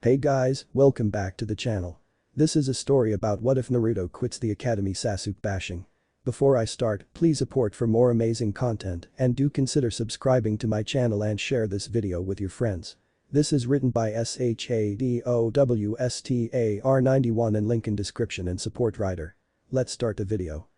Hey guys, welcome back to the channel. This is a story about what if Naruto quits the academy Sasuke bashing. Before I start, please support for more amazing content and do consider subscribing to my channel and share this video with your friends. This is written by SHADOWSTAR91 and link in description and support writer. Let's start the video.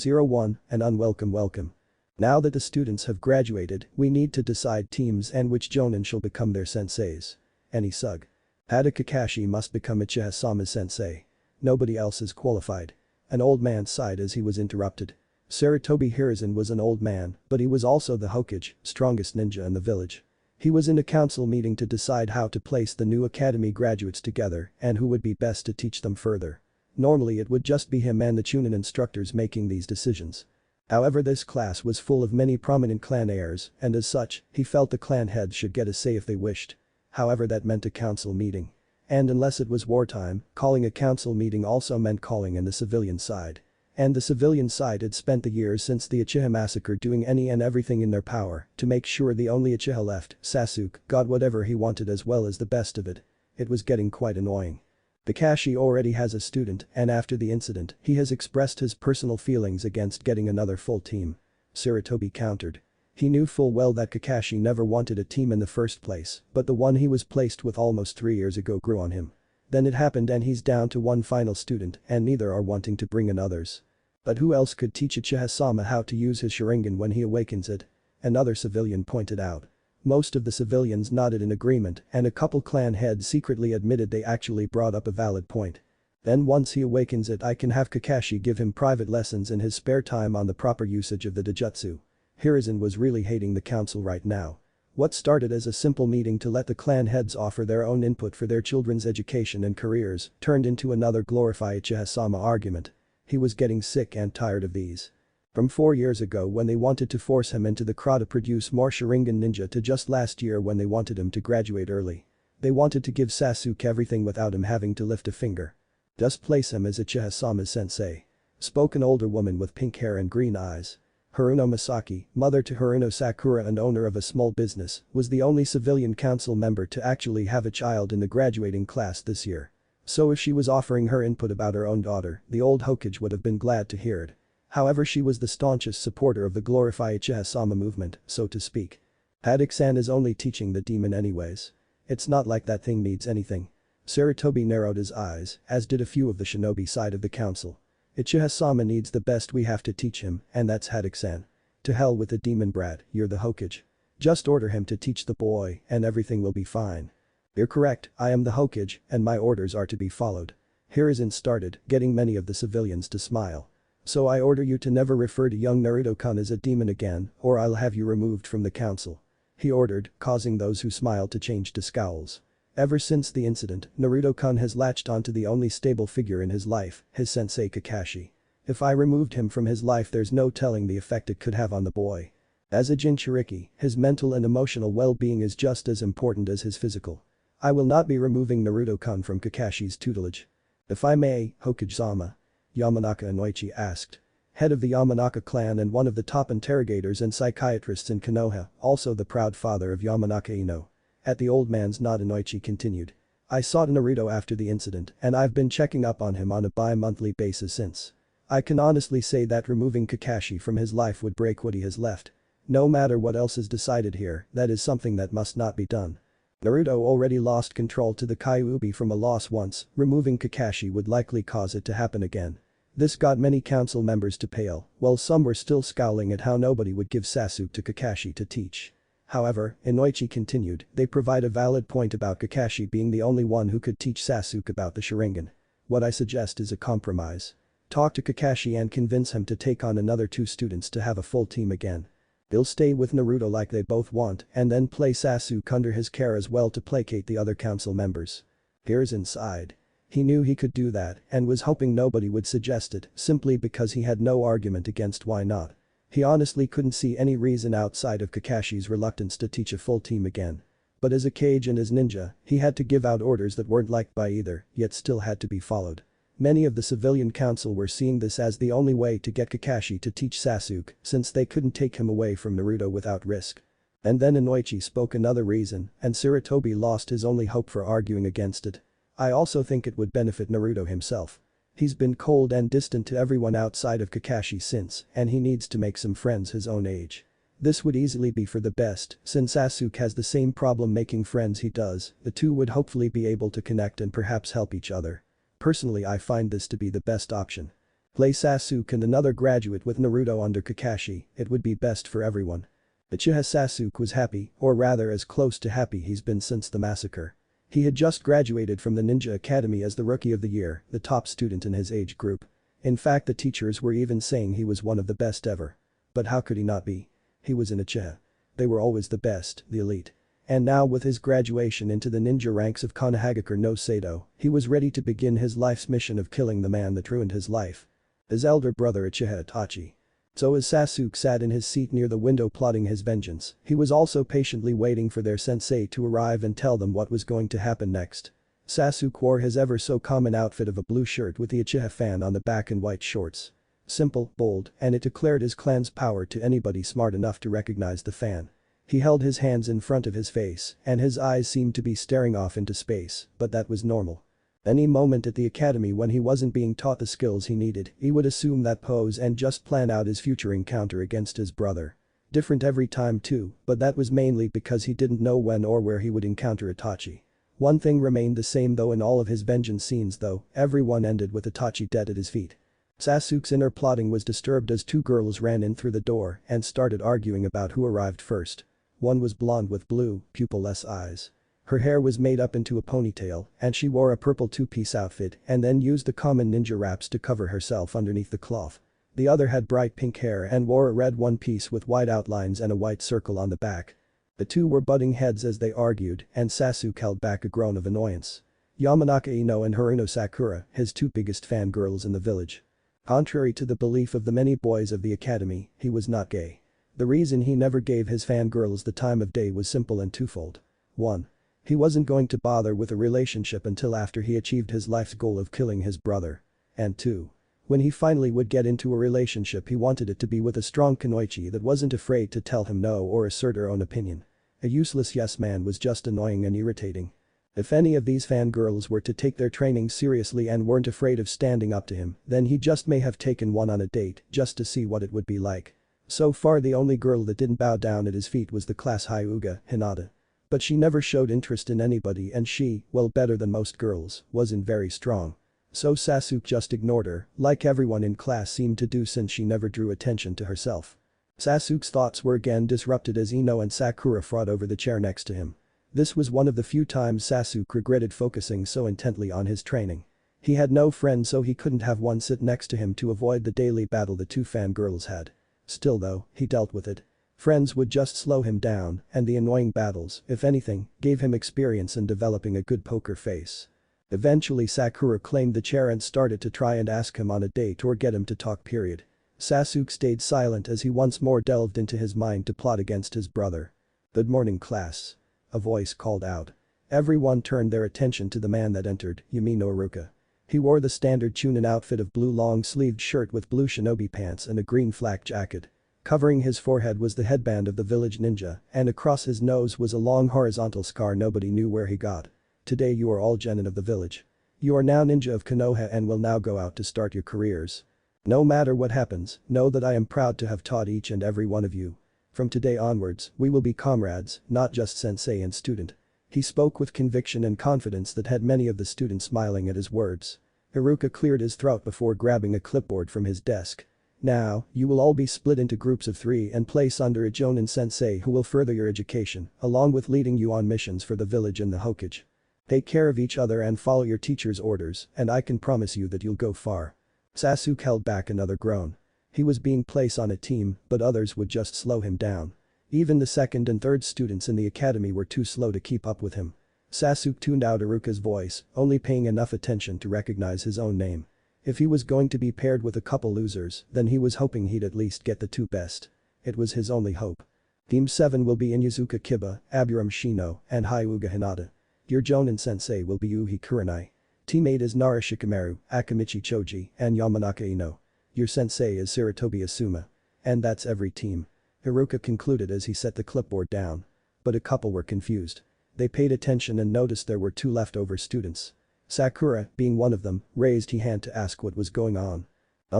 01 and unwelcome welcome. Now that the students have graduated, we need to decide teams and which jonin shall become their senseis. Any sug. Kakashi must become Uchiha-sama's sensei. Nobody else is qualified. An old man sighed as he was interrupted. Sarutobi Hiruzen was an old man, but he was also the Hokage, strongest ninja in the village. He was in a council meeting to decide how to place the new academy graduates together and who would be best to teach them further. Normally it would just be him and the Chunin instructors making these decisions. However, this class was full of many prominent clan heirs and as such, he felt the clan heads should get a say if they wished. However, that meant a council meeting. And unless it was wartime, calling a council meeting also meant calling in the civilian side. And the civilian side had spent the years since the Uchiha massacre doing any and everything in their power to make sure the only Uchiha left, Sasuke, got whatever he wanted as well as the best of it. It was getting quite annoying. Kakashi already has a student and after the incident, he has expressed his personal feelings against getting another full team. Sarutobi countered. He knew full well that Kakashi never wanted a team in the first place, but the one he was placed with almost 3 years ago grew on him. Then it happened and he's down to one final student and neither are wanting to bring in others. But who else could teach Uchiha-sama how to use his Sharingan when he awakens it? Another civilian pointed out. Most of the civilians nodded in agreement and a couple clan heads secretly admitted they actually brought up a valid point. Then once he awakens it, I can have Kakashi give him private lessons in his spare time on the proper usage of the Dojutsu. Hiruzen was really hating the council right now. What started as a simple meeting to let the clan heads offer their own input for their children's education and careers turned into another glorify Uchiha-sama argument. He was getting sick and tired of these. From 4 years ago when they wanted to force him into the Kra to produce more Sharingan ninja to just last year when they wanted him to graduate early. They wanted to give Sasuke everything without him having to lift a finger. Just place him as Uchiha-sama's sensei. Spoke an older woman with pink hair and green eyes. Haruno Masaki, mother to Haruno Sakura and owner of a small business, was the only civilian council member to actually have a child in the graduating class this year. So if she was offering her input about her own daughter, the old Hokage would have been glad to hear it. However, she was the staunchest supporter of the Glorify Uchiha-sama movement, so to speak. Haddock-san is only teaching the demon anyways. It's not like that thing needs anything. Sarutobi narrowed his eyes, as did a few of the shinobi side of the council. Uchiha-sama needs the best we have to teach him, and that's Haddock-san. To hell with the demon brat, you're the Hokage. Just order him to teach the boy, and everything will be fine. You're correct, I am the Hokage, and my orders are to be followed. Hiruzen started, getting many of the civilians to smile. So I order you to never refer to young Naruto-kun as a demon again, or I'll have you removed from the council. He ordered, causing those who smiled to change to scowls. Ever since the incident, Naruto-kun has latched onto the only stable figure in his life, his sensei Kakashi. If I removed him from his life, there's no telling the effect it could have on the boy. As a Jinchuriki, his mental and emotional well-being is just as important as his physical. I will not be removing Naruto-kun from Kakashi's tutelage. If I may, Hokage-sama. Yamanaka Inoichi asked. Head of the Yamanaka clan and one of the top interrogators and psychiatrists in Konoha, also the proud father of Yamanaka Ino. At the old man's nod, Inoichi continued. I saw Naruto after the incident and I've been checking up on him on a bi-monthly basis since. I can honestly say that removing Kakashi from his life would break what he has left. No matter what else is decided here, that is something that must not be done. Naruto already lost control to the Kyuubi from a loss once, removing Kakashi would likely cause it to happen again. This got many council members to pale, while some were still scowling at how nobody would give Sasuke to Kakashi to teach. However, Inoichi continued, they provide a valid point about Kakashi being the only one who could teach Sasuke about the Sharingan. What I suggest is a compromise. Talk to Kakashi and convince him to take on another 2 students to have a full team again. They'll stay with Naruto like they both want and then place Sasuke under his care as well to placate the other council members. Hiruzen sighed. He knew he could do that and was hoping nobody would suggest it simply because he had no argument against why not. He honestly couldn't see any reason outside of Kakashi's reluctance to teach a full team again. But as a Kage and as ninja, he had to give out orders that weren't liked by either, yet still had to be followed. Many of the civilian council were seeing this as the only way to get Kakashi to teach Sasuke since they couldn't take him away from Naruto without risk. And then Inoichi spoke another reason, and Sarutobi lost his only hope for arguing against it. I also think it would benefit Naruto himself. He's been cold and distant to everyone outside of Kakashi since, and he needs to make some friends his own age. This would easily be for the best, since Sasuke has the same problem making friends he does, the two would hopefully be able to connect and perhaps help each other. Personally, I find this to be the best option. Play Sasuke and another graduate with Naruto under Kakashi, it would be best for everyone. Uchiha Sasuke was happy, or rather as close to happy he's been since the massacre. He had just graduated from the Ninja Academy as the Rookie of the Year, the top student in his age group. In fact, the teachers were even saying he was one of the best ever. But how could he not be? He was an Uchiha. They were always the best, the elite. And now with his graduation into the ninja ranks of Konohagakure no Sado, he was ready to begin his life's mission of killing the man that ruined his life. His elder brother Uchiha Itachi. So as Sasuke sat in his seat near the window plotting his vengeance, he was also patiently waiting for their sensei to arrive and tell them what was going to happen next. Sasuke wore his ever so common outfit of a blue shirt with the Uchiha fan on the back and white shorts. Simple, bold, and it declared his clan's power to anybody smart enough to recognize the fan. He held his hands in front of his face, and his eyes seemed to be staring off into space, but that was normal. Any moment at the academy when he wasn't being taught the skills he needed, he would assume that pose and just plan out his future encounter against his brother. Different every time too, but that was mainly because he didn't know when or where he would encounter Itachi. One thing remained the same though in all of his vengeance scenes though, everyone ended with Itachi dead at his feet. Sasuke's inner plotting was disturbed as two girls ran in through the door and started arguing about who arrived first. One was blonde with blue, pupil-less eyes. Her hair was made up into a ponytail and she wore a purple two-piece outfit and then used the common ninja wraps to cover herself underneath the cloth. The other had bright pink hair and wore a red one-piece with white outlines and a white circle on the back. The two were butting heads as they argued and Sasuke held back a groan of annoyance. Yamanaka Ino and Haruno Sakura, his two biggest fangirls in the village. Contrary to the belief of the many boys of the academy, he was not gay. The reason he never gave his fangirls the time of day was simple and twofold. 1. He wasn't going to bother with a relationship until after he achieved his life's goal of killing his brother. And 2. When he finally would get into a relationship he wanted it to be with a strong kunoichi that wasn't afraid to tell him no or assert her own opinion. A useless yes man was just annoying and irritating. If any of these fangirls were to take their training seriously and weren't afraid of standing up to him, then he just may have taken one on a date just to see what it would be like. So far the only girl that didn't bow down at his feet was the class Hyuga, Hinata. But she never showed interest in anybody and she, well better than most girls, wasn't very strong. So Sasuke just ignored her, like everyone in class seemed to do since she never drew attention to herself. Sasuke's thoughts were again disrupted as Ino and Sakura fought over the chair next to him. This was one of the few times Sasuke regretted focusing so intently on his training. He had no friends so he couldn't have one sit next to him to avoid the daily battle the two fangirls had. Still though, he dealt with it. Friends would just slow him down, and the annoying battles, if anything, gave him experience in developing a good poker face. Eventually Sakura claimed the chair and started to try and ask him on a date or get him to talk period. Sasuke stayed silent as he once more delved into his mind to plot against his brother. "Good morning class." A voice called out. Everyone turned their attention to the man that entered, Yumi no Iruka. He wore the standard Chunin outfit of blue long-sleeved shirt with blue shinobi pants and a green flak jacket. Covering his forehead was the headband of the village ninja, and across his nose was a long horizontal scar nobody knew where he got. "Today you are all genin of the village. You are now ninja of Konoha and will now go out to start your careers. No matter what happens, know that I am proud to have taught each and every one of you. From today onwards, we will be comrades, not just sensei and student." He spoke with conviction and confidence that had many of the students smiling at his words. Iruka cleared his throat before grabbing a clipboard from his desk. "Now, you will all be split into groups of 3 and place under a Jonin sensei who will further your education, along with leading you on missions for the village and the Hokage. Take care of each other and follow your teacher's orders, and I can promise you that you'll go far." Sasuke held back another groan. He was being placed on a team, but others would just slow him down. Even the second and third students in the academy were too slow to keep up with him. Sasuke tuned out Iruka's voice, only paying enough attention to recognize his own name. If he was going to be paired with a couple losers, then he was hoping he'd at least get the two best. It was his only hope. Team 7 will be Inyazuka Kiba, Aburam Shino, and Hyuga Hinata. Your Jonin sensei will be Yuhi Kurenai. Team 8 is Nara Shikamaru, Akamichi Choji, and Yamanaka Ino. Your sensei is Sarutobi Asuma. And that's every team. Haruka concluded as he set the clipboard down. But a couple were confused. They paid attention and noticed there were 2 leftover students. Sakura, being one of them, raised his hand to ask what was going on.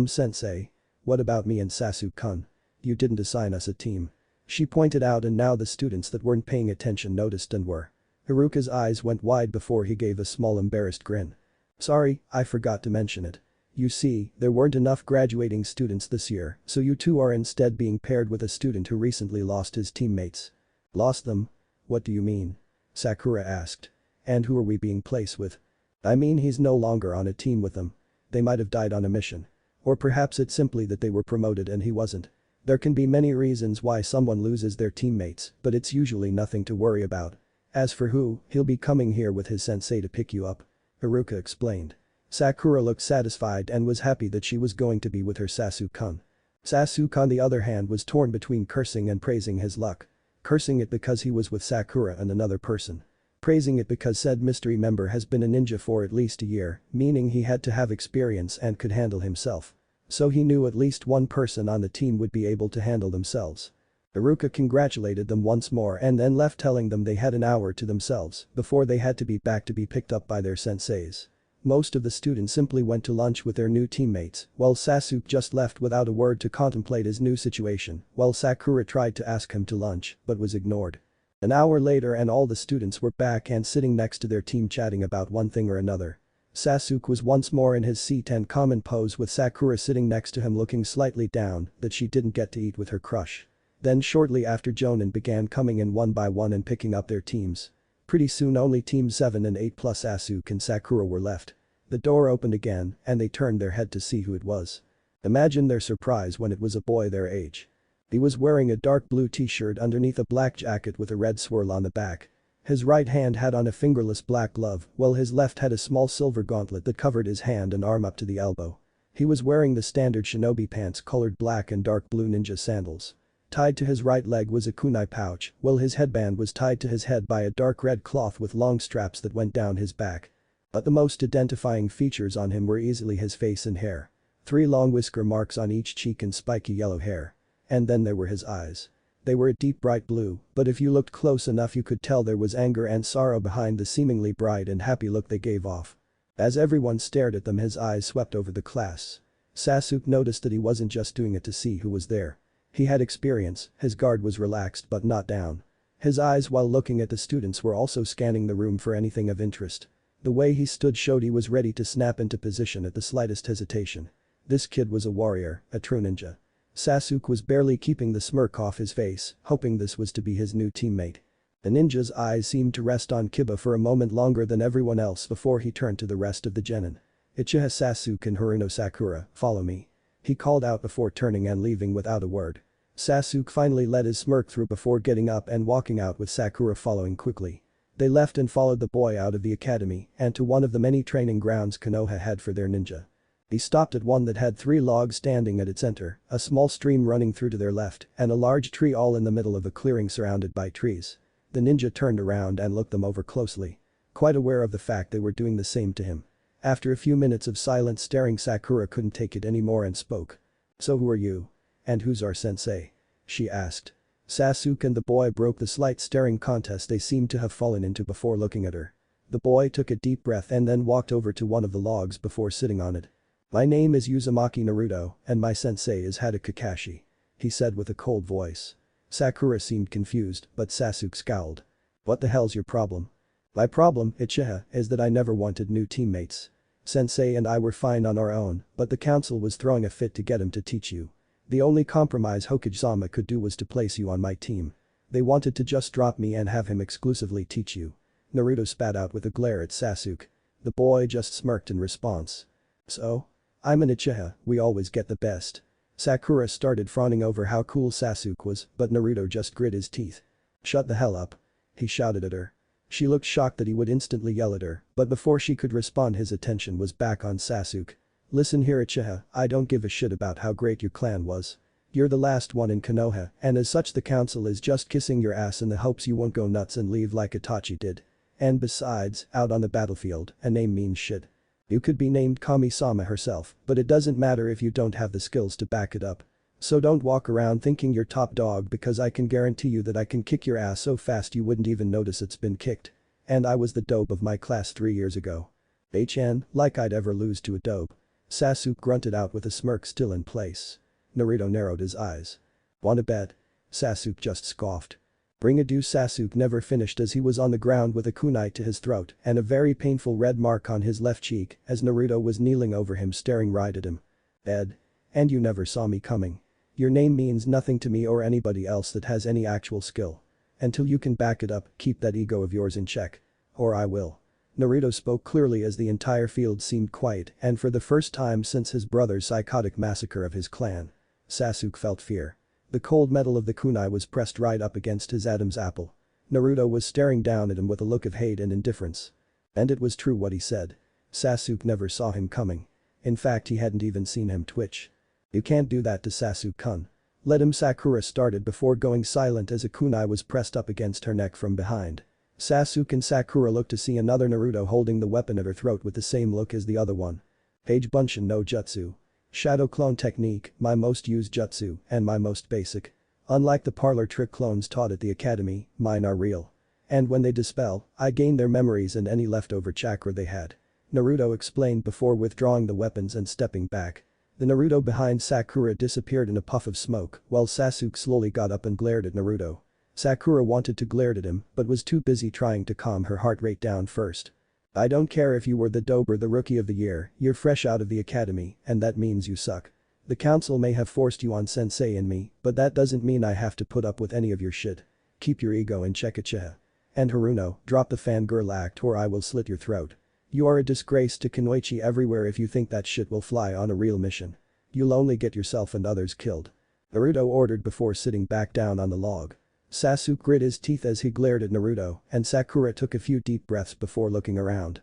Sensei. What about me and Sasuke-kun? You didn't assign us a team. She pointed out, and now the students that weren't paying attention noticed and were. Haruka's eyes went wide before he gave a small embarrassed grin. Sorry, I forgot to mention it. You see, there weren't enough graduating students this year, so you two are instead being paired with a student who recently lost his teammates. Lost them? What do you mean? Sakura asked. And who are we being placed with? I mean, he's no longer on a team with them. They might have died on a mission. Or perhaps it's simply that they were promoted and he wasn't. There can be many reasons why someone loses their teammates, but it's usually nothing to worry about. As for who, he'll be coming here with his sensei to pick you up. Haruka explained. Sakura looked satisfied and was happy that she was going to be with her Sasuke-kun. Sasuke on the other hand was torn between cursing and praising his luck. Cursing it because he was with Sakura and another person. Praising it because said mystery member has been a ninja for at least a year, meaning he had to have experience and could handle himself. So he knew at least one person on the team would be able to handle themselves. Haruka congratulated them once more and then left, telling them they had an hour to themselves before they had to be back to be picked up by their senseis. Most of the students simply went to lunch with their new teammates, while Sasuke just left without a word to contemplate his new situation, while Sakura tried to ask him to lunch but was ignored. An hour later and all the students were back and sitting next to their team chatting about one thing or another. Sasuke was once more in his seat and common pose with Sakura sitting next to him looking slightly down that she didn't get to eat with her crush. Then shortly after Jonin began coming in one by one and picking up their teams. Pretty soon only teams 7 and 8 plus Sasuke and Sakura were left. The door opened again and they turned their head to see who it was. Imagine their surprise when it was a boy their age. He was wearing a dark blue t-shirt underneath a black jacket with a red swirl on the back. His right hand had on a fingerless black glove, while his left had a small silver gauntlet that covered his hand and arm up to the elbow. He was wearing the standard shinobi pants colored black and dark blue ninja sandals. Tied to his right leg was a kunai pouch, while his headband was tied to his head by a dark red cloth with long straps that went down his back. But the most identifying features on him were easily his face and hair. 3 long whisker marks on each cheek and spiky yellow hair. And then there were his eyes. They were a deep bright blue, but if you looked close enough you could tell there was anger and sorrow behind the seemingly bright and happy look they gave off. As everyone stared at them, his eyes swept over the class. Sasuke noticed that he wasn't just doing it to see who was there. He had experience, his guard was relaxed but not down. His eyes while looking at the students were also scanning the room for anything of interest. The way he stood showed he was ready to snap into position at the slightest hesitation. This kid was a warrior, a true ninja. Sasuke was barely keeping the smirk off his face, hoping this was to be his new teammate. The ninja's eyes seemed to rest on Kiba for a moment longer than everyone else before he turned to the rest of the genin. Uchiha Sasuke and Haruno Sakura, follow me. He called out before turning and leaving without a word. Sasuke finally let his smirk through before getting up and walking out with Sakura following quickly. They left and followed the boy out of the academy and to one of the many training grounds Konoha had for their ninja. He stopped at one that had 3 logs standing at its center, a small stream running through to their left, and a large tree all in the middle of a clearing surrounded by trees. The ninja turned around and looked them over closely. Quite aware of the fact they were doing the same to him. After a few minutes of silent staring, Sakura couldn't take it anymore and spoke. So who are you? And who's our sensei? She asked. Sasuke and the boy broke the slight staring contest they seemed to have fallen into before looking at her. The boy took a deep breath and then walked over to one of the logs before sitting on it. My name is Uzumaki Naruto, and my sensei is Kakashi. He said with a cold voice. Sakura seemed confused, but Sasuke scowled. What the hell's your problem? My problem, Uchiha, is that I never wanted new teammates. Sensei and I were fine on our own, but the council was throwing a fit to get him to teach you. The only compromise Hokage-sama could do was to place you on my team. They wanted to just drop me and have him exclusively teach you. Naruto spat out with a glare at Sasuke. The boy just smirked in response. So? I'm an Uchiha, we always get the best. Sakura started frowning over how cool Sasuke was, but Naruto just grit his teeth. Shut the hell up. He shouted at her. She looked shocked that he would instantly yell at her, but before she could respond his attention was back on Sasuke. Listen here Uchiha, I don't give a shit about how great your clan was. You're the last one in Konoha, and as such the council is just kissing your ass in the hopes you won't go nuts and leave like Itachi did. And besides, out on the battlefield, a name means shit. You could be named Kami-sama herself, but it doesn't matter if you don't have the skills to back it up. So don't walk around thinking you're top dog because I can guarantee you that I can kick your ass so fast you wouldn't even notice it's been kicked. And I was the dope of my class 3 years ago. Like I'd ever lose to a dope. Sasuke grunted out with a smirk still in place. Naruto narrowed his eyes. Wanna bet? Sasuke just scoffed. Bring a deuce. Sasuke never finished as he was on the ground with a kunai to his throat and a very painful red mark on his left cheek as Naruto was kneeling over him staring right at him. Ed. And you never saw me coming. Your name means nothing to me or anybody else that has any actual skill. Until you can back it up, keep that ego of yours in check. Or I will. Naruto spoke clearly as the entire field seemed quiet and for the first time since his brother's psychotic massacre of his clan. Sasuke felt fear. The cold metal of the kunai was pressed right up against his Adam's apple. Naruto was staring down at him with a look of hate and indifference. And it was true what he said. Sasuke never saw him coming. In fact, he hadn't even seen him twitch. You can't do that to Sasuke-kun. Let him. Sakura started before going silent as a kunai was pressed up against her neck from behind. Sasuke and Sakura looked to see another Naruto holding the weapon at her throat with the same look as the other one. Page Bunshin no Jutsu. Shadow clone technique, my most used jutsu and my most basic. Unlike the parlor trick clones taught at the academy, mine are real. And when they dispel, I gain their memories and any leftover chakra they had. Naruto explained before withdrawing the weapons and stepping back. The Naruto behind Sakura disappeared in a puff of smoke while Sasuke slowly got up and glared at Naruto. Sakura wanted to glare at him but was too busy trying to calm her heart rate down first. I don't care if you were the dope or the rookie of the year, you're fresh out of the academy and that means you suck. The council may have forced you on Sensei and me, but that doesn't mean I have to put up with any of your shit. Keep your ego in check. Uchiha. And Haruno, drop the fangirl act or I will slit your throat. You are a disgrace to Kunoichi everywhere if you think that shit will fly on a real mission. You'll only get yourself and others killed. Naruto ordered before sitting back down on the log. Sasuke grit his teeth as he glared at Naruto and Sakura took a few deep breaths before looking around.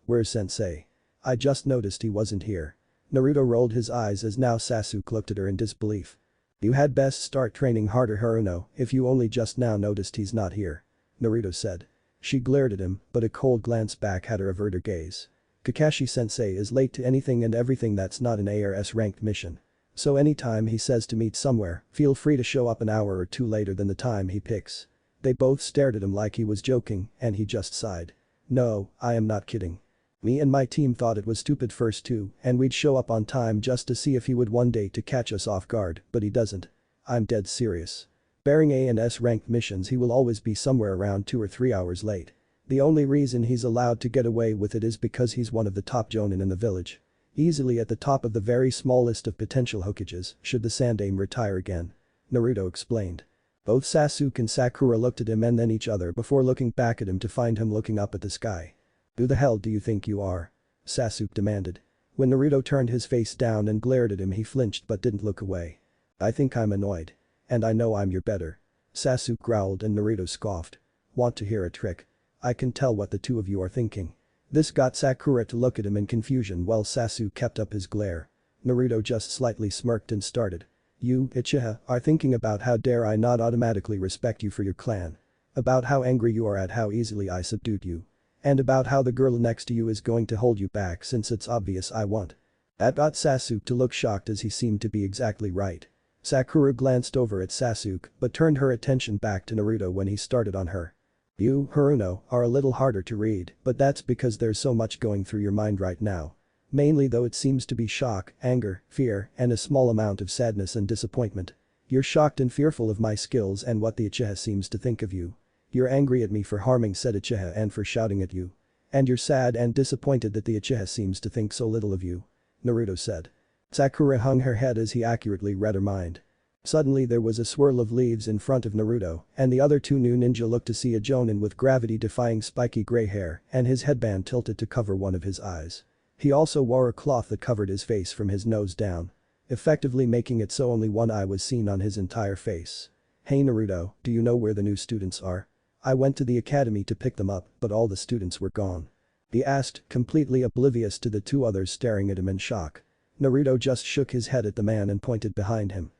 Where's Sensei? I just noticed he wasn't here. Naruto rolled his eyes as now Sasuke looked at her in disbelief. You had best start training harder Haruno if you only just now noticed he's not here. Naruto said. She glared at him but a cold glance back had her avert her gaze. Kakashi Sensei is late to anything and everything that's not an ARS ranked mission. So anytime he says to meet somewhere, feel free to show up an hour or two later than the time he picks. They both stared at him like he was joking and he just sighed. No, I am not kidding. Me and my team thought it was stupid first too and we'd show up on time just to see if he would one day to catch us off guard but he doesn't. I'm dead serious. Bearing A and S ranked missions he will always be somewhere around 2 or 3 hours late. The only reason he's allowed to get away with it is because he's one of the top jonin in the village. Easily at the top of the very small list of potential Hokages should the Sandaime retire again. Naruto explained. Both Sasuke and Sakura looked at him and then each other before looking back at him to find him looking up at the sky. Who the hell do you think you are? Sasuke demanded. When Naruto turned his face down and glared at him he flinched but didn't look away. I think I'm annoyed. And I know I'm your better. Sasuke growled and Naruto scoffed. Want to hear a trick? I can tell what the two of you are thinking. This got Sakura to look at him in confusion while Sasuke kept up his glare. Naruto just slightly smirked and started. You, Uchiha, are thinking about how dare I not automatically respect you for your clan. About how angry you are at how easily I subdued you. And about how the girl next to you is going to hold you back since it's obvious I won't. That got Sasuke to look shocked as he seemed to be exactly right. Sakura glanced over at Sasuke but turned her attention back to Naruto when he started on her. You, Haruno, are a little harder to read, but that's because there's so much going through your mind right now. Mainly though it seems to be shock, anger, fear, and a small amount of sadness and disappointment. You're shocked and fearful of my skills and what the Uchiha seems to think of you. You're angry at me for harming said Uchiha and for shouting at you. And you're sad and disappointed that the Uchiha seems to think so little of you. Naruto said. Sakura hung her head as he accurately read her mind. Suddenly there was a swirl of leaves in front of Naruto and the other two new ninja looked to see a jonin with gravity-defying spiky gray hair and his headband tilted to cover one of his eyes. He also wore a cloth that covered his face from his nose down. Effectively making it so only one eye was seen on his entire face. Hey Naruto, do you know where the new students are? I went to the academy to pick them up but all the students were gone. He asked, completely oblivious to the two others staring at him in shock. Naruto just shook his head at the man and pointed behind him.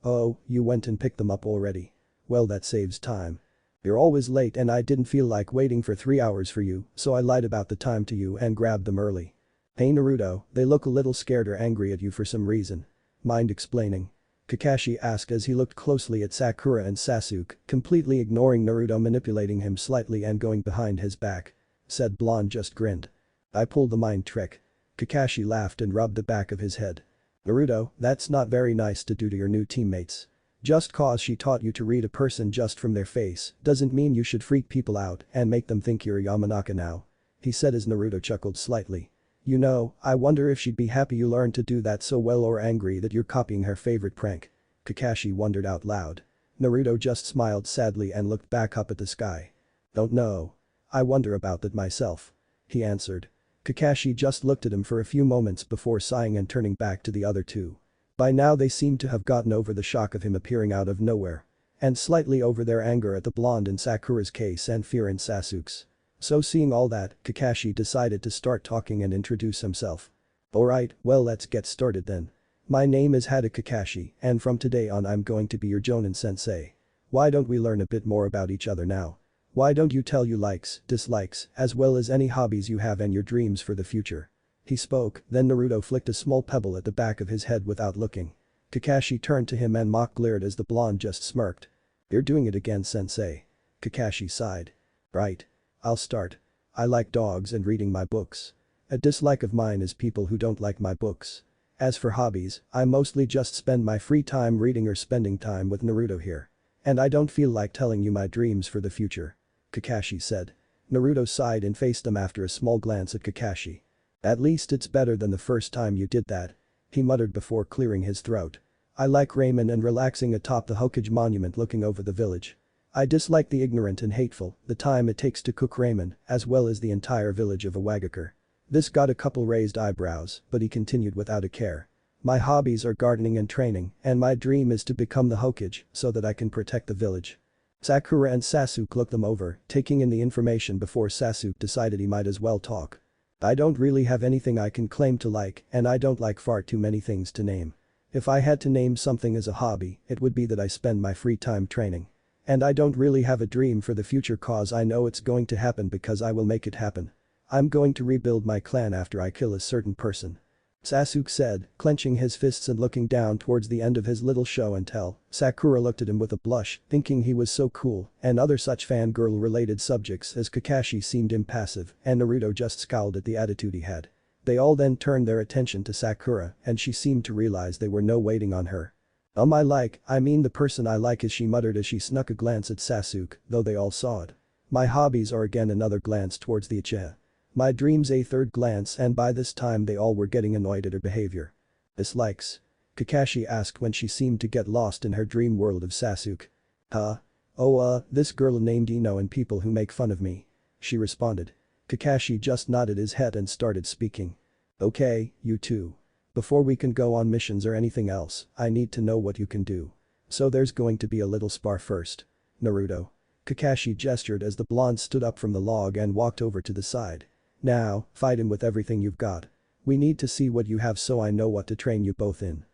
Oh, you went and picked them up already. Well that saves time. You're always late and I didn't feel like waiting for 3 hours for you, so I lied about the time to you and grabbed them early. Hey Naruto, they look a little scared or angry at you for some reason. Mind explaining? Kakashi asked as he looked closely at Sakura and Sasuke, completely ignoring Naruto manipulating him slightly and going behind his back. Said blonde just grinned. I pulled the mind trick. Kakashi laughed and rubbed the back of his head. Naruto, that's not very nice to do to your new teammates. Just cause she taught you to read a person just from their face doesn't mean you should freak people out and make them think you're Yamanaka now. He said as Naruto chuckled slightly. You know, I wonder if she'd be happy you learned to do that so well or angry that you're copying her favorite prank. Kakashi wondered out loud. Naruto just smiled sadly and looked back up at the sky. Don't know. I wonder about that myself. He answered. Kakashi just looked at him for a few moments before sighing and turning back to the other two. By now they seemed to have gotten over the shock of him appearing out of nowhere. And slightly over their anger at the blonde in Sakura's case and fear in Sasuke's. So seeing all that, Kakashi decided to start talking and introduce himself. Alright, well let's get started then. My name is Hada Kakashi and from today on I'm going to be your Jonin sensei. Why don't we learn a bit more about each other now? Why don't you tell your likes, dislikes, as well as any hobbies you have and your dreams for the future? He spoke, then Naruto flicked a small pebble at the back of his head without looking. Kakashi turned to him and mock glared as the blonde just smirked. You're doing it again sensei. Kakashi sighed. Right. I'll start. I like dogs and reading my books. A dislike of mine is people who don't like my books. As for hobbies, I mostly just spend my free time reading or spending time with Naruto here. And I don't feel like telling you my dreams for the future. Kakashi said. Naruto sighed and faced him after a small glance at Kakashi. At least it's better than the first time you did that. He muttered before clearing his throat. I like ramen and relaxing atop the Hokage monument looking over the village. I dislike the ignorant and hateful, the time it takes to cook ramen, as well as the entire village of Awagakure. This got a couple raised eyebrows, but he continued without a care. My hobbies are gardening and training, and my dream is to become the Hokage so that I can protect the village. Sakura and Sasuke looked them over, taking in the information before Sasuke decided he might as well talk. I don't really have anything I can claim to like and I don't like far too many things to name. If I had to name something as a hobby, it would be that I spend my free time training. And I don't really have a dream for the future cause I know it's going to happen because I will make it happen. I'm going to rebuild my clan after I kill a certain person. Sasuke said, clenching his fists and looking down towards the end of his little show and tell. Sakura looked at him with a blush, thinking he was so cool, and other such fangirl-related subjects as Kakashi seemed impassive, and Naruto just scowled at the attitude he had. They all then turned their attention to Sakura, and she seemed to realize they were no waiting on her. I mean the person I like is she muttered as she snuck a glance at Sasuke, though they all saw it. My hobbies are again another glance towards the Uchiha. My dreams a third glance and by this time they all were getting annoyed at her behavior. Dislikes? Kakashi asked when she seemed to get lost in her dream world of Sasuke. Huh? Oh this girl named Ino and people who make fun of me. She responded. Kakashi just nodded his head and started speaking. Okay, you two. Before we can go on missions or anything else, I need to know what you can do. So there's going to be a little spar first. Naruto. Kakashi gestured as the blonde stood up from the log and walked over to the side. Now, fight him with everything you've got. We need to see what you have so I know what to train you both in.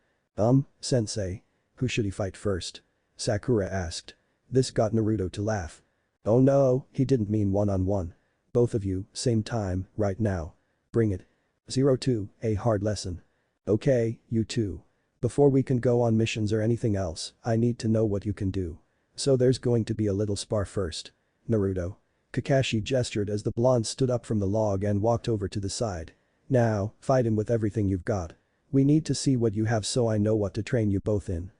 Sensei. Who should he fight first? Sakura asked. This got Naruto to laugh. Oh no, he didn't mean one-on-one. Both of you, same time, right now. Bring it. 02, a hard lesson. Okay, you two. Before we can go on missions or anything else, I need to know what you can do. So there's going to be a little spar first. Naruto. Kakashi gestured as the blonde stood up from the log and walked over to the side. Now, fight him with everything you've got. We need to see what you have so I know what to train you both in.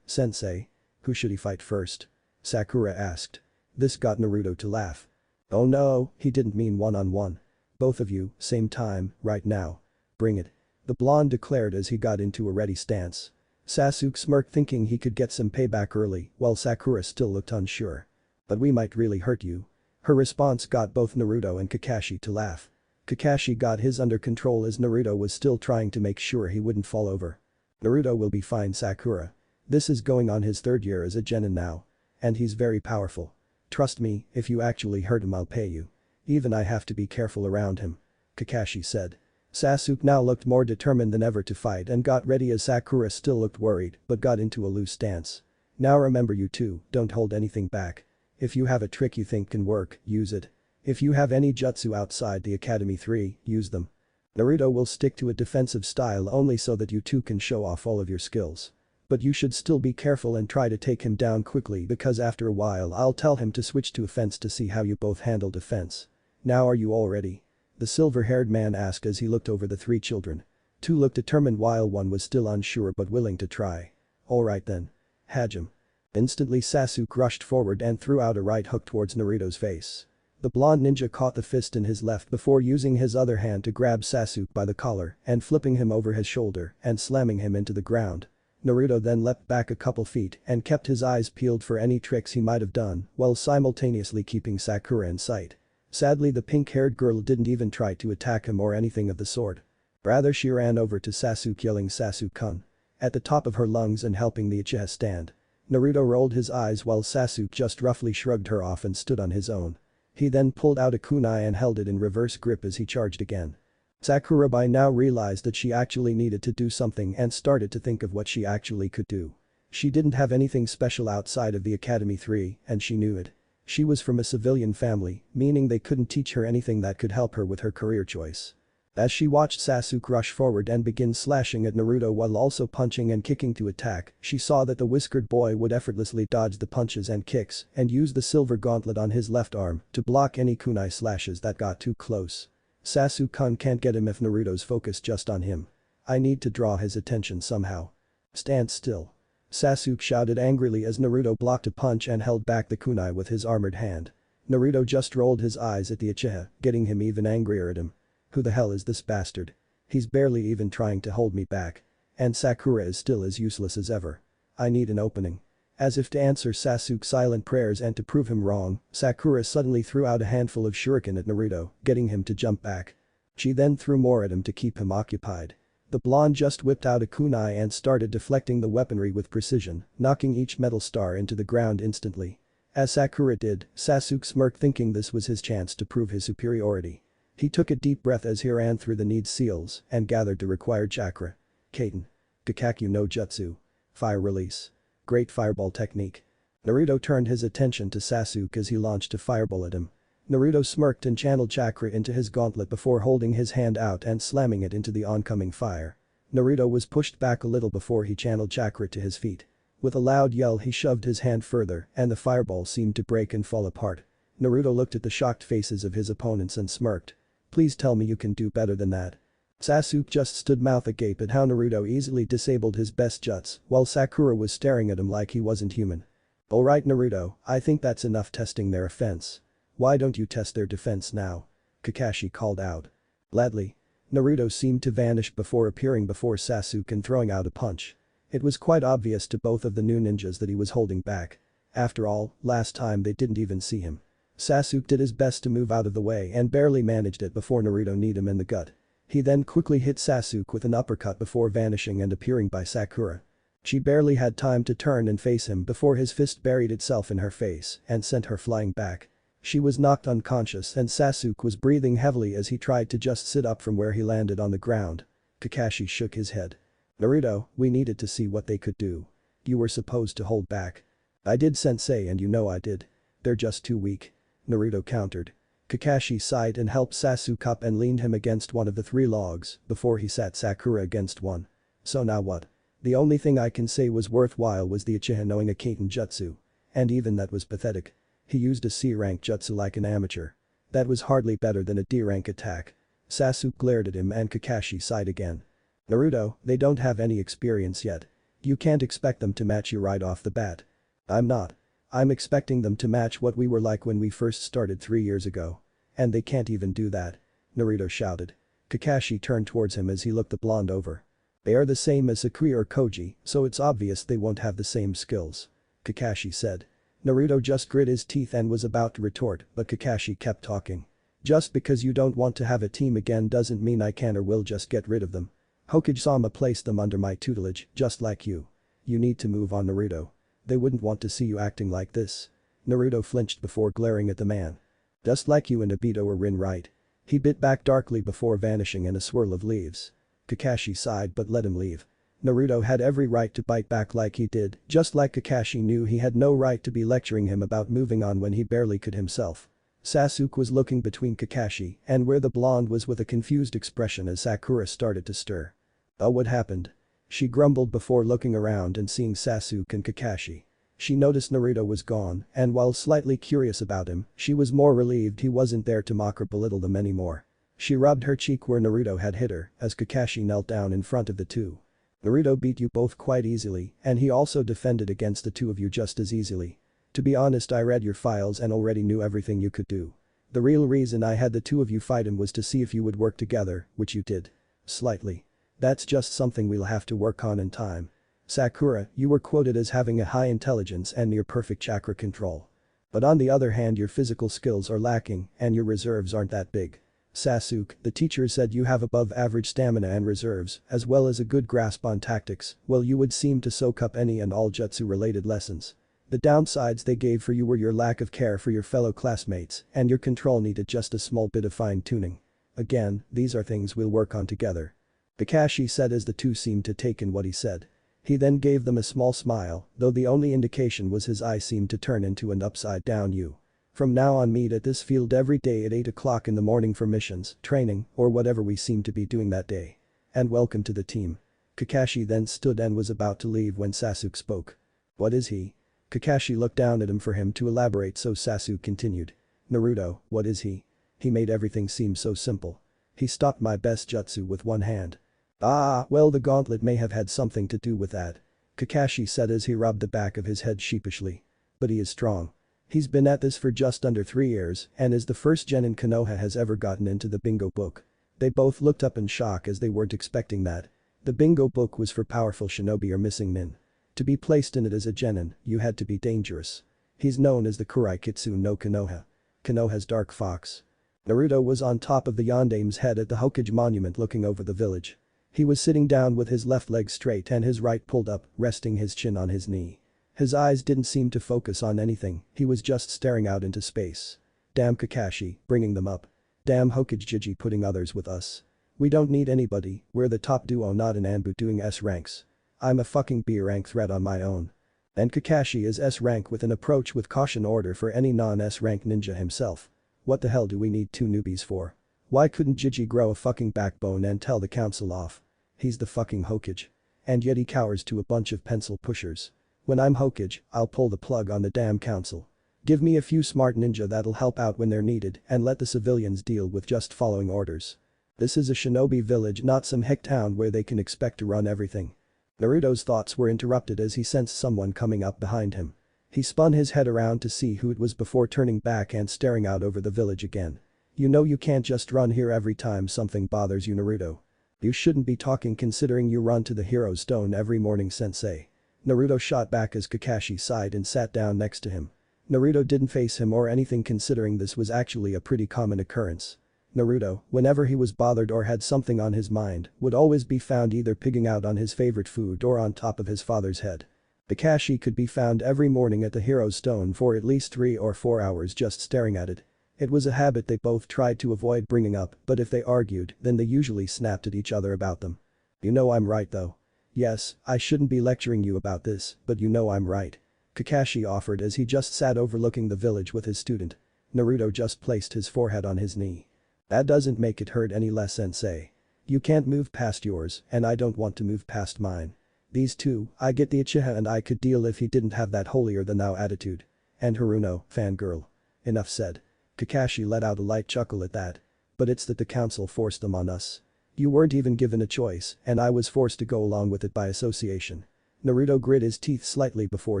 Sensei. Who should he fight first? Sakura asked. This got Naruto to laugh. Oh no, he didn't mean one-on-one. Both of you, same time, right now. Bring it. The blonde declared as he got into a ready stance. Sasuke smirked thinking he could get some payback early while Sakura still looked unsure. But we might really hurt you. Her response got both Naruto and Kakashi to laugh. Kakashi got his under control as Naruto was still trying to make sure he wouldn't fall over. Naruto will be fine Sakura. This is going on his third year as a genin now. And he's very powerful. Trust me, if you actually hurt him I'll pay you. Even I have to be careful around him. Kakashi said. Sasuke now looked more determined than ever to fight and got ready as Sakura still looked worried but got into a loose stance. Now remember you two, don't hold anything back. If you have a trick you think can work, use it. If you have any jutsu outside the Academy 3, use them. Naruto will stick to a defensive style only so that you two can show off all of your skills. But you should still be careful and try to take him down quickly because after a while I'll tell him to switch to offense to see how you both handle defense. Now are you all ready? The silver-haired man asked as he looked over the three children. Two looked determined while one was still unsure but willing to try. Alright then. Hajime. Instantly Sasuke rushed forward and threw out a right hook towards Naruto's face. The blonde ninja caught the fist in his left before using his other hand to grab Sasuke by the collar and flipping him over his shoulder and slamming him into the ground. Naruto then leapt back a couple feet and kept his eyes peeled for any tricks he might have done while simultaneously keeping Sakura in sight. Sadly, the pink-haired girl didn't even try to attack him or anything of the sort. Rather, she ran over to Sasuke yelling Sasuke-kun at the top of her lungs and helping the Uchiha stand. Naruto rolled his eyes while Sasuke just roughly shrugged her off and stood on his own. He then pulled out a kunai and held it in reverse grip as he charged again. Sakura by now realized that she actually needed to do something and started to think of what she actually could do. She didn't have anything special outside of the Academy 3 and she knew it. She was from a civilian family, meaning they couldn't teach her anything that could help her with her career choice. As she watched Sasuke rush forward and begin slashing at Naruto while also punching and kicking to attack, she saw that the whiskered boy would effortlessly dodge the punches and kicks and use the silver gauntlet on his left arm to block any kunai slashes that got too close. Sasuke-kun can't get him if Naruto's focused just on him. I need to draw his attention somehow. Stand still. Sasuke shouted angrily as Naruto blocked a punch and held back the kunai with his armored hand. Naruto just rolled his eyes at the Uchiha, getting him even angrier at him. Who the hell is this bastard? He's barely even trying to hold me back. And Sakura is still as useless as ever. I need an opening. As if to answer Sasuke's silent prayers and to prove him wrong, Sakura suddenly threw out a handful of shuriken at Naruto, getting him to jump back. She then threw more at him to keep him occupied. The blonde just whipped out a kunai and started deflecting the weaponry with precision, knocking each metal star into the ground instantly. As Sakura did, Sasuke smirked thinking this was his chance to prove his superiority. He took a deep breath as he ran through the need seals and gathered the required chakra. Kaiten. Kakakyu no Jutsu. Fire release. Great fireball technique. Naruto turned his attention to Sasuke as he launched a fireball at him. Naruto smirked and channeled chakra into his gauntlet before holding his hand out and slamming it into the oncoming fire. Naruto was pushed back a little before he channeled chakra to his feet. With a loud yell he shoved his hand further and the fireball seemed to break and fall apart. Naruto looked at the shocked faces of his opponents and smirked. Please tell me you can do better than that. Sasuke just stood mouth agape at how Naruto easily disabled his best juts while Sakura was staring at him like he wasn't human. Alright Naruto, I think that's enough testing their offense. Why don't you test their defense now? Kakashi called out. Gladly. Naruto seemed to vanish before appearing before Sasuke and throwing out a punch. It was quite obvious to both of the new ninjas that he was holding back. After all, last time they didn't even see him. Sasuke did his best to move out of the way and barely managed it before Naruto kneed him in the gut. He then quickly hit Sasuke with an uppercut before vanishing and appearing by Sakura. She barely had time to turn and face him before his fist buried itself in her face and sent her flying back. She was knocked unconscious and Sasuke was breathing heavily as he tried to just sit up from where he landed on the ground. Kakashi shook his head. Naruto, we needed to see what they could do. You were supposed to hold back. I did Sensei and you know I did. They're just too weak. Naruto countered. Kakashi sighed and helped Sasuke up and leaned him against one of the three logs before he sat Sakura against one. So now what? The only thing I can say was worthwhile was the Uchiha knowing a Kaiten jutsu. And even that was pathetic. He used a C-rank jutsu like an amateur. That was hardly better than a D-rank attack. Sasuke glared at him and Kakashi sighed again. Naruto, they don't have any experience yet. You can't expect them to match you right off the bat. I'm not. I'm expecting them to match what we were like when we first started 3 years ago. And they can't even do that. Naruto shouted. Kakashi turned towards him as he looked the blonde over. They are the same as Sakuya or Koji, so it's obvious they won't have the same skills. Kakashi said. Naruto just grit his teeth and was about to retort, but Kakashi kept talking. Just because you don't want to have a team again doesn't mean I can or will just get rid of them. Hokage-sama placed them under my tutelage, just like you. You need to move on Naruto. They wouldn't want to see you acting like this. Naruto flinched before glaring at the man. Just like you and Obito or Rin, right? He bit back darkly before vanishing in a swirl of leaves. Kakashi sighed but let him leave. Naruto had every right to bite back like he did, just like Kakashi knew he had no right to be lecturing him about moving on when he barely could himself. Sasuke was looking between Kakashi and where the blonde was with a confused expression as Sakura started to stir. Oh, what happened? She grumbled before looking around and seeing Sasuke and Kakashi. She noticed Naruto was gone and while slightly curious about him, she was more relieved he wasn't there to mock or belittle them anymore. She rubbed her cheek where Naruto had hit her as Kakashi knelt down in front of the two. Naruto beat you both quite easily and he also defended against the two of you just as easily. To be honest, I read your files and already knew everything you could do. The real reason I had the two of you fight him was to see if you would work together, which you did. Slightly. That's just something we'll have to work on in time. Sakura, you were quoted as having a high intelligence and near perfect chakra control. But on the other hand, your physical skills are lacking and your reserves aren't that big. Sasuke, the teacher said you have above average stamina and reserves, as well as a good grasp on tactics, well you would seem to soak up any and all jutsu related lessons. The downsides they gave for you were your lack of care for your fellow classmates and your control needed just a small bit of fine tuning. Again, these are things we'll work on together. Kakashi said as the two seemed to take in what he said. He then gave them a small smile, though the only indication was his eye seemed to turn into an upside down U. From now on, meet at this field every day at 8 o'clock in the morning for missions, training, or whatever we seem to be doing that day. And welcome to the team. Kakashi then stood and was about to leave when Sasuke spoke. What is he? Kakashi looked down at him for him to elaborate, so Sasuke continued. Naruto, what is he? He made everything seem so simple. He stopped my best jutsu with one hand. Ah, well, the gauntlet may have had something to do with that. Kakashi said as he rubbed the back of his head sheepishly. But he is strong. He's been at this for just under 3 years and is the first genin Konoha has ever gotten into the bingo book. They both looked up in shock as they weren't expecting that. The bingo book was for powerful shinobi or missing nin. To be placed in it as a genin, you had to be dangerous. He's known as the Kurai Kitsune no Konoha. Konoha's dark fox. Naruto was on top of the Yondame's head at the Hokage monument looking over the village. He was sitting down with his left leg straight and his right pulled up, resting his chin on his knee. His eyes didn't seem to focus on anything, he was just staring out into space. Damn Kakashi, bringing them up. Damn Hokage Jiji putting others with us. We don't need anybody, we're the top duo not an Anbu doing S ranks. I'm a fucking B rank threat on my own. And Kakashi is S rank with an approach with caution order for any non-S rank ninja himself. What the hell do we need two newbies for? Why couldn't Jiji grow a fucking backbone and tell the council off? He's the fucking Hokage. And yet he cowers to a bunch of pencil pushers. When I'm Hokage, I'll pull the plug on the damn council. Give me a few smart ninja that'll help out when they're needed and let the civilians deal with just following orders. This is a shinobi village, not some hick town where they can expect to run everything. Naruto's thoughts were interrupted as he sensed someone coming up behind him. He spun his head around to see who it was before turning back and staring out over the village again. You know you can't just run here every time something bothers you, Naruto. You shouldn't be talking considering you run to the hero stone every morning, Sensei. Naruto shot back as Kakashi sighed and sat down next to him. Naruto didn't face him or anything considering this was actually a pretty common occurrence. Naruto, whenever he was bothered or had something on his mind, would always be found either pigging out on his favorite food or on top of his father's head. Kakashi could be found every morning at the hero stone for at least 3 or 4 hours just staring at it. It was a habit they both tried to avoid bringing up, but if they argued, then they usually snapped at each other about them. You know I'm right though. Yes, I shouldn't be lecturing you about this, but you know I'm right. Kakashi offered as he just sat overlooking the village with his student. Naruto just placed his forehead on his knee. That doesn't make it hurt any less, Sensei. You can't move past yours, and I don't want to move past mine. These two, I get the Uchiha and I could deal if he didn't have that holier-than-thou attitude. And Haruno, fangirl. Enough said. Kakashi let out a light chuckle at that. But it's that the council forced them on us. You weren't even given a choice, and I was forced to go along with it by association. Naruto grit his teeth slightly before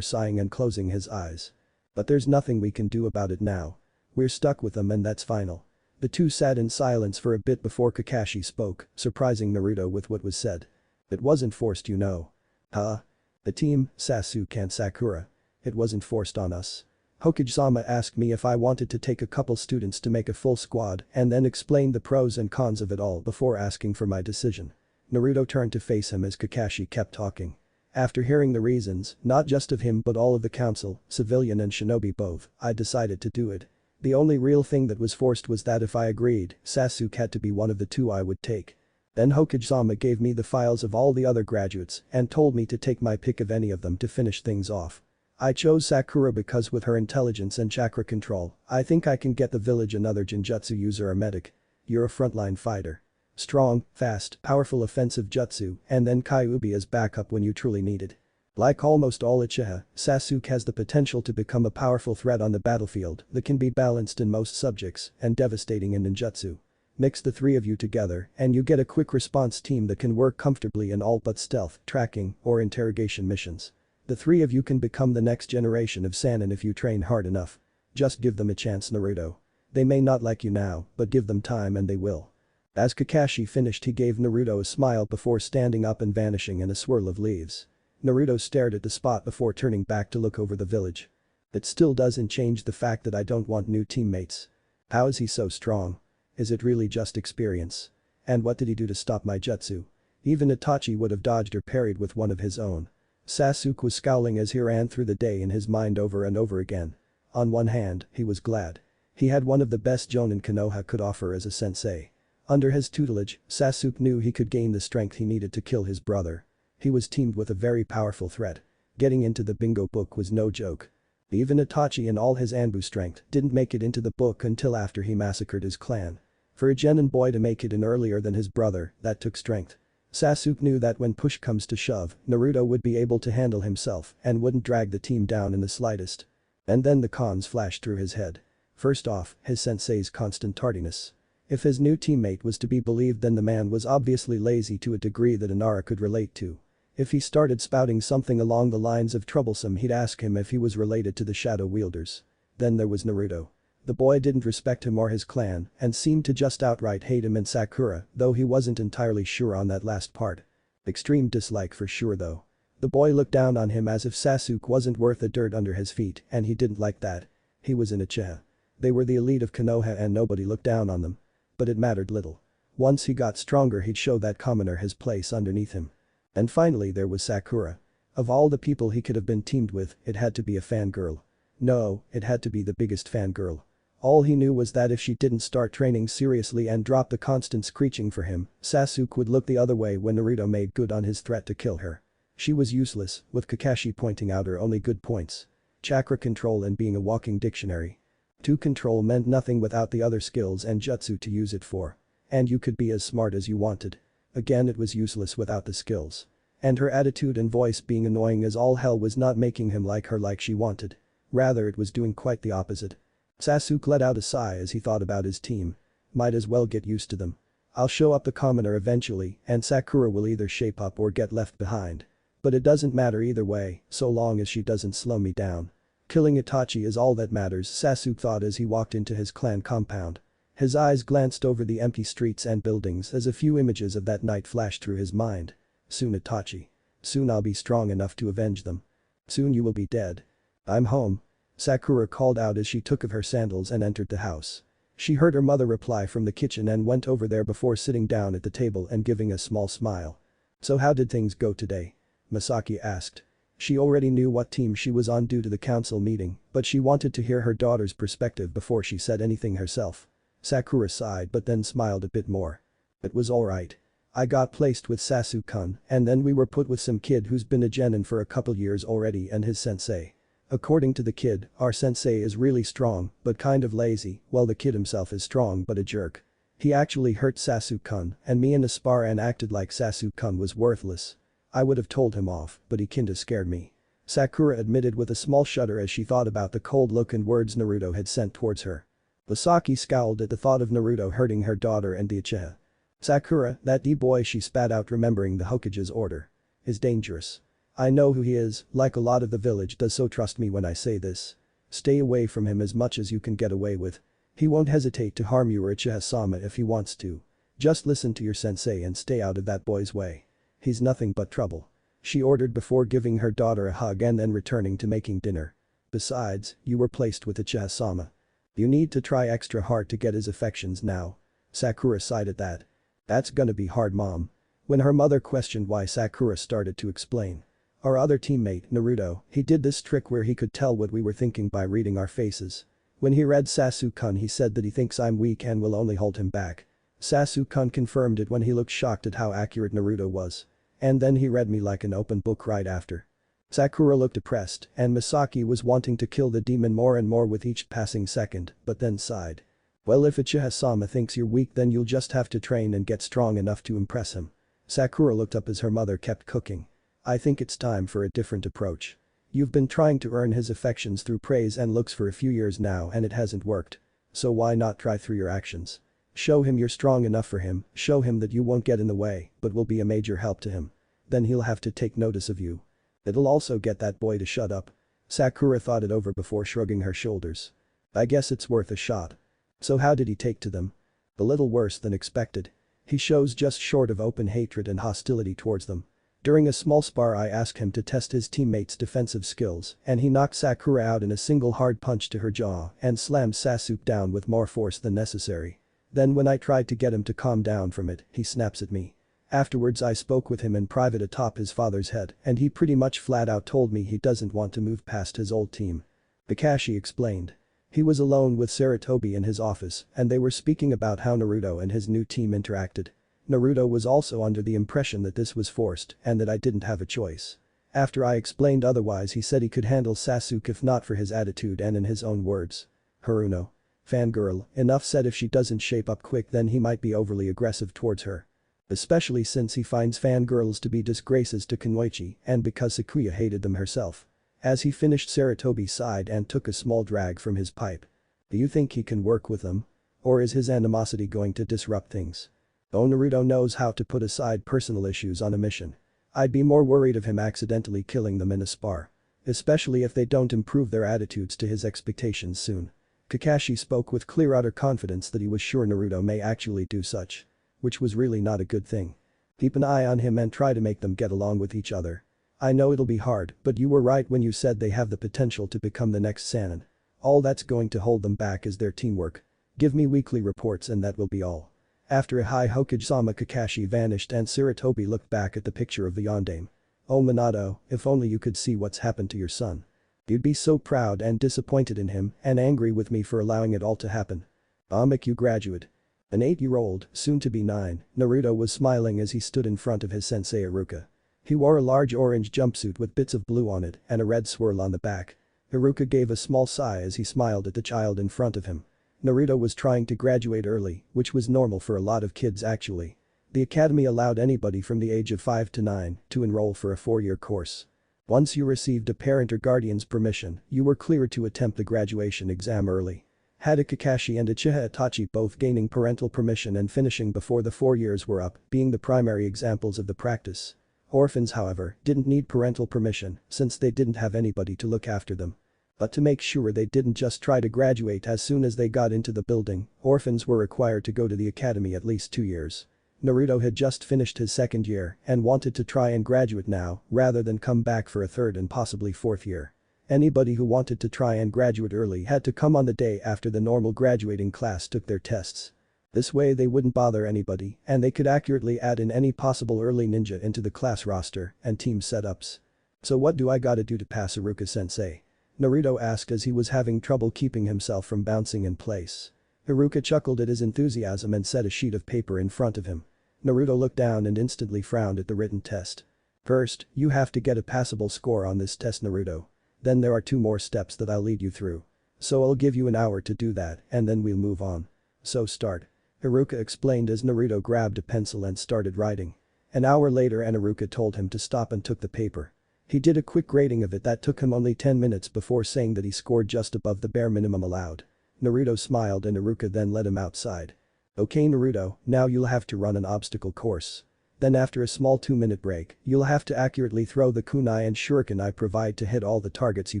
sighing and closing his eyes. But there's nothing we can do about it now. We're stuck with them and that's final. The two sat in silence for a bit before Kakashi spoke, surprising Naruto with what was said. It wasn't forced, you know. Huh? The team, Sasuke and Sakura. It wasn't forced on us. Hokage-sama asked me if I wanted to take a couple students to make a full squad and then explain the pros and cons of it all before asking for my decision. Naruto turned to face him as Kakashi kept talking. After hearing the reasons, not just of him but all of the council, civilian and shinobi both, I decided to do it. The only real thing that was forced was that if I agreed, Sasuke had to be one of the two I would take. Then Hokage-sama gave me the files of all the other graduates and told me to take my pick of any of them to finish things off. I chose Sakura because with her intelligence and chakra control, I think I can get the village another Genjutsu user or medic. You're a frontline fighter. Strong, fast, powerful offensive jutsu, and then Kyuubi as backup when you truly need it. Like almost all Uchiha, Sasuke has the potential to become a powerful threat on the battlefield that can be balanced in most subjects and devastating in ninjutsu. Mix the three of you together and you get a quick response team that can work comfortably in all but stealth, tracking, or interrogation missions. The three of you can become the next generation of Sannin if you train hard enough. Just give them a chance, Naruto. They may not like you now, but give them time and they will. As Kakashi finished, he gave Naruto a smile before standing up and vanishing in a swirl of leaves. Naruto stared at the spot before turning back to look over the village. It still doesn't change the fact that I don't want new teammates. How is he so strong? Is it really just experience? And what did he do to stop my jutsu? Even Itachi would have dodged or parried with one of his own. Sasuke was scowling as he ran through the day in his mind over and over again. On one hand, he was glad. He had one of the best Jonin Konoha could offer as a sensei. Under his tutelage, Sasuke knew he could gain the strength he needed to kill his brother. He was teamed with a very powerful threat. Getting into the bingo book was no joke. Even Itachi in all his Anbu strength didn't make it into the book until after he massacred his clan. For a genin boy to make it in earlier than his brother, that took strength. Sasuke knew that when push comes to shove, Naruto would be able to handle himself and wouldn't drag the team down in the slightest. And then the cons flashed through his head. First off, his sensei's constant tardiness. If his new teammate was to be believed, then the man was obviously lazy to a degree that Inara could relate to. If he started spouting something along the lines of troublesome, he'd ask him if he was related to the shadow wielders. Then there was Naruto. The boy didn't respect him or his clan and seemed to just outright hate him and Sakura, though he wasn't entirely sure on that last part. Extreme dislike for sure though. The boy looked down on him as if Sasuke wasn't worth the dirt under his feet, and he didn't like that. He was in Uchiha. They were the elite of Konoha and nobody looked down on them. But it mattered little. Once he got stronger, he'd show that commoner his place underneath him. And finally there was Sakura. Of all the people he could have been teamed with, it had to be a fangirl. No, it had to be the biggest fangirl. All he knew was that if she didn't start training seriously and drop the constant screeching for him, Sasuke would look the other way when Naruto made good on his threat to kill her. She was useless, with Kakashi pointing out her only good points. Chakra control and being a walking dictionary. To control meant nothing without the other skills and jutsu to use it for. And you could be as smart as you wanted. Again, it was useless without the skills. And her attitude and voice being annoying as all hell was not making him like her like she wanted. Rather, it was doing quite the opposite. Sasuke let out a sigh as he thought about his team. Might as well get used to them. I'll show up the commoner eventually and Sakura will either shape up or get left behind. But it doesn't matter either way, so long as she doesn't slow me down. Killing Itachi is all that matters, Sasuke thought as he walked into his clan compound. His eyes glanced over the empty streets and buildings as a few images of that night flashed through his mind. Soon Itachi. Soon I'll be strong enough to avenge them. Soon you will be dead. I'm home. Sakura called out as she took off her sandals and entered the house. She heard her mother reply from the kitchen and went over there before sitting down at the table and giving a small smile. So how did things go today? Masaki asked. She already knew what team she was on due to the council meeting, but she wanted to hear her daughter's perspective before she said anything herself. Sakura sighed but then smiled a bit more. It was alright. I got placed with Sasuke-kun and then we were put with some kid who's been a genin for a couple years already and his sensei. According to the kid, our sensei is really strong but kind of lazy, while the kid himself is strong but a jerk. He actually hurt Sasuke-kun and me in a spar and acted like Sasuke-kun was worthless. I would have told him off, but he kinda scared me. Sakura admitted with a small shudder as she thought about the cold look and words Naruto had sent towards her. Masaki scowled at the thought of Naruto hurting her daughter and the Uchiha. Sakura, that D-boy, she spat out, remembering the Hokage's order. Is dangerous. I know who he is, like a lot of the village does, so trust me when I say this. Stay away from him as much as you can get away with. He won't hesitate to harm you or Uchiha-sama if he wants to. Just listen to your sensei and stay out of that boy's way. He's nothing but trouble. She ordered before giving her daughter a hug and then returning to making dinner. Besides, you were placed with Uchiha-sama. You need to try extra hard to get his affections now. Sakura sighed at that. That's gonna be hard, mom. When her mother questioned why, Sakura started to explain. Our other teammate, Naruto, he did this trick where he could tell what we were thinking by reading our faces. When he read Sasuke-kun, he said that he thinks I'm weak and will only hold him back. Sasuke-kun confirmed it when he looked shocked at how accurate Naruto was. And then he read me like an open book right after. Sakura looked depressed, and Misaki was wanting to kill the demon more and more with each passing second, but then sighed. Well, if Uchiha-sama thinks you're weak, then you'll just have to train and get strong enough to impress him. Sakura looked up as her mother kept cooking. I think it's time for a different approach. You've been trying to earn his affections through praise and looks for a few years now and it hasn't worked. So why not try through your actions? Show him you're strong enough for him, show him that you won't get in the way but will be a major help to him. Then he'll have to take notice of you. It'll also get that boy to shut up. Sakura thought it over before shrugging her shoulders. I guess it's worth a shot. So how did he take to them? A little worse than expected. He shows just short of open hatred and hostility towards them. During a small spar I asked him to test his teammates' defensive skills and he knocked Sakura out in a single hard punch to her jaw and slammed Sasuke down with more force than necessary. Then when I tried to get him to calm down from it, he snaps at me. Afterwards I spoke with him in private atop his father's head and he pretty much flat out told me he doesn't want to move past his old team. Kakashi explained. He was alone with Sarutobi in his office and they were speaking about how Naruto and his new team interacted. Naruto was also under the impression that this was forced and that I didn't have a choice. After I explained otherwise he said he could handle Sasuke if not for his attitude and in his own words. Haruno. Fangirl, enough said, if she doesn't shape up quick then he might be overly aggressive towards her. Especially since he finds fangirls to be disgraces to Kunoichi and because Sakuya hated them herself. As he finished Sarutobi sighed and took a small drag from his pipe. Do you think he can work with them? Or is his animosity going to disrupt things? Oh, Naruto knows how to put aside personal issues on a mission. I'd be more worried of him accidentally killing them in a spar. Especially if they don't improve their attitudes to his expectations soon. Kakashi spoke with clear utter confidence that he was sure Naruto may actually do such. Which was really not a good thing. Keep an eye on him and try to make them get along with each other. I know it'll be hard, but you were right when you said they have the potential to become the next Sannin. All that's going to hold them back is their teamwork. Give me weekly reports and that will be all. After a high Hokage-sama, Kakashi vanished and Sarutobi looked back at the picture of the yondaime. Oh Minato, if only you could see what's happened to your son. You'd be so proud and disappointed in him and angry with me for allowing it all to happen. Make you graduate. An 8-year-old, soon to be 9, Naruto was smiling as he stood in front of his sensei Iruka. He wore a large orange jumpsuit with bits of blue on it and a red swirl on the back. Iruka gave a small sigh as he smiled at the child in front of him. Naruto was trying to graduate early, which was normal for a lot of kids actually. The academy allowed anybody from the age of 5 to 9 to enroll for a 4-year course. Once you received a parent or guardian's permission, you were cleared to attempt the graduation exam early. Had Kakashi and Uchiha Itachi both gaining parental permission and finishing before the 4 years were up, being the primary examples of the practice. Orphans, however, didn't need parental permission since they didn't have anybody to look after them. But to make sure they didn't just try to graduate as soon as they got into the building, orphans were required to go to the academy at least 2 years. Naruto had just finished his 2nd year and wanted to try and graduate now rather than come back for a 3rd and possibly 4th year. Anybody who wanted to try and graduate early had to come on the day after the normal graduating class took their tests. This way they wouldn't bother anybody and they could accurately add in any possible early ninja into the class roster and team setups. So what do I gotta do to pass, Iruka-sensei? Naruto asked as he was having trouble keeping himself from bouncing in place. Iruka chuckled at his enthusiasm and set a sheet of paper in front of him. Naruto looked down and instantly frowned at the written test. First, you have to get a passable score on this test, Naruto. Then there are 2 more steps that I'll lead you through. So I'll give you an hour to do that and then we'll move on. So start. Iruka explained as Naruto grabbed a pencil and started writing. An hour later Iruka told him to stop and took the paper. He did a quick grading of it that took him only 10 minutes before saying that he scored just above the bare minimum allowed. Naruto smiled and Iruka then led him outside. Okay Naruto, now you'll have to run an obstacle course. Then after a small 2-minute break, you'll have to accurately throw the kunai and shuriken I provide to hit all the targets you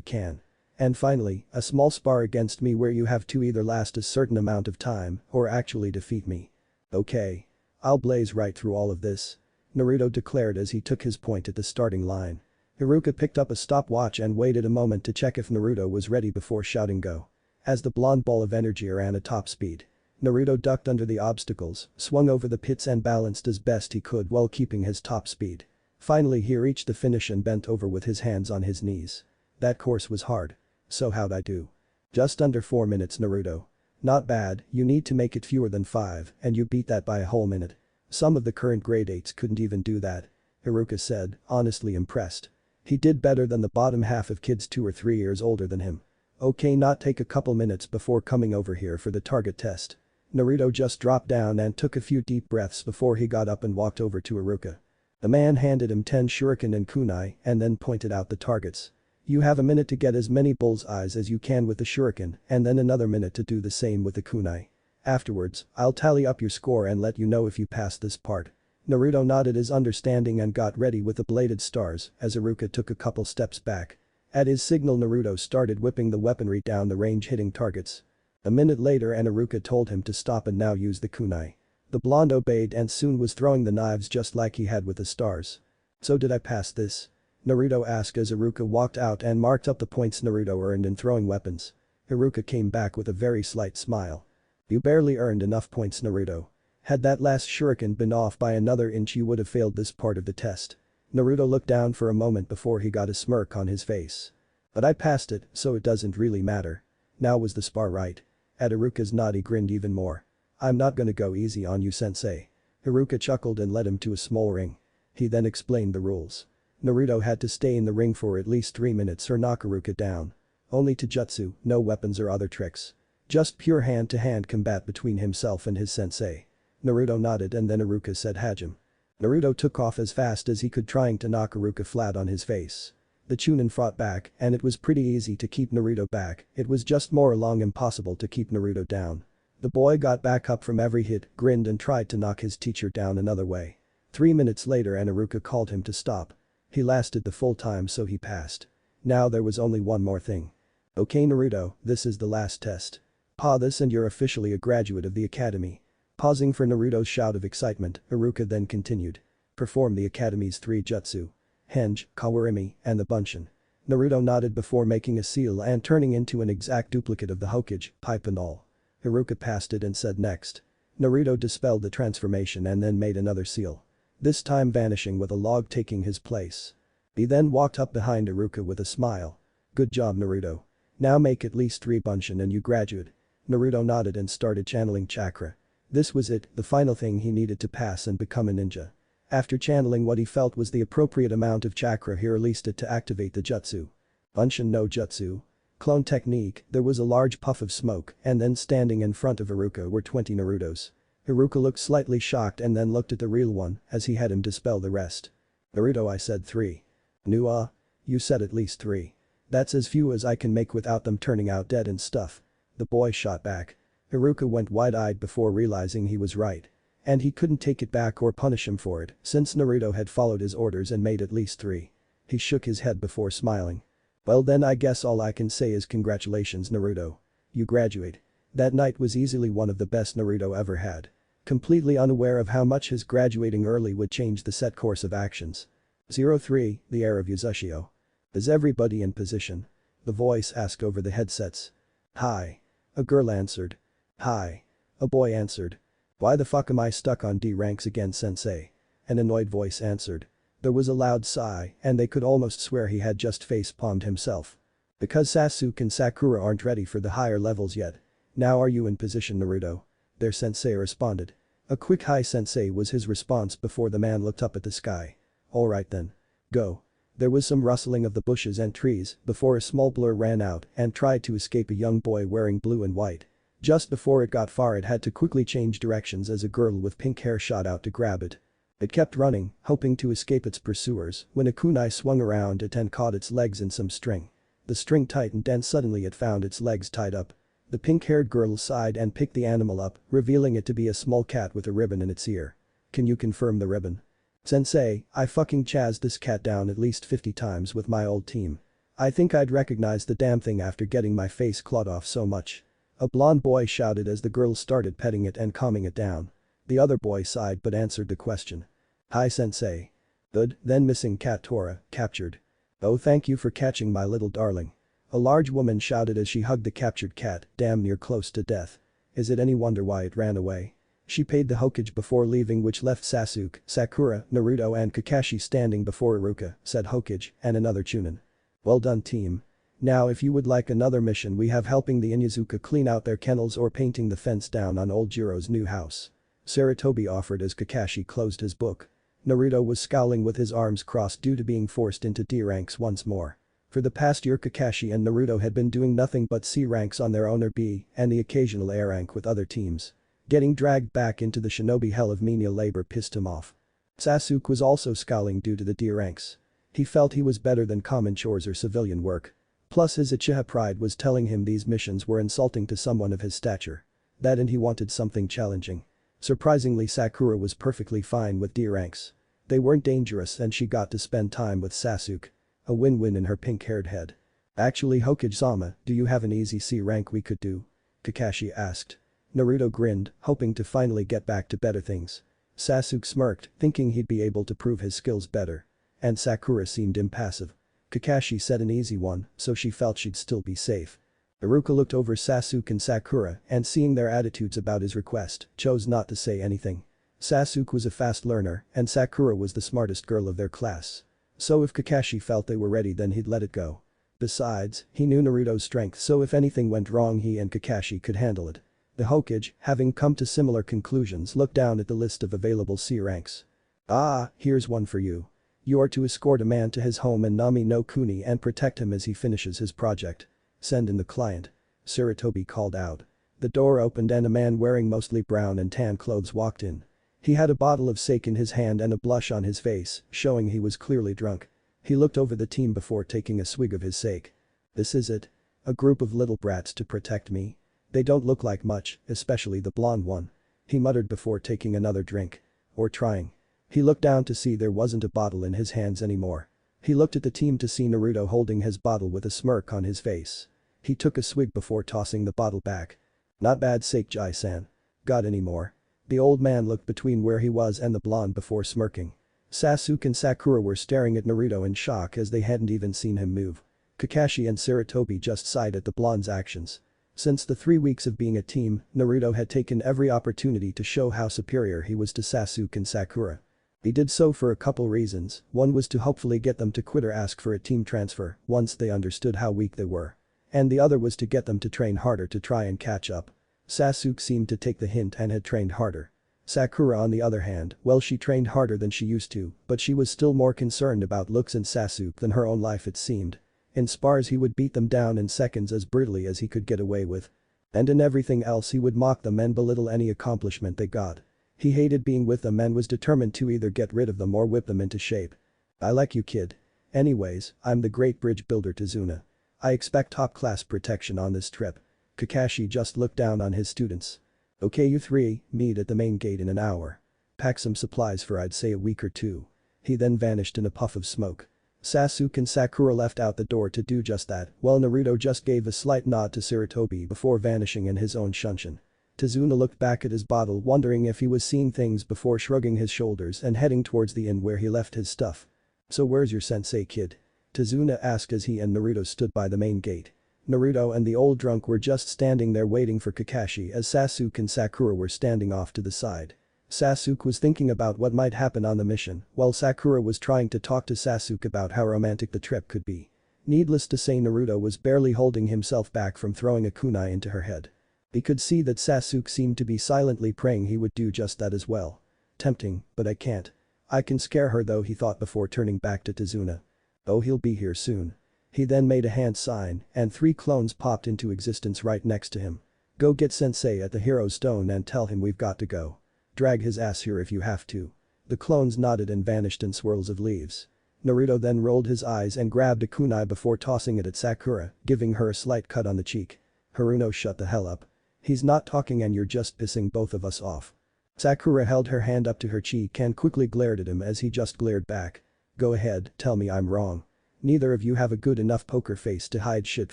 can. And finally, a small spar against me where you have to either last a certain amount of time or actually defeat me. Okay. I'll blaze right through all of this. Naruto declared as he took his point at the starting line. Iruka picked up a stopwatch and waited a moment to check if Naruto was ready before shouting go. As the blonde ball of energy ran at top speed. Naruto ducked under the obstacles, swung over the pits and balanced as best he could while keeping his top speed. Finally he reached the finish and bent over with his hands on his knees. That course was hard. So how'd I do? Just under 4 minutes, Naruto. Not bad, you need to make it fewer than 5 and you beat that by a whole minute. Some of the current grade 8s couldn't even do that. Iruka said, honestly impressed. He did better than the bottom half of kids 2 or 3 years older than him. Okay, not take a couple minutes before coming over here for the target test. Naruto just dropped down and took a few deep breaths before he got up and walked over to Iruka. The man handed him 10 shuriken and kunai and then pointed out the targets. You have a minute to get as many bull's eyes as you can with the shuriken and then another minute to do the same with the kunai. Afterwards, I'll tally up your score and let you know if you pass this part. Naruto nodded his understanding and got ready with the bladed stars as Iruka took a couple steps back. At his signal, Naruto started whipping the weaponry down the range, hitting targets. A minute later and Iruka told him to stop and now use the kunai. The blonde obeyed and soon was throwing the knives just like he had with the stars. So did I pass this? Naruto asked as Iruka walked out and marked up the points Naruto earned in throwing weapons. Iruka came back with a very slight smile. You barely earned enough points, Naruto. Had that last shuriken been off by another inch you would have failed this part of the test. Naruto looked down for a moment before he got a smirk on his face. But I passed it, so it doesn't really matter. Now was the spar right? At Iruka's nod he grinned even more. I'm not gonna go easy on you, sensei. Iruka chuckled and led him to a small ring. He then explained the rules. Naruto had to stay in the ring for at least 3 minutes or knock Iruka down. Only to jutsu, no weapons or other tricks. Just pure hand-to-hand combat between himself and his sensei. Naruto nodded and then Iruka said Hajime. Naruto took off as fast as he could, trying to knock Iruka flat on his face. The Chunin fought back and it was pretty easy to keep Naruto back, it was just more along impossible to keep Naruto down. The boy got back up from every hit, grinned and tried to knock his teacher down another way. 3 minutes later and Iruka called him to stop. He lasted the full time so he passed. Now there was only one more thing. Okay Naruto, this is the last test. Pass this and you're officially a graduate of the academy. Pausing for Naruto's shout of excitement, Iruka then continued. Perform the academy's 3 jutsu. Henge, Kawarimi, and the Bunshin. Naruto nodded before making a seal and turning into an exact duplicate of the Hokage, pipe and all. Iruka passed it and said next. Naruto dispelled the transformation and then made another seal. This time vanishing with a log taking his place. He then walked up behind Iruka with a smile. Good job Naruto. Now make at least 3 Bunshin and you graduate. Naruto nodded and started channeling chakra. This was it, the final thing he needed to pass and become a ninja. After channeling what he felt was the appropriate amount of chakra, he released it to activate the jutsu. Bunshin no jutsu. Clone technique, there was a large puff of smoke and then standing in front of Iruka were 20 Narutos. Iruka looked slightly shocked and then looked at the real one as he had him dispel the rest. Naruto, I said 3. Nu you said at least 3. That's as few as I can make without them turning out dead and stuff. The boy shot back. Iruka went wide-eyed before realizing he was right. And he couldn't take it back or punish him for it since Naruto had followed his orders and made at least 3. He shook his head before smiling. Well then I guess all I can say is congratulations Naruto. You graduate. That night was easily one of the best Naruto ever had. Completely unaware of how much his graduating early would change the set course of actions. 03, the heir of Yuzashio. Is everybody in position? The voice asked over the headsets. Hi. A girl answered. Hi. A boy answered. Why the fuck am I stuck on D ranks again, sensei? An annoyed voice answered. There was a loud sigh and they could almost swear he had just face-palmed himself. Because Sasuke and Sakura aren't ready for the higher levels yet. Now are you in position Naruto? Their sensei responded. A quick hi sensei was his response before the man looked up at the sky. Alright then. Go. There was some rustling of the bushes and trees before a small blur ran out and tried to escape a young boy wearing blue and white. Just before it got far it had to quickly change directions as a girl with pink hair shot out to grab it. It kept running, hoping to escape its pursuers when a kunai swung around it and caught its legs in some string. The string tightened and suddenly it found its legs tied up. The pink-haired girl sighed and picked the animal up, revealing it to be a small cat with a ribbon in its ear. Can you confirm the ribbon? Sensei, I fucking chazzed this cat down at least 50 times with my old team. I think I'd recognize the damn thing after getting my face clawed off so much. A blonde boy shouted as the girl started petting it and calming it down. The other boy sighed but answered the question. Hi sensei. Good, then missing cat Tora, captured. Oh thank you for catching my little darling. A large woman shouted as she hugged the captured cat, damn near close to death. Is it any wonder why it ran away? She paid the Hokage before leaving, which left Sasuke, Sakura, Naruto and Kakashi standing before Iruka, said Hokage, and another Chunin. Well done team. Now if you would like another mission we have helping the Inyazuka clean out their kennels or painting the fence down on old Jiro's new house. Saratobi offered as Kakashi closed his book. Naruto was scowling with his arms crossed due to being forced into D ranks once more. For the past year Kakashi and Naruto had been doing nothing but C ranks on their own or B and the occasional A rank with other teams. Getting dragged back into the shinobi hell of menial labor pissed him off. Sasuke was also scowling due to the D ranks. He felt he was better than common chores or civilian work. Plus his Uchiha pride was telling him these missions were insulting to someone of his stature. That and he wanted something challenging. Surprisingly Sakura was perfectly fine with D ranks. They weren't dangerous and she got to spend time with Sasuke. A win-win in her pink-haired head. Actually Hokage-sama, do you have an easy C rank we could do? Kakashi asked. Naruto grinned, hoping to finally get back to better things. Sasuke smirked, thinking he'd be able to prove his skills better. And Sakura seemed impassive. Kakashi said an easy one, so she felt she'd still be safe. Iruka looked over Sasuke and Sakura and seeing their attitudes about his request, chose not to say anything. Sasuke was a fast learner and Sakura was the smartest girl of their class. So if Kakashi felt they were ready then he'd let it go. Besides, he knew Naruto's strength so if anything went wrong he and Kakashi could handle it. The Hokage, having come to similar conclusions looked down at the list of available C ranks. Ah, here's one for you. You are to escort a man to his home in Nami no Kuni and protect him as he finishes his project. Send in the client. Sarutobi called out. The door opened and a man wearing mostly brown and tan clothes walked in. He had a bottle of sake in his hand and a blush on his face, showing he was clearly drunk. He looked over the team before taking a swig of his sake. This is it? A group of little brats to protect me? They don't look like much, especially the blonde one. He muttered before taking another drink. Or trying. He looked down to see there wasn't a bottle in his hands anymore. He looked at the team to see Naruto holding his bottle with a smirk on his face. He took a swig before tossing the bottle back. Not bad sake Jai-san. Got any more? The old man looked between where he was and the blonde before smirking. Sasuke and Sakura were staring at Naruto in shock as they hadn't even seen him move. Kakashi and Sarutobi just sighed at the blonde's actions. Since the 3 weeks of being a team, Naruto had taken every opportunity to show how superior he was to Sasuke and Sakura. He did so for a couple reasons, one was to hopefully get them to quit or ask for a team transfer once they understood how weak they were. And the other was to get them to train harder to try and catch up. Sasuke seemed to take the hint and had trained harder. Sakura on the other hand, well she trained harder than she used to, but she was still more concerned about looks in Sasuke than her own life it seemed. In spars he would beat them down in seconds as brutally as he could get away with. And in everything else he would mock them and belittle any accomplishment they got. He hated being with them and was determined to either get rid of them or whip them into shape. I like you kid. Anyways, I'm the great bridge builder Tazuna. I expect top-class protection on this trip. Kakashi just looked down on his students. Okay you three, meet at the main gate in an hour. Pack some supplies for I'd say a week or two. He then vanished in a puff of smoke. Sasuke and Sakura left out the door to do just that, while Naruto just gave a slight nod to Sarutobi before vanishing in his own shunshin. Tazuna looked back at his bottle wondering if he was seeing things before shrugging his shoulders and heading towards the inn where he left his stuff. So where's your sensei kid? Tazuna asked as he and Naruto stood by the main gate. Naruto and the old drunk were just standing there waiting for Kakashi as Sasuke and Sakura were standing off to the side. Sasuke was thinking about what might happen on the mission, while Sakura was trying to talk to Sasuke about how romantic the trip could be. Needless to say Naruto was barely holding himself back from throwing a kunai into her head. He could see that Sasuke seemed to be silently praying he would do just that as well. Tempting, but I can't. I can scare her though he thought before turning back to Tazuna. Oh he'll be here soon. He then made a hand sign and 3 clones popped into existence right next to him. Go get Sensei at the Hero Stone and tell him we've got to go. Drag his ass here if you have to. The clones nodded and vanished in swirls of leaves. Naruto then rolled his eyes and grabbed a kunai before tossing it at Sakura, giving her a slight cut on the cheek. Haruno shut the hell up. He's not talking and you're just pissing both of us off. Sakura held her hand up to her cheek and quickly glared at him as he just glared back. Go ahead, tell me I'm wrong. Neither of you have a good enough poker face to hide shit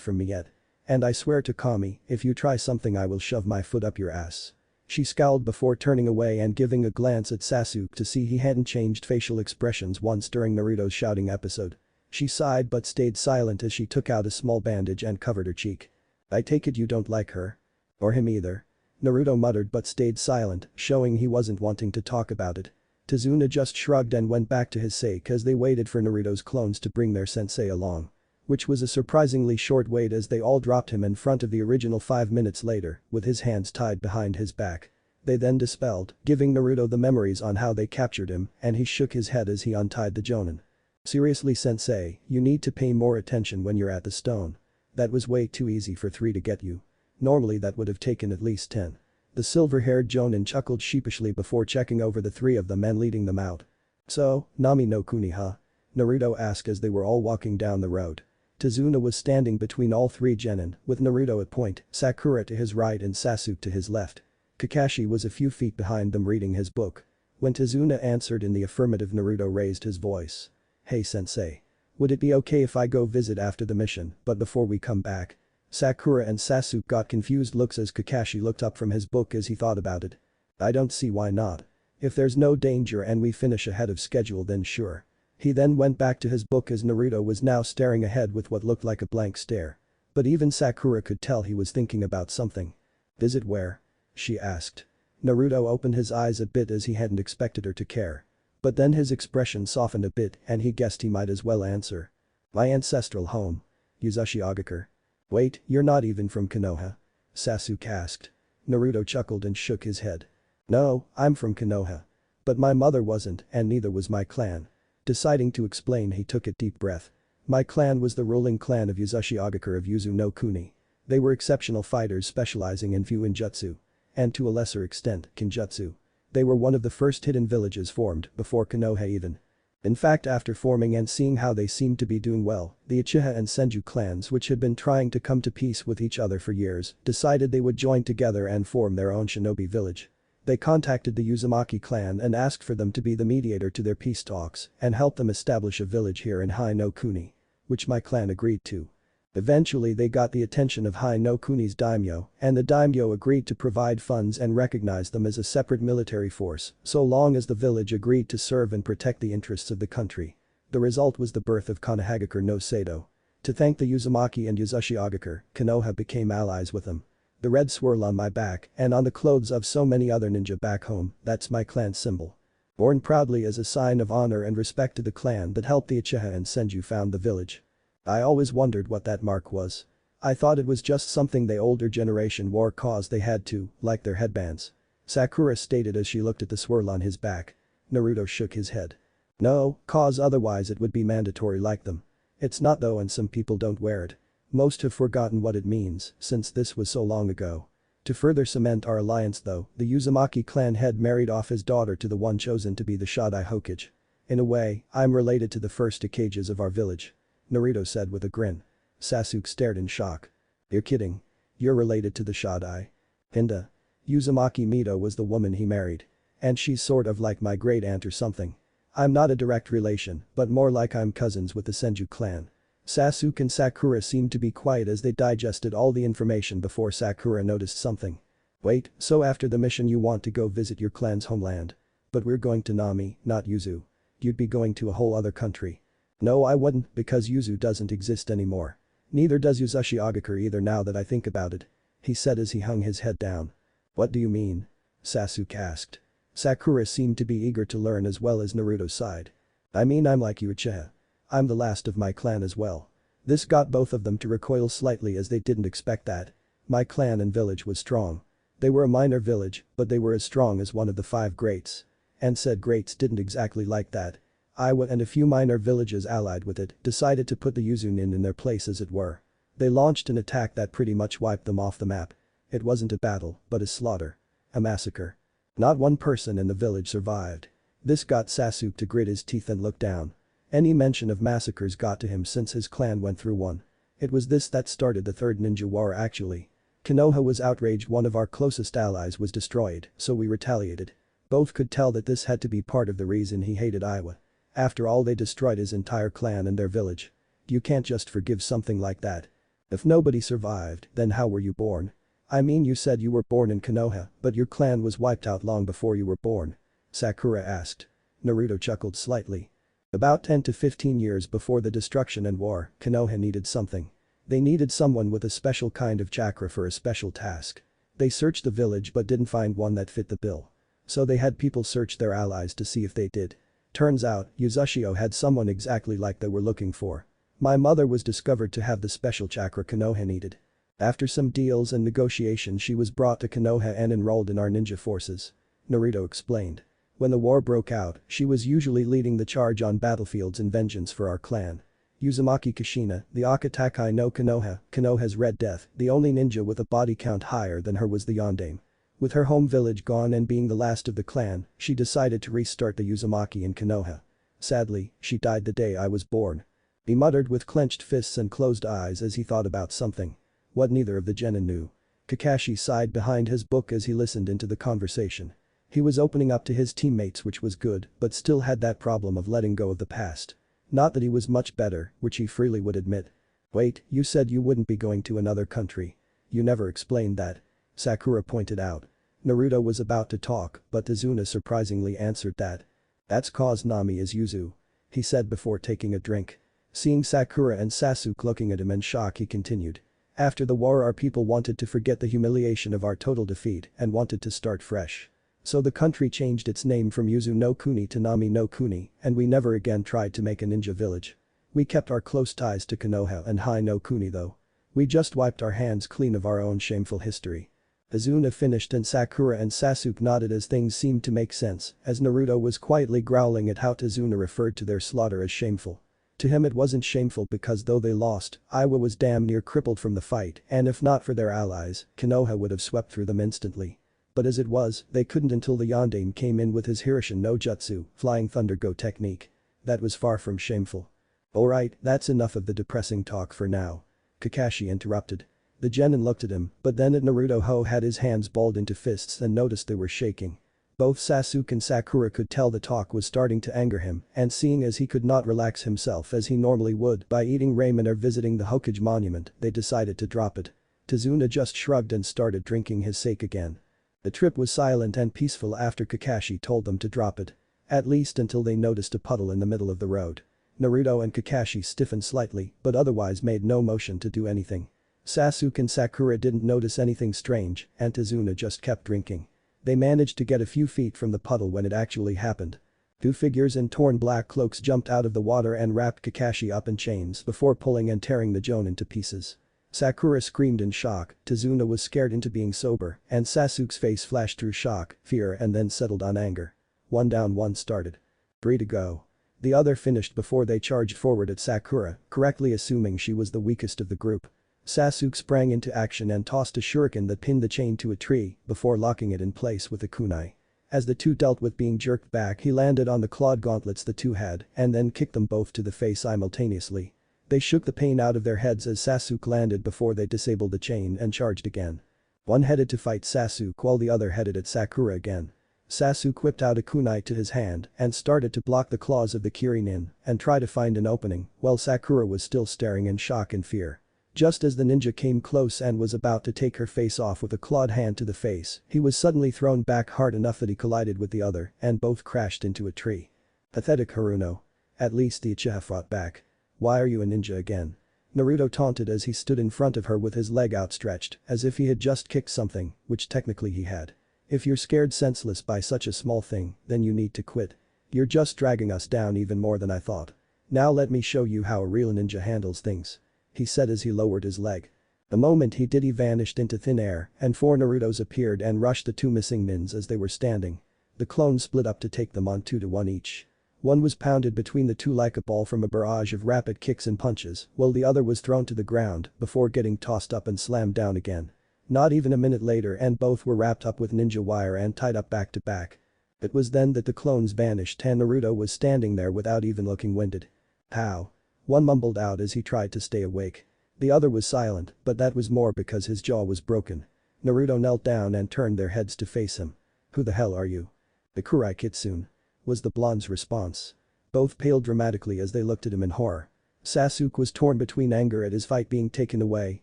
from me yet. And I swear to Kami, if you try something I will shove my foot up your ass. She scowled before turning away and giving a glance at Sasuke to see he hadn't changed facial expressions once during Naruto's shouting episode. She sighed but stayed silent as she took out a small bandage and covered her cheek. I take it you don't like her? Or him either? Naruto muttered but stayed silent, showing he wasn't wanting to talk about it. Tazuna just shrugged and went back to his sake as they waited for Naruto's clones to bring their sensei along. Which was a surprisingly short wait as they all dropped him in front of the original 5 minutes later, with his hands tied behind his back. They then dispelled, giving Naruto the memories on how they captured him, and he shook his head as he untied the Jonin. Seriously sensei, you need to pay more attention when you're at the stone. That was way too easy for 3 to get you. Normally that would have taken at least 10. The silver-haired Jonin chuckled sheepishly before checking over the 3 of them and leading them out. So, Nami no Kuni huh? Naruto asked as they were all walking down the road. Tazuna was standing between all 3 genin, with Naruto at point, Sakura to his right and Sasuke to his left. Kakashi was a few feet behind them reading his book. When Tazuna answered in the affirmative, Naruto raised his voice. Hey sensei. Would it be okay if I go visit after the mission, but before we come back? Sakura and Sasuke got confused looks as Kakashi looked up from his book as he thought about it. I don't see why not. If there's no danger and we finish ahead of schedule then sure. He then went back to his book as Naruto was now staring ahead with what looked like a blank stare. But even Sakura could tell he was thinking about something. Visit where? She asked. Naruto opened his eyes a bit as he hadn't expected her to care. But then his expression softened a bit and he guessed he might as well answer. My ancestral home. Uzashigakure. Wait, you're not even from Konoha? Sasuke asked. Naruto chuckled and shook his head. No, I'm from Konoha. But my mother wasn't and neither was my clan. Deciding to explain, he took a deep breath. My clan was the ruling clan of Uzashigakure of Yuzu no Kuni. They were exceptional fighters specializing in Fuinjutsu. And to a lesser extent, Kinjutsu. They were one of the first hidden villages formed before Konoha even. In fact, after forming and seeing how they seemed to be doing well, the Uchiha and Senju clans, which had been trying to come to peace with each other for years, decided they would join together and form their own shinobi village. They contacted the Uzumaki clan and asked for them to be the mediator to their peace talks and help them establish a village here in Hai no Kuni. Which my clan agreed to. Eventually they got the attention of Hai no Kuni's daimyo, and the daimyo agreed to provide funds and recognize them as a separate military force, so long as the village agreed to serve and protect the interests of the country. The result was the birth of Konohagakure no Sado. To thank the Uzumaki and Uzashigakure, Konoha became allies with them. The red swirl on my back and on the clothes of so many other ninja back home, that's my clan's symbol. Worn proudly as a sign of honor and respect to the clan that helped the Uchiha and Senju found the village. I always wondered what that mark was. I thought it was just something the older generation wore cause they had to, like their headbands. Sakura stated as she looked at the swirl on his back. Naruto shook his head. No, cause otherwise it would be mandatory like them. It's not though and some people don't wear it. Most have forgotten what it means since this was so long ago. To further cement our alliance though, the Uzumaki clan head married off his daughter to the one chosen to be the Shodai Hokage. In a way, I'm related to the first Hokages of our village. Naruto said with a grin. Sasuke stared in shock. You're kidding. You're related to the Shodai. Hinda. Uzumaki Mito was the woman he married. And she's sort of like my great aunt or something. I'm not a direct relation, but more like I'm cousins with the Senju clan. Sasuke and Sakura seemed to be quiet as they digested all the information before Sakura noticed something. Wait, so after the mission you want to go visit your clan's homeland? But we're going to Nami, not Yuzu. You'd be going to a whole other country. No I wouldn't because Yuzu doesn't exist anymore. Neither does Uzashigakure either now that I think about it. He said as he hung his head down. What do you mean? Sasuke asked. Sakura seemed to be eager to learn as well as Naruto sighed. I mean I'm like you Uchiha. I'm the last of my clan as well. This got both of them to recoil slightly as they didn't expect that. My clan and village was strong. They were a minor village, but they were as strong as one of the 5 greats. And said greats didn't exactly like that. Iwa and a few minor villages allied with it decided to put the Uzunin in their place as it were. They launched an attack that pretty much wiped them off the map. It wasn't a battle, but a slaughter. A massacre. Not one person in the village survived. This got Sasuke to grit his teeth and look down. Any mention of massacres got to him since his clan went through one. It was this that started the Third Ninja War actually. Konoha was outraged one of our closest allies was destroyed, so we retaliated. Both could tell that this had to be part of the reason he hated Iwa. After all they destroyed his entire clan and their village. You can't just forgive something like that. If nobody survived, then how were you born? I mean you said you were born in Konoha, but your clan was wiped out long before you were born. Sakura asked. Naruto chuckled slightly. About 10 to 15 years before the destruction and war, Konoha needed something. They needed someone with a special kind of chakra for a special task. They searched the village but didn't find one that fit the bill. So they had people search their allies to see if they did. Turns out, Uzashio had someone exactly like they were looking for. My mother was discovered to have the special chakra Konoha needed. After some deals and negotiations she was brought to Konoha and enrolled in our ninja forces. Naruto explained. When the war broke out, she was usually leading the charge on battlefields in vengeance for our clan. Uzumaki Kushina, the Akatakai no Konoha, Konoha's Red Death, the only ninja with a body count higher than her was the Yondaime. With her home village gone and being the last of the clan, she decided to restart the Uzumaki in Konoha. Sadly, she died the day I was born. He muttered with clenched fists and closed eyes as he thought about something. What neither of the genin knew. Kakashi sighed behind his book as he listened into the conversation. He was opening up to his teammates, which was good, but still had that problem of letting go of the past. Not that he was much better, which he freely would admit. Wait, you said you wouldn't be going to another country. You never explained that. Sakura pointed out. Naruto was about to talk, but Tazuna surprisingly answered that. That's cause Nami is Yuzu. He said before taking a drink. Seeing Sakura and Sasuke looking at him in shock, he continued. After the war our people wanted to forget the humiliation of our total defeat and wanted to start fresh. So the country changed its name from Yuzu no Kuni to Nami no Kuni, and we never again tried to make a ninja village. We kept our close ties to Konoha and Hai no Kuni though. We just wiped our hands clean of our own shameful history. Azuna finished and Sakura and Sasuke nodded as things seemed to make sense, as Naruto was quietly growling at how Tazuna referred to their slaughter as shameful. To him it wasn't shameful because though they lost, Iwa was damn near crippled from the fight, and if not for their allies, Konoha would have swept through them instantly. But as it was, they couldn't until the Yondaime came in with his Hirishin no Jutsu, Flying Thunder Go technique. That was far from shameful. Alright, that's enough of the depressing talk for now. Kakashi interrupted. The genin looked at him, but then at Naruto who had his hands balled into fists and noticed they were shaking. Both Sasuke and Sakura could tell the talk was starting to anger him, and seeing as he could not relax himself as he normally would by eating ramen or visiting the Hokage monument, they decided to drop it. Tazuna just shrugged and started drinking his sake again. The trip was silent and peaceful after Kakashi told them to drop it. At least until they noticed a puddle in the middle of the road. Naruto and Kakashi stiffened slightly but otherwise made no motion to do anything. Sasuke and Sakura didn't notice anything strange and Tazuna just kept drinking. They managed to get a few feet from the puddle when it actually happened. Two figures in torn black cloaks jumped out of the water and wrapped Kakashi up in chains before pulling and tearing the jonin to pieces. Sakura screamed in shock, Tazuna was scared into being sober, and Sasuke's face flashed through shock, fear and then settled on anger. One down, one started. 3 to go. The other finished before they charged forward at Sakura, correctly assuming she was the weakest of the group. Sasuke sprang into action and tossed a shuriken that pinned the chain to a tree before locking it in place with a kunai. As the two dealt with being jerked back, he landed on the clawed gauntlets the two had and then kicked them both to the face simultaneously. They shook the pain out of their heads as Sasuke landed before they disabled the chain and charged again. One headed to fight Sasuke while the other headed at Sakura again. Sasuke whipped out a kunai to his hand and started to block the claws of the Kirinin and try to find an opening while Sakura was still staring in shock and fear. Just as the ninja came close and was about to take her face off with a clawed hand to the face, he was suddenly thrown back hard enough that he collided with the other and both crashed into a tree. Pathetic Haruno. At least the Uchiha fought back. Why are you a ninja again? Naruto taunted as he stood in front of her with his leg outstretched, as if he had just kicked something, which technically he had. If you're scared senseless by such a small thing, then you need to quit. You're just dragging us down even more than I thought. Now let me show you how a real ninja handles things. He said as he lowered his leg. The moment he did he vanished into thin air and 4 Narutos appeared and rushed the two missing nins as they were standing. The clones split up to take them on 2 to 1 each. One was pounded between the two like a ball from a barrage of rapid kicks and punches, while the other was thrown to the ground before getting tossed up and slammed down again. Not even a minute later and both were wrapped up with ninja wire and tied up back to back. It was then that the clones vanished and Naruto was standing there without even looking winded. How? One mumbled out as he tried to stay awake. The other was silent, but that was more because his jaw was broken. Naruto knelt down and turned their heads to face him. Who the hell are you? The Kurai Kitsune. Was the blonde's response. Both paled dramatically as they looked at him in horror. Sasuke was torn between anger at his fight being taken away,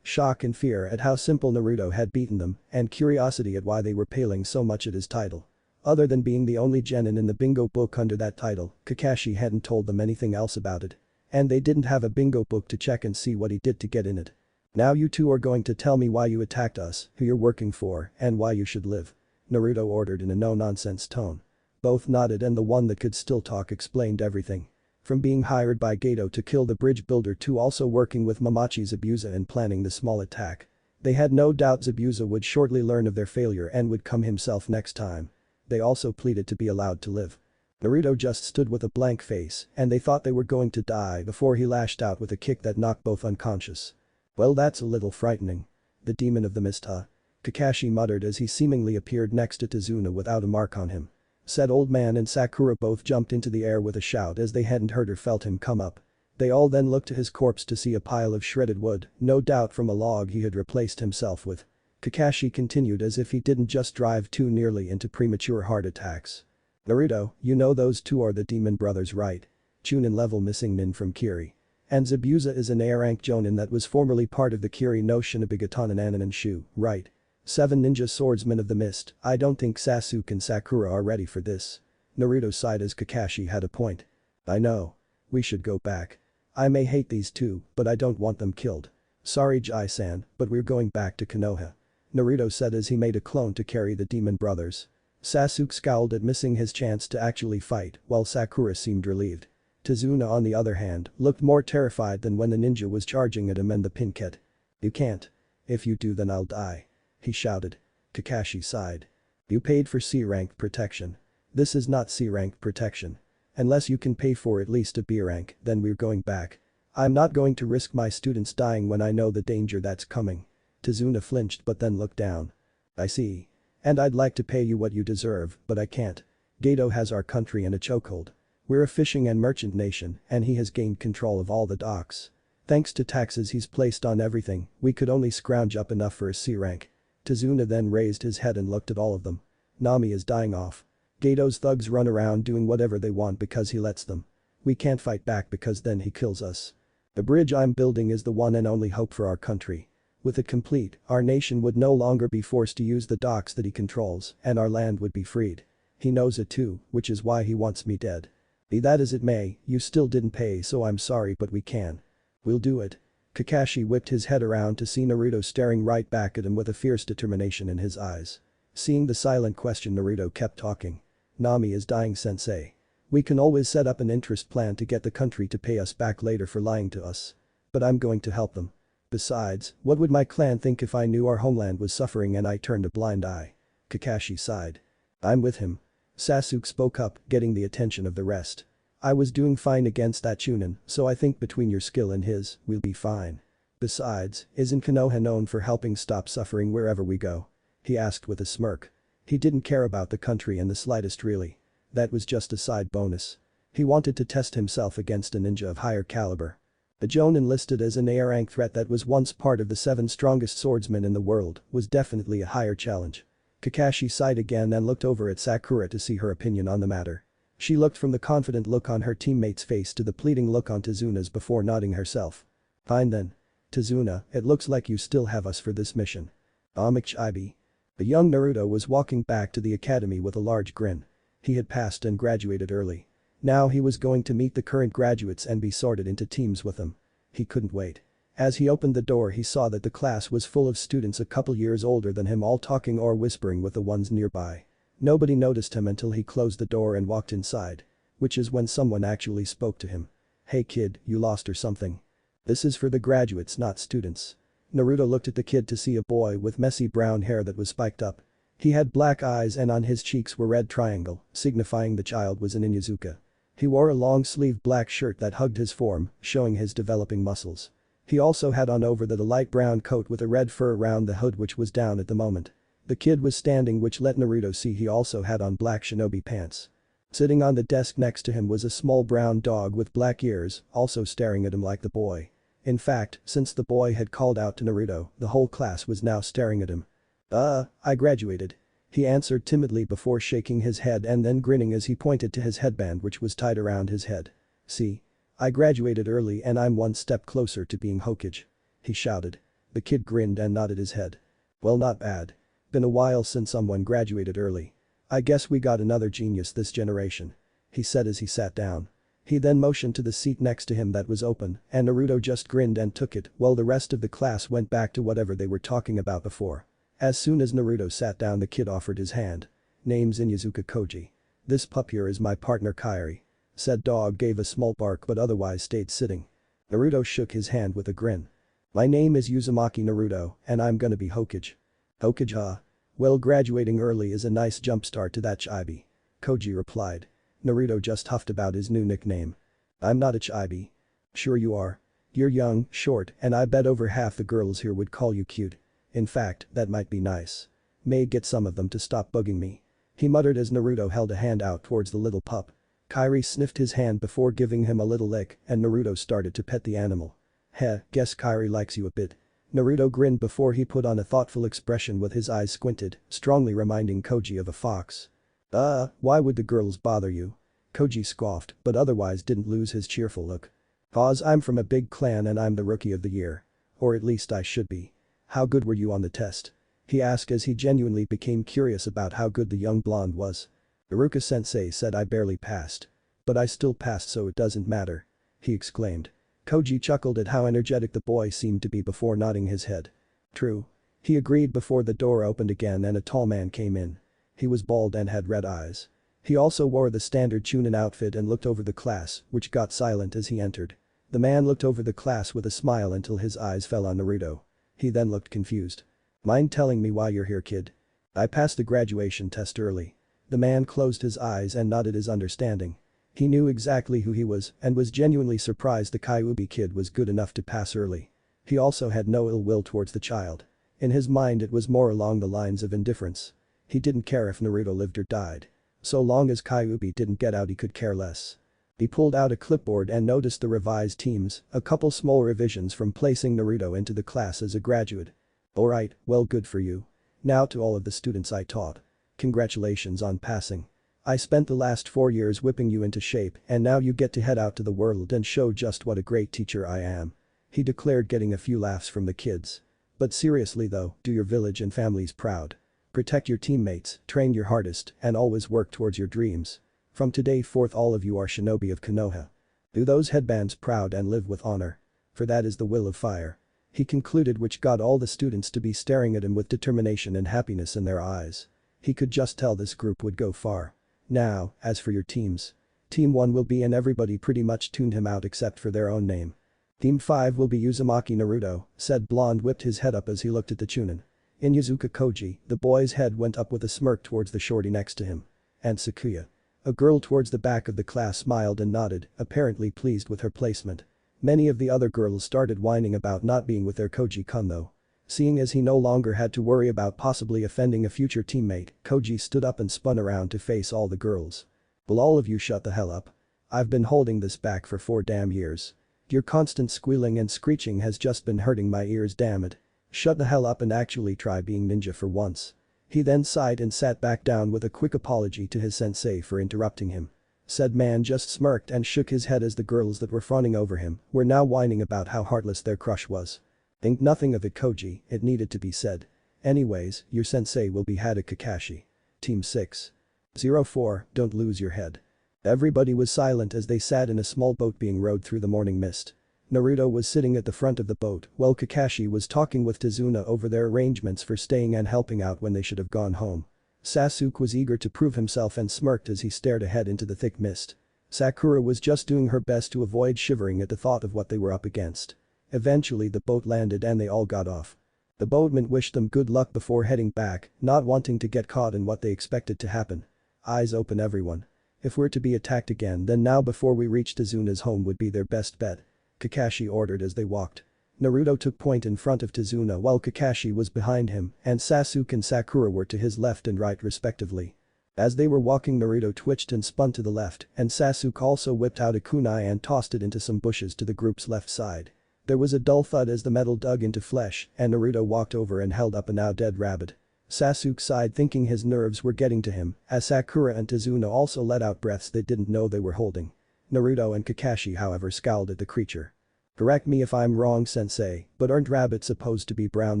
shock and fear at how simple Naruto had beaten them, and curiosity at why they were paling so much at his title. Other than being the only genin in the bingo book under that title, Kakashi hadn't told them anything else about it. And they didn't have a bingo book to check and see what he did to get in it. Now you two are going to tell me why you attacked us, who you're working for, and why you should live. Naruto ordered in a no-nonsense tone. Both nodded and the one that could still talk explained everything. From being hired by Gato to kill the bridge builder to also working with Mamachi Zabuza and planning the small attack. They had no doubt Zabuza would shortly learn of their failure and would come himself next time. They also pleaded to be allowed to live. Naruto just stood with a blank face and they thought they were going to die before he lashed out with a kick that knocked both unconscious. Well, that's a little frightening. The demon of the mist, huh? Kakashi muttered as he seemingly appeared next to Tazuna without a mark on him. Said old man and Sakura both jumped into the air with a shout as they hadn't heard or felt him come up. They all then looked to his corpse to see a pile of shredded wood, no doubt from a log he had replaced himself with. Kakashi continued as if he didn't just drive too nearly into premature heart attacks. Naruto, you know those two are the demon brothers, right? Chunin level missing nin from Kiri. And Zabuza is an A-rank jonin that was formerly part of the Kiri no Shinobigatana Nanan Shu, right? 7 ninja swordsmen of the mist, I don't think Sasuke and Sakura are ready for this. Naruto sighed as Kakashi had a point. I know. We should go back. I may hate these two, but I don't want them killed. Sorry Jai-san, but we're going back to Konoha. Naruto said as he made a clone to carry the demon brothers. Sasuke scowled at missing his chance to actually fight, while Sakura seemed relieved. Tazuna on the other hand, looked more terrified than when the ninja was charging at him and the pinket. You can't. If you do then I'll die. He shouted. Kakashi sighed. You paid for C-rank protection. This is not C-rank protection. Unless you can pay for at least a B rank, then we're going back. I'm not going to risk my students dying when I know the danger that's coming. Tazuna flinched but then looked down. I see. And I'd like to pay you what you deserve, but I can't. Gato has our country in a chokehold. We're a fishing and merchant nation, and he has gained control of all the docks. Thanks to taxes he's placed on everything, we could only scrounge up enough for a C rank. Tazuna then raised his head and looked at all of them. Nami is dying off. Gato's thugs run around doing whatever they want because he lets them. We can't fight back because then he kills us. The bridge I'm building is the one and only hope for our country. With it complete, our nation would no longer be forced to use the docks that he controls, and our land would be freed. He knows it too, which is why he wants me dead. Be that as it may, you still didn't pay so I'm sorry but we can. We'll do it. Kakashi whipped his head around to see Naruto staring right back at him with a fierce determination in his eyes. Seeing the silent question, Naruto kept talking. Nami is dying, sensei. We can always set up an interest plan to get the country to pay us back later for lying to us. But I'm going to help them. Besides, what would my clan think if I knew our homeland was suffering and I turned a blind eye? Kakashi sighed. I'm with him. Sasuke spoke up, getting the attention of the rest. I was doing fine against that Chunin, so I think between your skill and his, we'll be fine. Besides, isn't Konoha known for helping stop suffering wherever we go? He asked with a smirk. He didn't care about the country in the slightest really. That was just a side bonus. He wanted to test himself against a ninja of higher caliber. A jonin listed as an A-rank threat that was once part of the 7 strongest swordsmen in the world was definitely a higher challenge. Kakashi sighed again and looked over at Sakura to see her opinion on the matter. She looked from the confident look on her teammate's face to the pleading look on Tazuna's before nodding herself. Fine then. Tazuna, it looks like you still have us for this mission. Chibi. The young Naruto was walking back to the academy with a large grin. He had passed and graduated early. Now he was going to meet the current graduates and be sorted into teams with them. He couldn't wait. As he opened the door he saw that the class was full of students a couple years older than him, all talking or whispering with the ones nearby. Nobody noticed him until he closed the door and walked inside. Which is when someone actually spoke to him. Hey kid, you lost or something? This is for the graduates, not students. Naruto looked at the kid to see a boy with messy brown hair that was spiked up. He had black eyes and on his cheeks were red triangle, signifying the child was an Inuzuka. He wore a long-sleeved black shirt that hugged his form, showing his developing muscles. He also had on over that a light brown coat with a red fur around the hood which was down at the moment. The kid was standing, which let Naruto see he also had on black shinobi pants. Sitting on the desk next to him was a small brown dog with black ears, also staring at him like the boy. In fact, since the boy had called out to Naruto, the whole class was now staring at him. I graduated. He answered timidly before shaking his head and then grinning as he pointed to his headband which was tied around his head. See? I graduated early and I'm one step closer to being Hokage. He shouted. The kid grinned and nodded his head. Well, not bad. Been a while since someone graduated early. I guess we got another genius this generation. He said as he sat down. He then motioned to the seat next to him that was open and Naruto just grinned and took it while the rest of the class went back to whatever they were talking about before. As soon as Naruto sat down the kid offered his hand. Name's Inuzuka Koji. This pup here is my partner Kairi. Said dog gave a small bark but otherwise stayed sitting. Naruto shook his hand with a grin. My name is Uzumaki Naruto, and I'm gonna be Hokage. Hokage huh? Well, graduating early is a nice jumpstart to that chibi. Koji replied. Naruto just huffed about his new nickname. I'm not a chibi. Sure you are. You're young, short, and I bet over half the girls here would call you cute. In fact, that might be nice. May get some of them to stop bugging me. He muttered as Naruto held a hand out towards the little pup. Kairi sniffed his hand before giving him a little lick and Naruto started to pet the animal. Heh, guess Kairi likes you a bit. Naruto grinned before he put on a thoughtful expression with his eyes squinted, strongly reminding Koji of a fox. Why would the girls bother you? Koji scoffed but otherwise didn't lose his cheerful look. Cause I'm from a big clan and I'm the rookie of the year. Or at least I should be. How good were you on the test? He asked as he genuinely became curious about how good the young blonde was. Iruka-sensei said I barely passed. But I still passed so it doesn't matter. He exclaimed. Koji chuckled at how energetic the boy seemed to be before nodding his head. True. He agreed before the door opened again and a tall man came in. He was bald and had red eyes. He also wore the standard Chunin outfit and looked over the class, which got silent as he entered. The man looked over the class with a smile until his eyes fell on Naruto. He then looked confused. Mind telling me why you're here, kid? I passed the graduation test early. The man closed his eyes and nodded his understanding. He knew exactly who he was and was genuinely surprised the Kyuubi kid was good enough to pass early. He also had no ill will towards the child. In his mind it was more along the lines of indifference. He didn't care if Naruto lived or died. So long as Kyuubi didn't get out he could care less. He pulled out a clipboard and noticed the revised teams, a couple small revisions from placing Naruto into the class as a graduate. Alright, well good for you. Now to all of the students I taught. Congratulations on passing. I spent the last 4 years whipping you into shape and now you get to head out to the world and show just what a great teacher I am. He declared, getting a few laughs from the kids. But seriously though, do your village and families proud. Protect your teammates, train your hardest, and always work towards your dreams. From today forth all of you are shinobi of Konoha. Do those headbands proud and live with honor. For that is the will of fire. He concluded, which got all the students to be staring at him with determination and happiness in their eyes. He could just tell this group would go far. Now, as for your teams. Team 1 will be, and everybody pretty much tuned him out except for their own name. Team 5 will be Uzumaki Naruto, said Blonde whipped his head up as he looked at the Chunin. In Yuzuka Koji, the boy's head went up with a smirk towards the shorty next to him. And Sakuya. A girl towards the back of the class smiled and nodded, apparently pleased with her placement. Many of the other girls started whining about not being with their Koji-kun though. Seeing as he no longer had to worry about possibly offending a future teammate, Koji stood up and spun around to face all the girls. Will all of you shut the hell up? I've been holding this back for 4 damn years. Your constant squealing and screeching has just been hurting my ears, damn it. Shut the hell up and actually try being ninja for once. He then sighed and sat back down with a quick apology to his sensei for interrupting him. Said man just smirked and shook his head as the girls that were fawning over him were now whining about how heartless their crush was. Think nothing of it, Koji, it needed to be said. Anyways, your sensei will be Hada Kakashi. Team 604, don't lose your head. Everybody was silent as they sat in a small boat being rowed through the morning mist. Naruto was sitting at the front of the boat while Kakashi was talking with Tazuna over their arrangements for staying and helping out when they should have gone home. Sasuke was eager to prove himself and smirked as he stared ahead into the thick mist. Sakura was just doing her best to avoid shivering at the thought of what they were up against. Eventually the boat landed and they all got off. The boatman wished them good luck before heading back, not wanting to get caught in what they expected to happen. Eyes open everyone. If we're to be attacked again, then now before we reach Tazuna's home would be their best bet. Kakashi ordered as they walked. Naruto took point in front of Tazuna while Kakashi was behind him and Sasuke and Sakura were to his left and right respectively. As they were walking, Naruto twitched and spun to the left and Sasuke also whipped out a kunai and tossed it into some bushes to the group's left side. There was a dull thud as the metal dug into flesh and Naruto walked over and held up a now dead rabbit. Sasuke sighed, thinking his nerves were getting to him, as Sakura and Tazuna also let out breaths they didn't know they were holding. Naruto and Kakashi however scowled at the creature. Correct me if I'm wrong, sensei, but aren't rabbits supposed to be brown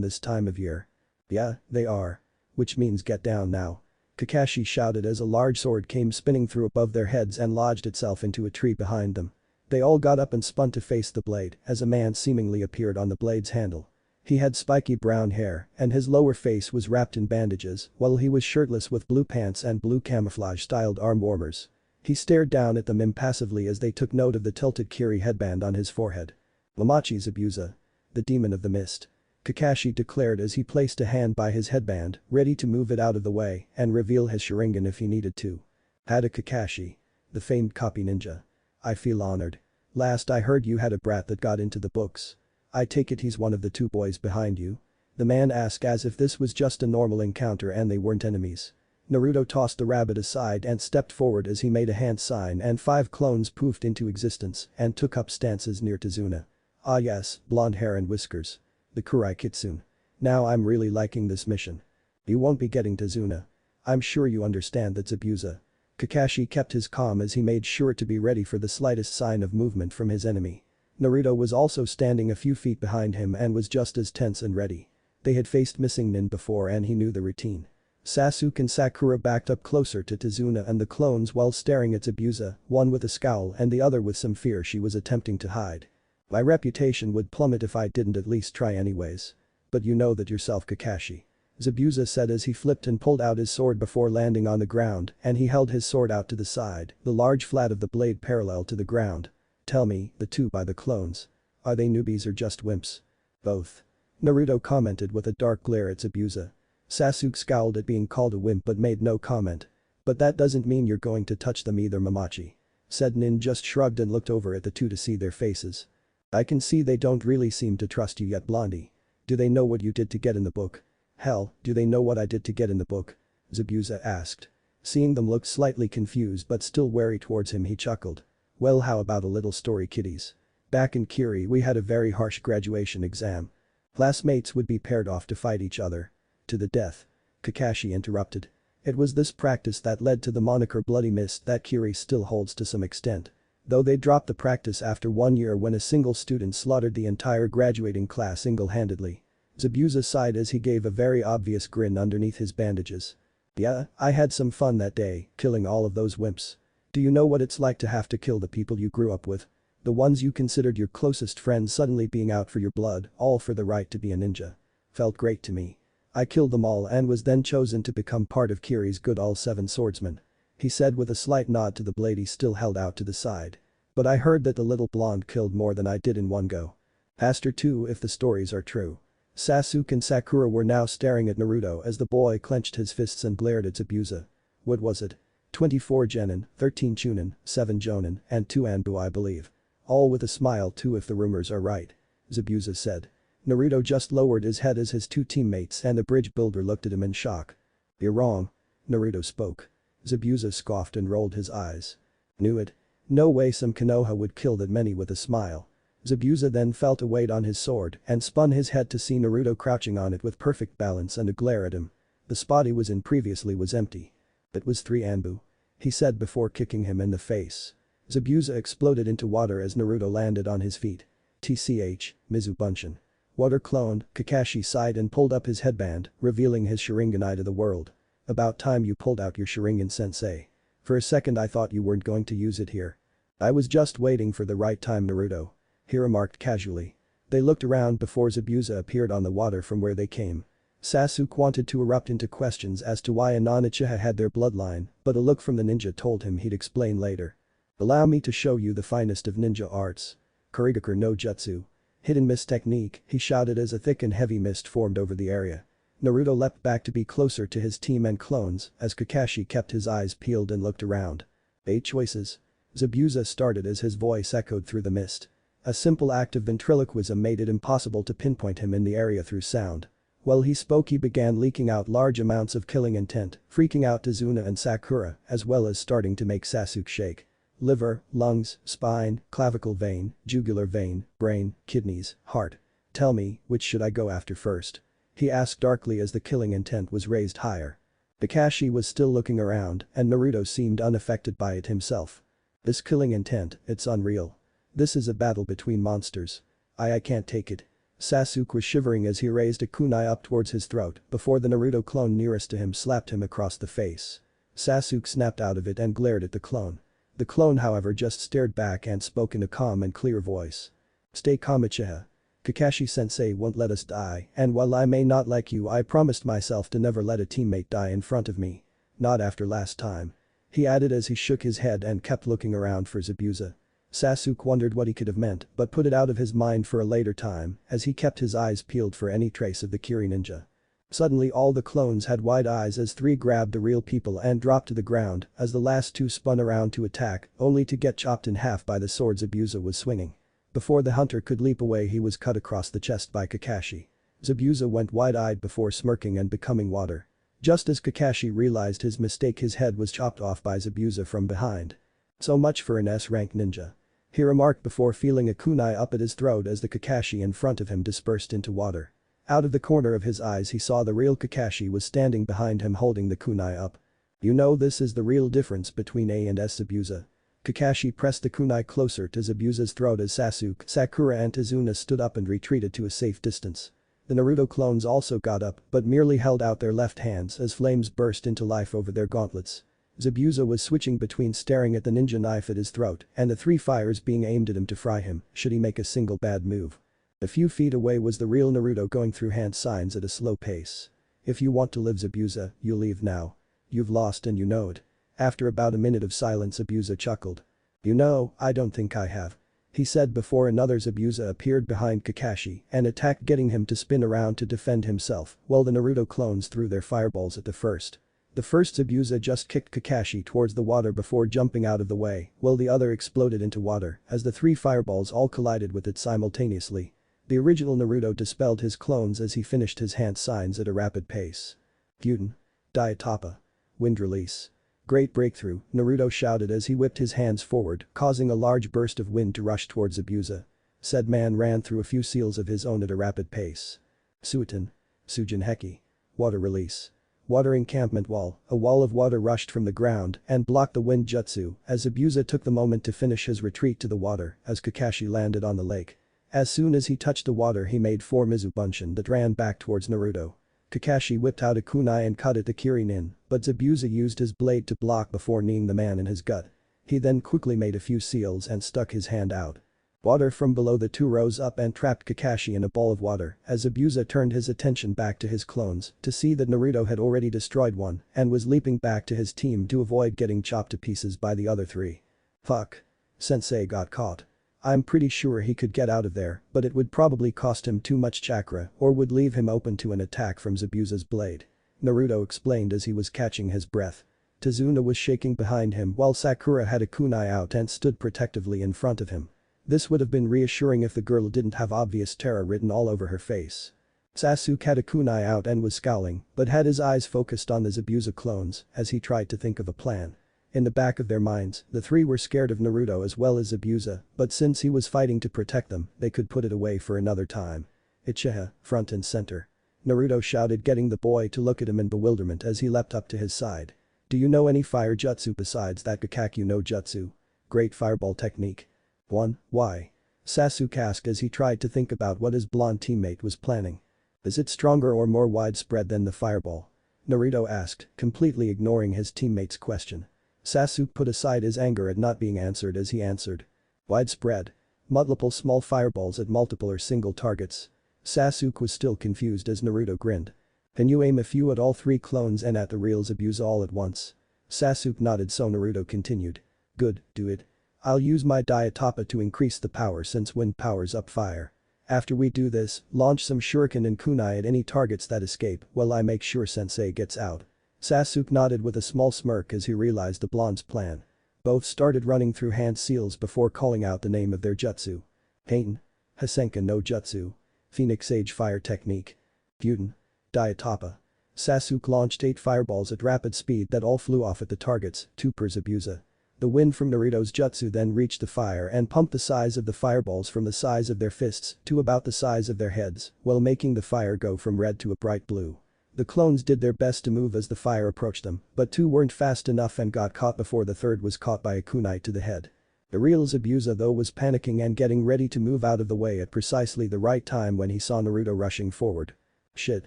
this time of year? Yeah, they are. Which means get down now. Kakashi shouted as a large sword came spinning through above their heads and lodged itself into a tree behind them. They all got up and spun to face the blade as a man seemingly appeared on the blade's handle. He had spiky brown hair and his lower face was wrapped in bandages while he was shirtless with blue pants and blue camouflage-styled arm warmers. He stared down at them impassively as they took note of the tilted Kiri headband on his forehead. Lamachi Zabuza. The demon of the mist. Kakashi declared as he placed a hand by his headband, ready to move it out of the way and reveal his Sharingan if he needed to. Hada Kakashi. The famed copy ninja. I feel honored. Last I heard you had a brat that got into the books. I take it he's one of the two boys behind you? The man asked as if this was just a normal encounter and they weren't enemies. Naruto tossed the rabbit aside and stepped forward as he made a hand sign and 5 clones poofed into existence and took up stances near Tazuna. Ah yes, blonde hair and whiskers. The Kurai Kitsune. Now I'm really liking this mission. You won't be getting Tazuna. I'm sure you understand that Zabuza. Kakashi kept his calm as he made sure to be ready for the slightest sign of movement from his enemy. Naruto was also standing a few feet behind him and was just as tense and ready. They had faced missing nin before and he knew the routine. Sasuke and Sakura backed up closer to Tazuna and the clones while staring at Zabuza, one with a scowl and the other with some fear she was attempting to hide. My reputation would plummet if I didn't at least try anyways. But you know that yourself, Kakashi. Zabuza said as he flipped and pulled out his sword before landing on the ground and he held his sword out to the side, the large flat of the blade parallel to the ground. Tell me, the two by the clones. Are they newbies or just wimps? Both. Naruto commented with a dark glare at Zabuza. Sasuke scowled at being called a wimp but made no comment. But that doesn't mean you're going to touch them either, Mamachi. Said Nin just shrugged and looked over at the two to see their faces. I can see they don't really seem to trust you yet, Blondie. Do they know what you did to get in the book? Hell, do they know what I did to get in the book? Zabuza asked. Seeing them look slightly confused but still wary towards him, he chuckled. Well, how about a little story, kiddies? Back in Kiri we had a very harsh graduation exam. Classmates would be paired off to fight each other. To the death. Kakashi interrupted. It was this practice that led to the moniker Bloody Mist that Kiri still holds to some extent. Though they dropped the practice after 1 year when a single student slaughtered the entire graduating class single-handedly. Zabuza sighed as he gave a very obvious grin underneath his bandages. Yeah, I had some fun that day, killing all of those wimps. Do you know what it's like to have to kill the people you grew up with? The ones you considered your closest friends suddenly being out for your blood, all for the right to be a ninja. Felt great to me. I killed them all and was then chosen to become part of Kiri's good all 7 swordsmen. He said with a slight nod to the blade he still held out to the side. But I heard that the little blonde killed more than I did in one go. Asked her too if the stories are true. Sasuke and Sakura were now staring at Naruto as the boy clenched his fists and glared at Zabuza. What was it? 24 genin, 13 chunin, 7 jonin, and 2 anbu I believe. All with a smile too if the rumors are right. Zabuza said. Naruto just lowered his head as his 2 teammates and the bridge builder looked at him in shock. You're wrong. Naruto spoke. Zabuza scoffed and rolled his eyes. Knew it. No way some Konoha would kill that many with a smile. Zabuza then felt a weight on his sword and spun his head to see Naruto crouching on it with perfect balance and a glare at him. The spot he was in previously was empty. It was 3 anbu. He said before kicking him in the face. Zabuza exploded into water as Naruto landed on his feet. TCH, Mizu Bunshin. Water cloned, Kakashi sighed and pulled up his headband, revealing his Sharingan eye to the world. About time you pulled out your Sharingan, Sensei. For a second I thought you weren't going to use it here. I was just waiting for the right time, Naruto. He remarked casually. They looked around before Zabuza appeared on the water from where they came. Sasuke wanted to erupt into questions as to why Inoue Uchiha had their bloodline, but a look from the ninja told him he'd explain later. Allow me to show you the finest of ninja arts. Kurigaku no Jutsu. Hidden mist technique, he shouted as a thick and heavy mist formed over the area. Naruto leapt back to be closer to his team and clones as Kakashi kept his eyes peeled and looked around. 8 choices. Zabuza started as his voice echoed through the mist. A simple act of ventriloquism made it impossible to pinpoint him in the area through sound. While he spoke he began leaking out large amounts of killing intent, freaking out Tazuna and Sakura as well as starting to make Sasuke shake. Liver, lungs, spine, clavicle vein, jugular vein, brain, kidneys, heart. Tell me, which should I go after first? He asked darkly as the killing intent was raised higher. Kakashi was still looking around and Naruto seemed unaffected by it himself. This killing intent, it's unreal. This is a battle between monsters. I can't take it. Sasuke was shivering as he raised a kunai up towards his throat before the Naruto clone nearest to him slapped him across the face. Sasuke snapped out of it and glared at the clone. The clone however just stared back and spoke in a calm and clear voice. Stay calm, Uchiha. Kakashi-sensei won't let us die and while I may not like you I promised myself to never let a teammate die in front of me. Not after last time. He added as he shook his head and kept looking around for Zabuza. Sasuke wondered what he could have meant but put it out of his mind for a later time as he kept his eyes peeled for any trace of the Kiri ninja. Suddenly all the clones had wide eyes as three grabbed the real people and dropped to the ground as the last two spun around to attack only to get chopped in half by the swords Zabuza was swinging. Before the hunter could leap away he was cut across the chest by Kakashi. Zabuza went wide-eyed before smirking and becoming water. Just as Kakashi realized his mistake his head was chopped off by Zabuza from behind. So much for an S-rank ninja. He remarked before feeling a kunai up at his throat as the Kakashi in front of him dispersed into water. Out of the corner of his eyes he saw the real Kakashi was standing behind him holding the kunai up. You know this is the real difference between A and S Zabuza. Kakashi pressed the kunai closer to Zabuza's throat as Sasuke, Sakura and Tazuna stood up and retreated to a safe distance. The Naruto clones also got up but merely held out their left hands as flames burst into life over their gauntlets. Zabuza was switching between staring at the ninja knife at his throat and the three fires being aimed at him to fry him should he make a single bad move. A few feet away was the real Naruto going through hand signs at a slow pace. If you want to live Zabuza, you leave now. You've lost and you know it. After about a minute of silence Zabuza chuckled. You know, I don't think I have. He said before another Zabuza appeared behind Kakashi and attacked getting him to spin around to defend himself while the Naruto clones threw their fireballs at the first. The first Zabuza just kicked Kakashi towards the water before jumping out of the way while the other exploded into water as the three fireballs all collided with it simultaneously. The original Naruto dispelled his clones as he finished his hand signs at a rapid pace. Gyuden. Diatapa. Wind release. Great breakthrough, Naruto shouted as he whipped his hands forward, causing a large burst of wind to rush towards Zabuza. Said man ran through a few seals of his own at a rapid pace. Suiton. Sujinheki. Water release. Water encampment wall, a wall of water rushed from the ground and blocked the wind jutsu as Zabuza took the moment to finish his retreat to the water as Kakashi landed on the lake. As soon as he touched the water he made four Mizubunshin that ran back towards Naruto. Kakashi whipped out a kunai and cut at the Kirin, but Zabuza used his blade to block before kneeing the man in his gut. He then quickly made a few seals and stuck his hand out. Water from below the two rose up and trapped Kakashi in a ball of water as Zabuza turned his attention back to his clones to see that Naruto had already destroyed one and was leaping back to his team to avoid getting chopped to pieces by the other three. Fuck. Sensei got caught. I'm pretty sure he could get out of there, but it would probably cost him too much chakra or would leave him open to an attack from Zabuza's blade. Naruto explained as he was catching his breath. Tazuna was shaking behind him while Sakura had a kunai out and stood protectively in front of him. This would have been reassuring if the girl didn't have obvious terror written all over her face. Sasuke had a kunai out and was scowling, but had his eyes focused on the Zabuza clones as he tried to think of a plan. In the back of their minds, the three were scared of Naruto as well as Zabuza, but since he was fighting to protect them, they could put it away for another time. Uchiha, front and center. Naruto shouted getting the boy to look at him in bewilderment as he leapt up to his side. Do you know any fire jutsu besides that Gakakyu no jutsu? Great fireball technique. 1. Why? Sasuke asked as he tried to think about what his blonde teammate was planning. Is it stronger or more widespread than the fireball? Naruto asked, completely ignoring his teammate's question. Sasuke put aside his anger at not being answered as he answered. Widespread. Multiple small fireballs at multiple or single targets. Sasuke was still confused as Naruto grinned. Can you aim a few at all three clones and at the real Zabuza all at once? Sasuke nodded so Naruto continued. Good, do it. I'll use my Diatapa to increase the power since wind powers up fire. After we do this, launch some shuriken and kunai at any targets that escape while I make sure Sensei gets out. Sasuke nodded with a small smirk as he realized the blonde's plan. Both started running through hand seals before calling out the name of their jutsu. Heian. Hasenka no jutsu. Phoenix Age fire technique. Gyuden. Diatapa. Sasuke launched 8 fireballs at rapid speed that all flew off at the targets, 2 per Zabuza. The wind from Naruto's jutsu then reached the fire and pumped the size of the fireballs from the size of their fists to about the size of their heads, while making the fire go from red to a bright blue. The clones did their best to move as the fire approached them, but 2 weren't fast enough and got caught before the third was caught by a kunai to the head. The real Zabuza though was panicking and getting ready to move out of the way at precisely the right time when he saw Naruto rushing forward. Shit.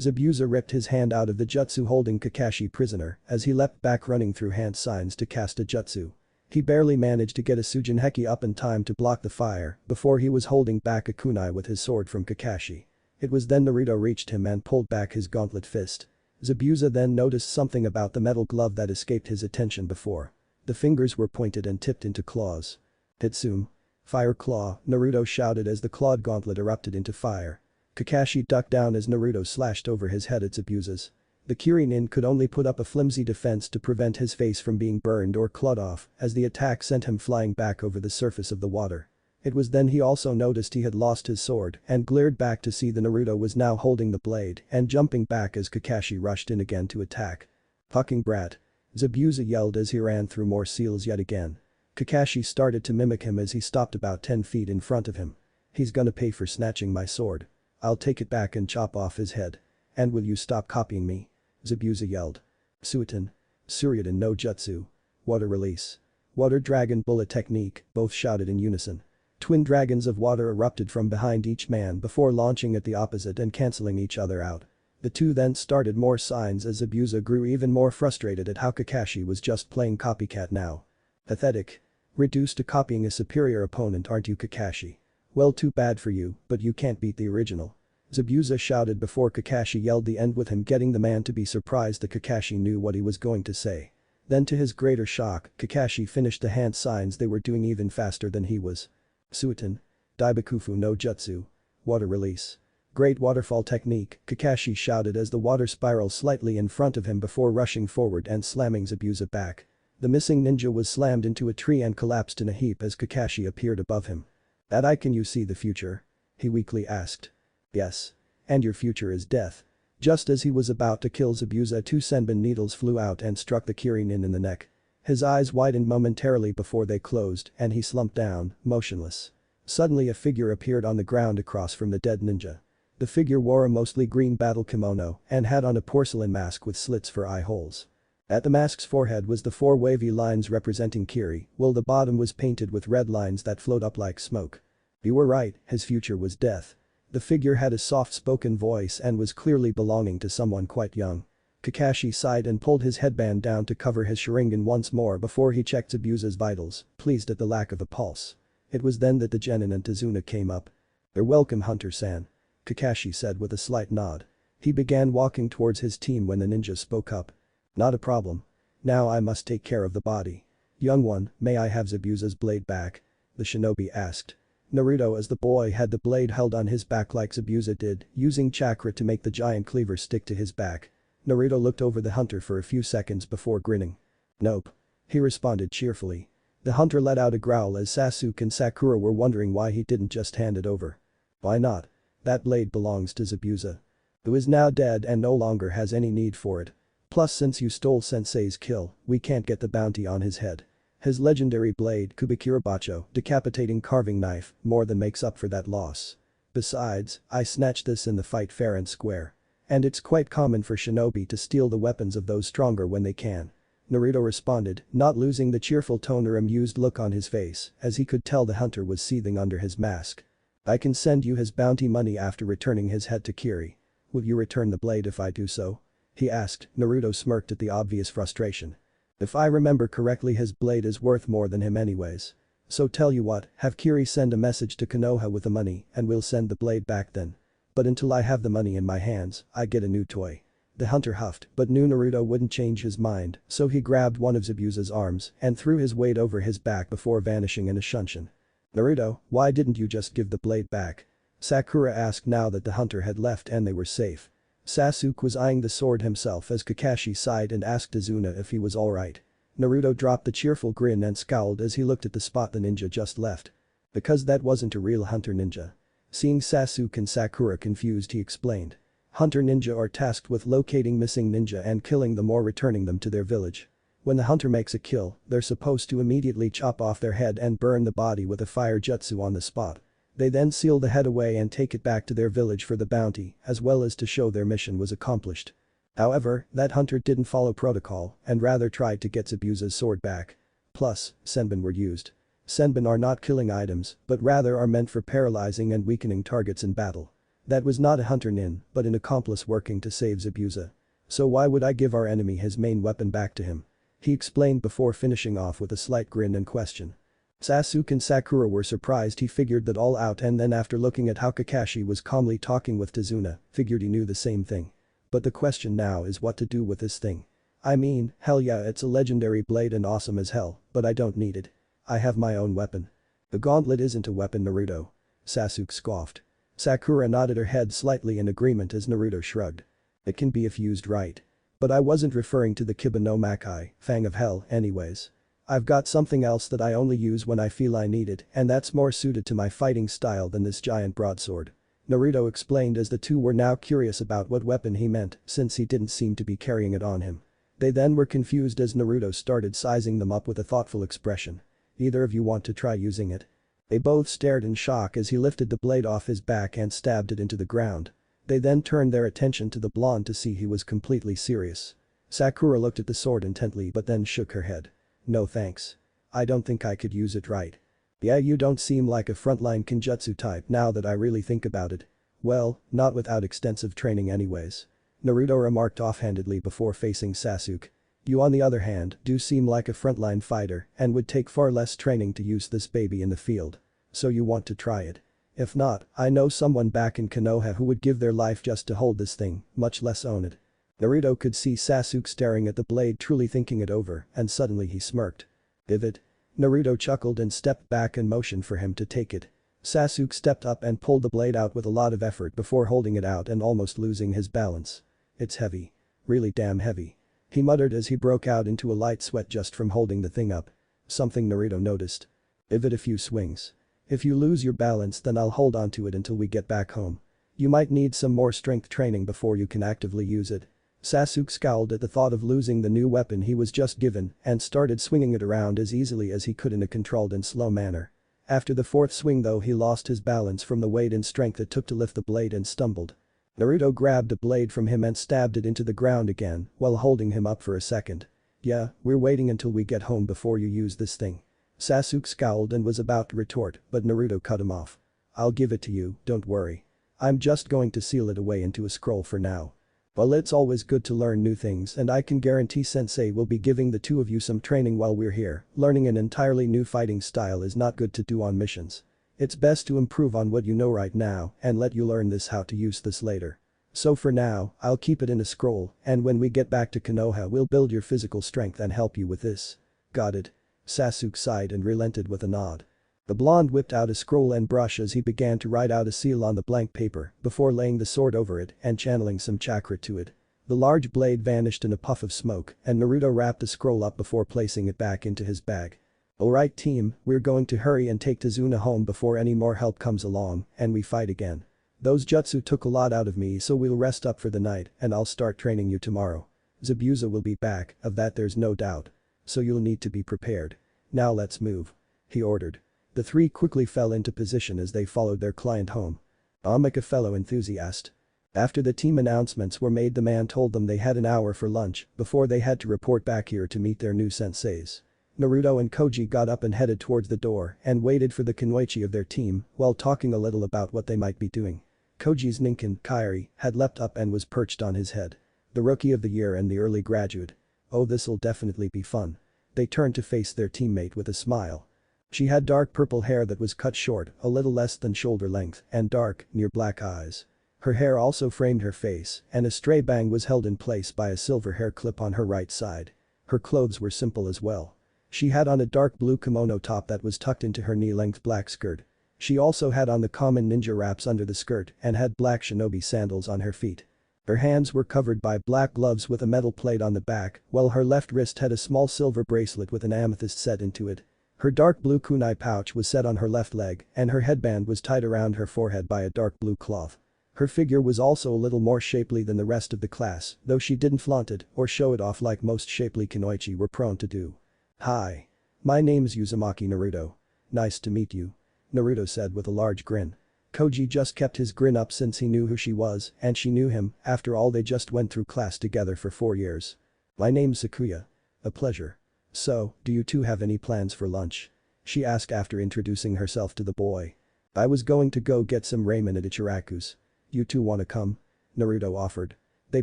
Zabuza ripped his hand out of the jutsu holding Kakashi prisoner as he leapt back running through hand signs to cast a jutsu. He barely managed to get a Sujinheki up in time to block the fire before he was holding back a kunai with his sword from Kakashi. It was then Naruto reached him and pulled back his gauntlet fist. Zabuza then noticed something about the metal glove that escaped his attention before. The fingers were pointed and tipped into claws. Hitsume. Fire Claw, Naruto shouted as the clawed gauntlet erupted into fire. Kakashi ducked down as Naruto slashed over his head at Zabuza's. The Kirin could only put up a flimsy defense to prevent his face from being burned or clawed off as the attack sent him flying back over the surface of the water. It was then he also noticed he had lost his sword and glared back to see that Naruto was now holding the blade and jumping back as Kakashi rushed in again to attack. "Fucking brat." Zabuza yelled as he ran through more seals yet again. Kakashi started to mimic him as he stopped about 10 feet in front of him. "He's gonna pay for snatching my sword. I'll take it back and chop off his head. And will you stop copying me?" Zabuza yelled. Suiton. Suryudan no Jutsu. Water Release. Water Dragon Bullet Technique, both shouted in unison. Twin dragons of water erupted from behind each man before launching at the opposite and cancelling each other out. The two then started more signs as Zabuza grew even more frustrated at how Kakashi was just playing copycat now. Pathetic. Reduced to copying a superior opponent, aren't you, Kakashi? Well, too bad for you, but you can't beat the original. Zabuza shouted before Kakashi yelled the end, with him getting the man to be surprised that Kakashi knew what he was going to say. Then to his greater shock, Kakashi finished the hand signs they were doing even faster than he was. Suiton. Daibakufu no Jutsu. Water Release. Great Waterfall Technique, Kakashi shouted as the water spiraled slightly in front of him before rushing forward and slamming Zabuza back. The missing ninja was slammed into a tree and collapsed in a heap as Kakashi appeared above him. "That eye, can you see the future?" he weakly asked. "Yes. And your future is death." Just as he was about to kill Zabuza, 2 senbon needles flew out and struck the Kirin in the neck. His eyes widened momentarily before they closed and he slumped down, motionless. Suddenly a figure appeared on the ground across from the dead ninja. The figure wore a mostly green battle kimono and had on a porcelain mask with slits for eye holes. At the mask's forehead was the 4 wavy lines representing Kiri, while the bottom was painted with red lines that flowed up like smoke. "You were right, his future was death." The figure had a soft-spoken voice and was clearly belonging to someone quite young. Kakashi sighed and pulled his headband down to cover his Sharingan once more before he checked Zabuza's vitals, pleased at the lack of a pulse. It was then that the genin and Tazuna came up. "You're welcome, Hunter-san," Kakashi said with a slight nod. He began walking towards his team when the ninja spoke up. "Not a problem. Now I must take care of the body." "Young one, may I have Zabuza's blade back?" the shinobi asked. Naruto, as the boy, had the blade held on his back like Zabuza did, using chakra to make the giant cleaver stick to his back. Naruto looked over the hunter for a few seconds before grinning. "Nope," he responded cheerfully. The hunter let out a growl as Sasuke and Sakura were wondering why he didn't just hand it over. "Why not? That blade belongs to Zabuza, who is now dead and no longer has any need for it. Plus, since you stole Sensei's kill, we can't get the bounty on his head. His legendary blade, Kubikirabacho, decapitating carving knife, more than makes up for that loss. Besides, I snatched this in the fight fair and square. And it's quite common for shinobi to steal the weapons of those stronger when they can." Naruto responded, not losing the cheerful tone or amused look on his face, as he could tell the hunter was seething under his mask. "I can send you his bounty money after returning his head to Kiri. Will you return the blade if I do so?" he asked. Naruto smirked at the obvious frustration. "If I remember correctly, his blade is worth more than him anyways. So tell you what, have Kiri send a message to Konoha with the money and we'll send the blade back then. But until I have the money in my hands, I get a new toy." The hunter huffed but knew Naruto wouldn't change his mind, so he grabbed one of Zabuza's arms and threw his weight over his back before vanishing in a shunshin. "Naruto, why didn't you just give the blade back?" Sakura asked now that the hunter had left and they were safe. Sasuke was eyeing the sword himself as Kakashi sighed and asked Tazuna if he was alright. Naruto dropped the cheerful grin and scowled as he looked at the spot the ninja just left. "Because that wasn't a real hunter ninja." Seeing Sasuke and Sakura confused, he explained. "Hunter ninja are tasked with locating missing ninja and killing them or returning them to their village. When the hunter makes a kill, they're supposed to immediately chop off their head and burn the body with a fire jutsu on the spot. They then seal the head away and take it back to their village for the bounty, as well as to show their mission was accomplished." However, that hunter didn't follow protocol and rather tried to get Zabuza's sword back. Plus, senbon were used. Senbon are not killing items, but rather are meant for paralyzing and weakening targets in battle. That was not a hunter nin, but an accomplice working to save Zabuza. "So why would I give our enemy his main weapon back to him?" he explained before finishing off with a slight grin and question. Sasuke and Sakura were surprised he figured that all out, and then after looking at how Kakashi was calmly talking with Tazuna, figured he knew the same thing. But the question now is what to do with this thing. "I mean, hell yeah, it's a legendary blade and awesome as hell, but I don't need it. I have my own weapon." The gauntlet isn't a weapon, Naruto. Sasuke scoffed. Sakura nodded her head slightly in agreement as Naruto shrugged. It can be if used right. But I wasn't referring to the Kiba no Makai, Fang of Hell, anyways. I've got something else that I only use when I feel I need it, and that's more suited to my fighting style than this giant broadsword. Naruto explained as the two were now curious about what weapon he meant since he didn't seem to be carrying it on him. They then were confused as Naruto started sizing them up with a thoughtful expression. Either of you want to try using it? They both stared in shock as he lifted the blade off his back and stabbed it into the ground. They then turned their attention to the blonde to see he was completely serious. Sakura looked at the sword intently but then shook her head. No thanks. I don't think I could use it right. Yeah, you don't seem like a frontline Kenjutsu type now that I really think about it. Well, not without extensive training anyways. Naruto remarked offhandedly before facing Sasuke. You on the other hand do seem like a frontline fighter and would take far less training to use this baby in the field. So you want to try it. If not, I know someone back in Konoha who would give their life just to hold this thing, much less own it. Naruto could see Sasuke staring at the blade, truly thinking it over, and suddenly he smirked. Vivid. Naruto chuckled and stepped back and motioned for him to take it. Sasuke stepped up and pulled the blade out with a lot of effort before holding it out and almost losing his balance. It's heavy. Really damn heavy. He muttered as he broke out into a light sweat just from holding the thing up. Something Naruto noticed. Give it a few swings. If you lose your balance then I'll hold onto it until we get back home. You might need some more strength training before you can actively use it. Sasuke scowled at the thought of losing the new weapon he was just given and started swinging it around as easily as he could in a controlled and slow manner. After the fourth swing though he lost his balance from the weight and strength it took to lift the blade and stumbled. Naruto grabbed a blade from him and stabbed it into the ground again while holding him up for a second. Yeah, we're waiting until we get home before you use this thing. Sasuke scowled and was about to retort but Naruto cut him off. I'll give it to you, don't worry. I'm just going to seal it away into a scroll for now. Well, it's always good to learn new things and I can guarantee Sensei will be giving the two of you some training while we're here. Learning an entirely new fighting style is not good to do on missions. It's best to improve on what you know right now and let you learn this how to use this later. So for now, I'll keep it in a scroll and when we get back to Konoha we'll build your physical strength and help you with this. Got it. Sasuke sighed and relented with a nod. The blonde whipped out a scroll and brush as he began to write out a seal on the blank paper before laying the sword over it and channeling some chakra to it. The large blade vanished in a puff of smoke and Naruto wrapped the scroll up before placing it back into his bag. Alright team, we're going to hurry and take Tazuna home before any more help comes along and we fight again. Those jutsu took a lot out of me so we'll rest up for the night and I'll start training you tomorrow. Zabuza will be back, of that there's no doubt. So you'll need to be prepared. Now let's move. He ordered. The three quickly fell into position as they followed their client home. I'm like a fellow enthusiast. After the team announcements were made the man told them they had an hour for lunch before they had to report back here to meet their new senseis. Naruto and Koji got up and headed towards the door and waited for the Kunoichi of their team while talking a little about what they might be doing. Koji's Ninken, Kairi, had leapt up and was perched on his head. The rookie of the year and the early graduate. Oh, this'll definitely be fun. They turned to face their teammate with a smile. She had dark purple hair that was cut short, a little less than shoulder length, and dark, near black eyes. Her hair also framed her face, and a stray bang was held in place by a silver hair clip on her right side. Her clothes were simple as well. She had on a dark blue kimono top that was tucked into her knee-length black skirt. She also had on the common ninja wraps under the skirt and had black shinobi sandals on her feet. Her hands were covered by black gloves with a metal plate on the back, while her left wrist had a small silver bracelet with an amethyst set into it. Her dark blue kunai pouch was set on her left leg and her headband was tied around her forehead by a dark blue cloth. Her figure was also a little more shapely than the rest of the class, though she didn't flaunt it or show it off like most shapely kunoichi were prone to do. Hi. My name's Uzumaki Naruto. Nice to meet you. Naruto said with a large grin. Koji just kept his grin up since he knew who she was and she knew him, after all they just went through class together for 4 years. My name's Sakuya. A pleasure. So, do you two have any plans for lunch? She asked after introducing herself to the boy. I was going to go get some ramen at Ichiraku's. You two wanna come? Naruto offered. They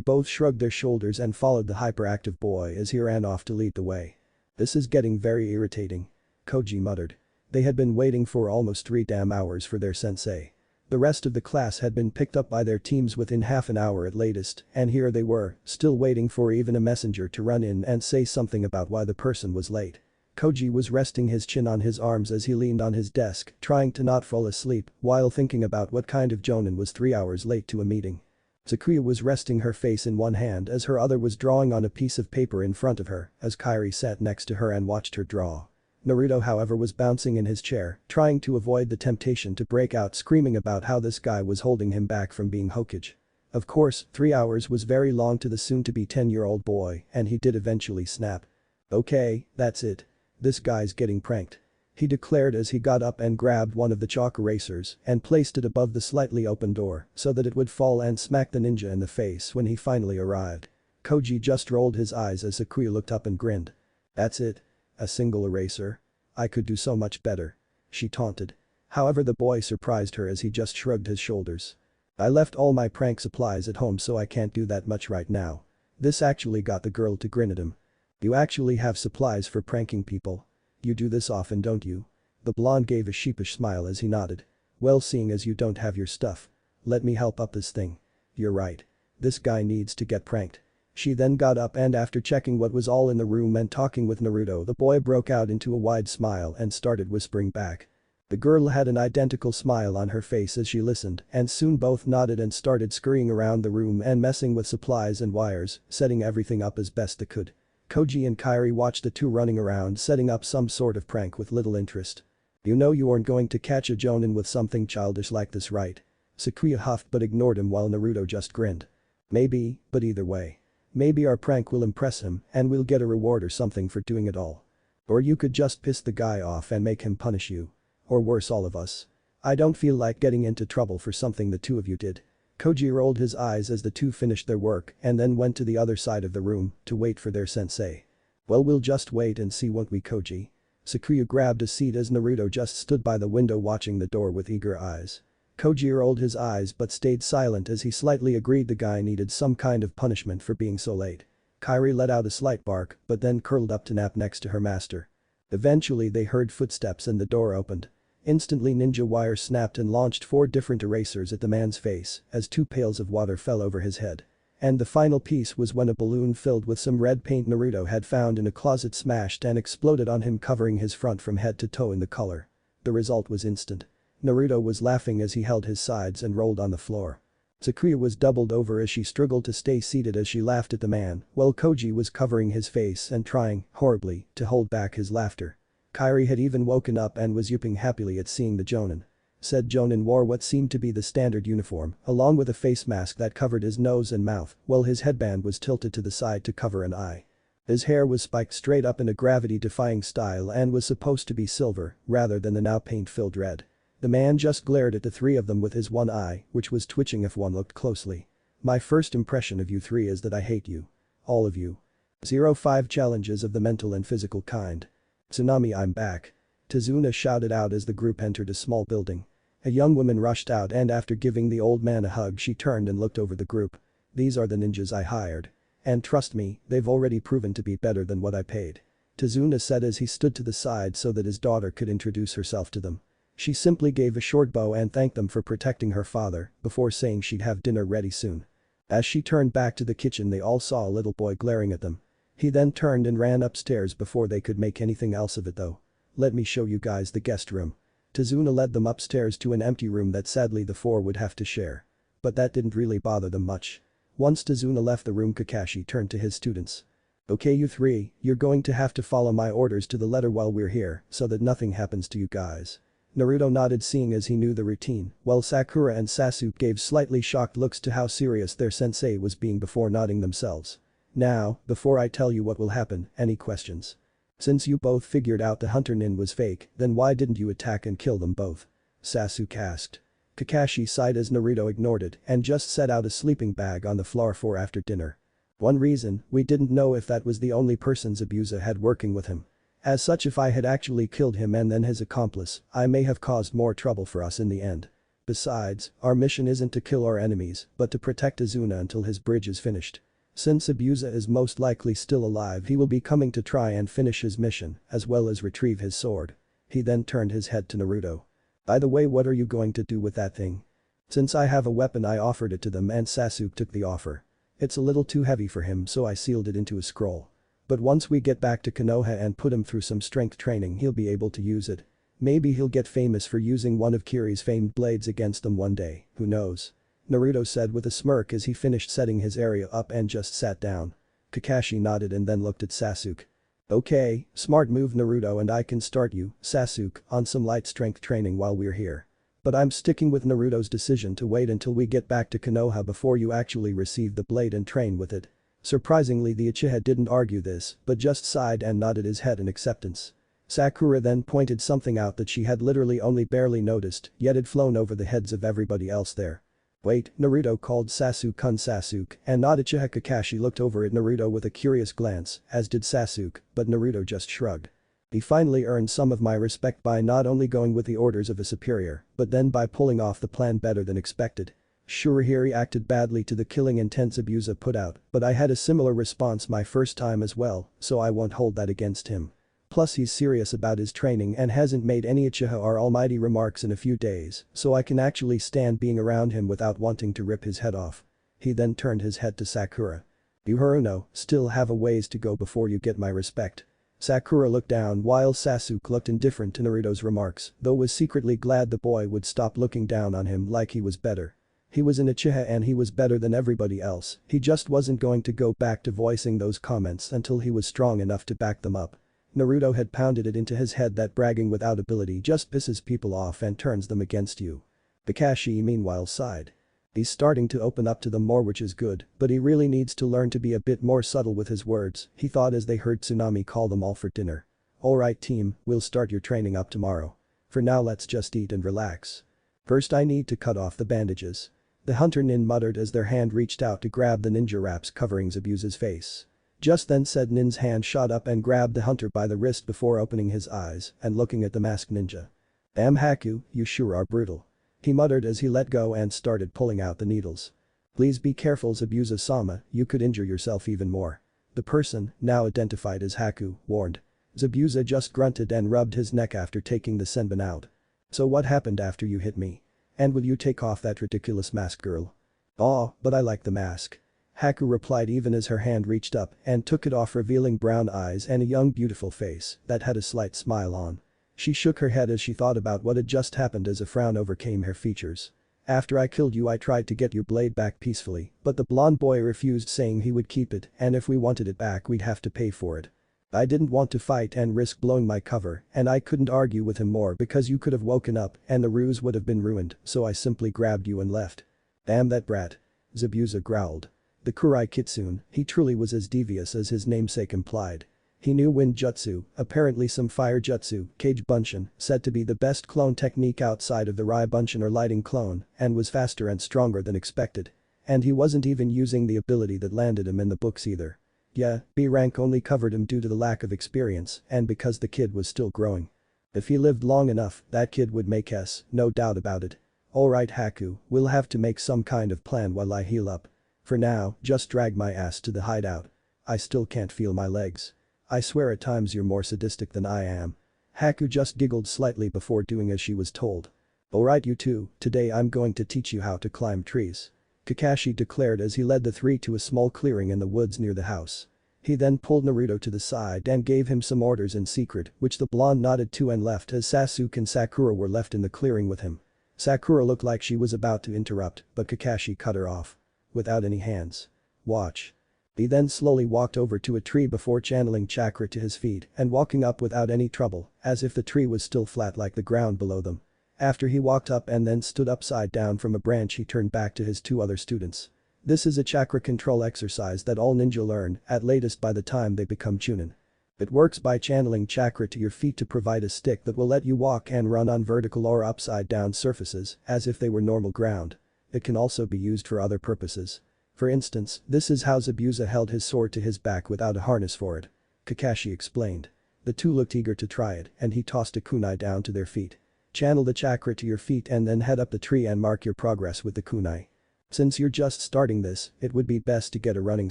both shrugged their shoulders and followed the hyperactive boy as he ran off to lead the way. This is getting very irritating. Koji muttered. They had been waiting for almost 3 damn hours for their sensei. The rest of the class had been picked up by their teams within half an hour at latest, and here they were, still waiting for even a messenger to run in and say something about why the person was late. Koji was resting his chin on his arms as he leaned on his desk, trying to not fall asleep while thinking about what kind of jonin was 3 hours late to a meeting. Sakuya was resting her face in one hand as her other was drawing on a piece of paper in front of her as Kairi sat next to her and watched her draw. Naruto however was bouncing in his chair, trying to avoid the temptation to break out screaming about how this guy was holding him back from being Hokage. Of course, 3 hours was very long to the soon-to-be 10-year-old boy and he did eventually snap. "Okay, that's it. This guy's getting pranked," he declared as he got up and grabbed one of the chalk erasers and placed it above the slightly open door so that it would fall and smack the ninja in the face when he finally arrived. Koji just rolled his eyes as Sakuya looked up and grinned. "That's it? A single eraser? I could do so much better," she taunted. However, the boy surprised her as he just shrugged his shoulders. "I left all my prank supplies at home so I can't do that much right now." This actually got the girl to grin at him. "You actually have supplies for pranking people? You do this often, don't you?" The blonde gave a sheepish smile as he nodded. "Well, seeing as you don't have your stuff, let me help up this thing." "You're right. This guy needs to get pranked." She then got up and after checking what was all in the room and talking with Naruto, the boy broke out into a wide smile and started whispering back. The girl had an identical smile on her face as she listened and soon both nodded and started scurrying around the room and messing with supplies and wires, setting everything up as best they could. Koji and Kairi watched the two running around setting up some sort of prank with little interest. "You know you aren't going to catch a jonin with something childish like this, right?" Sakuya huffed but ignored him while Naruto just grinned. "Maybe, but either way. Maybe our prank will impress him and we'll get a reward or something for doing it all. Or you could just piss the guy off and make him punish you. Or worse, all of us. I don't feel like getting into trouble for something the two of you did." Koji rolled his eyes as the two finished their work and then went to the other side of the room to wait for their sensei. "Well, we'll just wait and see, won't we, Koji?" Sakuya grabbed a seat as Naruto just stood by the window watching the door with eager eyes. Koji rolled his eyes but stayed silent as he slightly agreed the guy needed some kind of punishment for being so late. Kairi let out a slight bark but then curled up to nap next to her master. Eventually they heard footsteps and the door opened. Instantly ninja wire snapped and launched 4 different erasers at the man's face as 2 pails of water fell over his head. And the final piece was when a balloon filled with some red paint Naruto had found in a closet smashed and exploded on him, covering his front from head to toe in the color. The result was instant. Naruto was laughing as he held his sides and rolled on the floor. Sakuya was doubled over as she struggled to stay seated as she laughed at the man, while Koji was covering his face and trying, horribly, to hold back his laughter. Kairi had even woken up and was yipping happily at seeing the jonin. Said jonin wore what seemed to be the standard uniform, along with a face mask that covered his nose and mouth, while his headband was tilted to the side to cover an eye. His hair was spiked straight up in a gravity-defying style and was supposed to be silver, rather than the now paint-filled red. The man just glared at the 3 of them with his one eye, which was twitching if one looked closely. "My first impression of you 3 is that I hate you. All of you. 05 challenges of the mental and physical kind. Tsunami, I'm back." Tazuna shouted out as the group entered a small building. A young woman rushed out and after giving the old man a hug she turned and looked over the group. "These are the ninjas I hired. And trust me, they've already proven to be better than what I paid," Tazuna said as he stood to the side so that his daughter could introduce herself to them. She simply gave a short bow and thanked them for protecting her father before saying she'd have dinner ready soon. As she turned back to the kitchen they all saw a little boy glaring at them. He then turned and ran upstairs before they could make anything else of it though. "Let me show you guys the guest room." Tazuna led them upstairs to an empty room that sadly the 4 would have to share. But that didn't really bother them much. Once Tazuna left the room, Kakashi turned to his students. "Okay, you 3, you're going to have to follow my orders to the letter while we're here so that nothing happens to you guys." Naruto nodded seeing as he knew the routine, while Sakura and Sasuke gave slightly shocked looks to how serious their sensei was being before nodding themselves. "Now, before I tell you what will happen, any questions? Since you both figured out the hunter nin was fake, then why didn't you attack and kill them both?" Sasuke asked. Kakashi sighed as Naruto ignored it and just set out a sleeping bag on the floor for after dinner. "One reason, we didn't know if that was the only person Zabuza had working with him. As such, if I had actually killed him and then his accomplice, I may have caused more trouble for us in the end. Besides, our mission isn't to kill our enemies, but to protect Azuna until his bridge is finished. Since Zabuza is most likely still alive, he will be coming to try and finish his mission, as well as retrieve his sword." He then turned his head to Naruto. "By the way, what are you going to do with that thing?" "Since I have a weapon, I offered it to them and Sasuke took the offer. It's a little too heavy for him so I sealed it into a scroll." But once we get back to Konoha and put him through some strength training he'll be able to use it. Maybe he'll get famous for using one of Kiri's famed blades against them one day, who knows. Naruto said with a smirk as he finished setting his area up and just sat down. Kakashi nodded and then looked at Sasuke. Okay, smart move Naruto, and I can start you, Sasuke, on some light strength training while we're here. But I'm sticking with Naruto's decision to wait until we get back to Konoha before you actually receive the blade and train with it. Surprisingly the Uchiha didn't argue this, but just sighed and nodded his head in acceptance. Sakura then pointed something out that she had literally only barely noticed, yet had flown over the heads of everybody else there. Wait, Naruto called Sasuke-kun Sasuke, and not Uchiha. Kakashi looked over at Naruto with a curious glance, as did Sasuke, but Naruto just shrugged. He finally earned some of my respect by not only going with the orders of a superior, but then by pulling off the plan better than expected. Sure, he reacted badly to the killing intent Zabuza put out, but I had a similar response my first time as well, so I won't hold that against him. Plus he's serious about his training and hasn't made any Uchiha or almighty remarks in a few days, so I can actually stand being around him without wanting to rip his head off. He then turned his head to Sakura. You Haruno, still have a ways to go before you get my respect. Sakura looked down while Sasuke looked indifferent to Naruto's remarks, though was secretly glad the boy would stop looking down on him like he was better. He was an Uchiha and he was better than everybody else, he just wasn't going to go back to voicing those comments until he was strong enough to back them up. Naruto had pounded it into his head that bragging without ability just pisses people off and turns them against you. Kakashi meanwhile sighed. He's starting to open up to them more, which is good, but he really needs to learn to be a bit more subtle with his words, he thought as they heard Tsunami call them all for dinner. Alright team, we'll start your training up tomorrow. For now let's just eat and relax. First I need to cut off the bandages. The hunter nin muttered as their hand reached out to grab the ninja wraps covering Zabuza's face. Just then said nin's hand shot up and grabbed the hunter by the wrist before opening his eyes and looking at the masked ninja. Damn Haku, you sure are brutal. He muttered as he let go and started pulling out the needles. Please be careful Zabuza-sama, you could injure yourself even more. The person, now identified as Haku, warned. Zabuza just grunted and rubbed his neck after taking the senbon out. So what happened after you hit me? And will you take off that ridiculous mask, girl? Aw, but I like the mask. Haku replied even as her hand reached up and took it off, revealing brown eyes and a young beautiful face that had a slight smile on. She shook her head as she thought about what had just happened as a frown overcame her features. After I killed you I tried to get your blade back peacefully, but the blonde boy refused, saying he would keep it and if we wanted it back we'd have to pay for it. I didn't want to fight and risk blowing my cover, and I couldn't argue with him more because you could have woken up and the ruse would have been ruined, so I simply grabbed you and left. Damn that brat. Zabuza growled. The Kurai Kitsune, he truly was as devious as his namesake implied. He knew wind jutsu, apparently some fire jutsu, Kage Bunshin, said to be the best clone technique outside of the Rai Bunshin or lighting clone, and was faster and stronger than expected. And he wasn't even using the ability that landed him in the books either. Yeah, B rank only covered him due to the lack of experience and because the kid was still growing. If he lived long enough, that kid would make S, no doubt about it. Alright Haku, we'll have to make some kind of plan while I heal up. For now, just drag my ass to the hideout. I still can't feel my legs. I swear at times you're more sadistic than I am. Haku just giggled slightly before doing as she was told. Alright you two, today I'm going to teach you how to climb trees. Kakashi declared as he led the three to a small clearing in the woods near the house. He then pulled Naruto to the side and gave him some orders in secret, which the blonde nodded to and left as Sasuke and Sakura were left in the clearing with him. Sakura looked like she was about to interrupt, but Kakashi cut her off. Without any hands. Watch. He then slowly walked over to a tree before channeling chakra to his feet and walking up without any trouble, as if the tree was still flat like the ground below them. After he walked up and then stood upside down from a branch, he turned back to his two other students. This is a chakra control exercise that all ninja learn, at latest by the time they become chunin. It works by channeling chakra to your feet to provide a stick that will let you walk and run on vertical or upside down surfaces as if they were normal ground. It can also be used for other purposes. For instance, this is how Zabuza held his sword to his back without a harness for it. Kakashi explained. The two looked eager to try it and he tossed a kunai down to their feet. Channel the chakra to your feet and then head up the tree and mark your progress with the kunai. Since you're just starting this, it would be best to get a running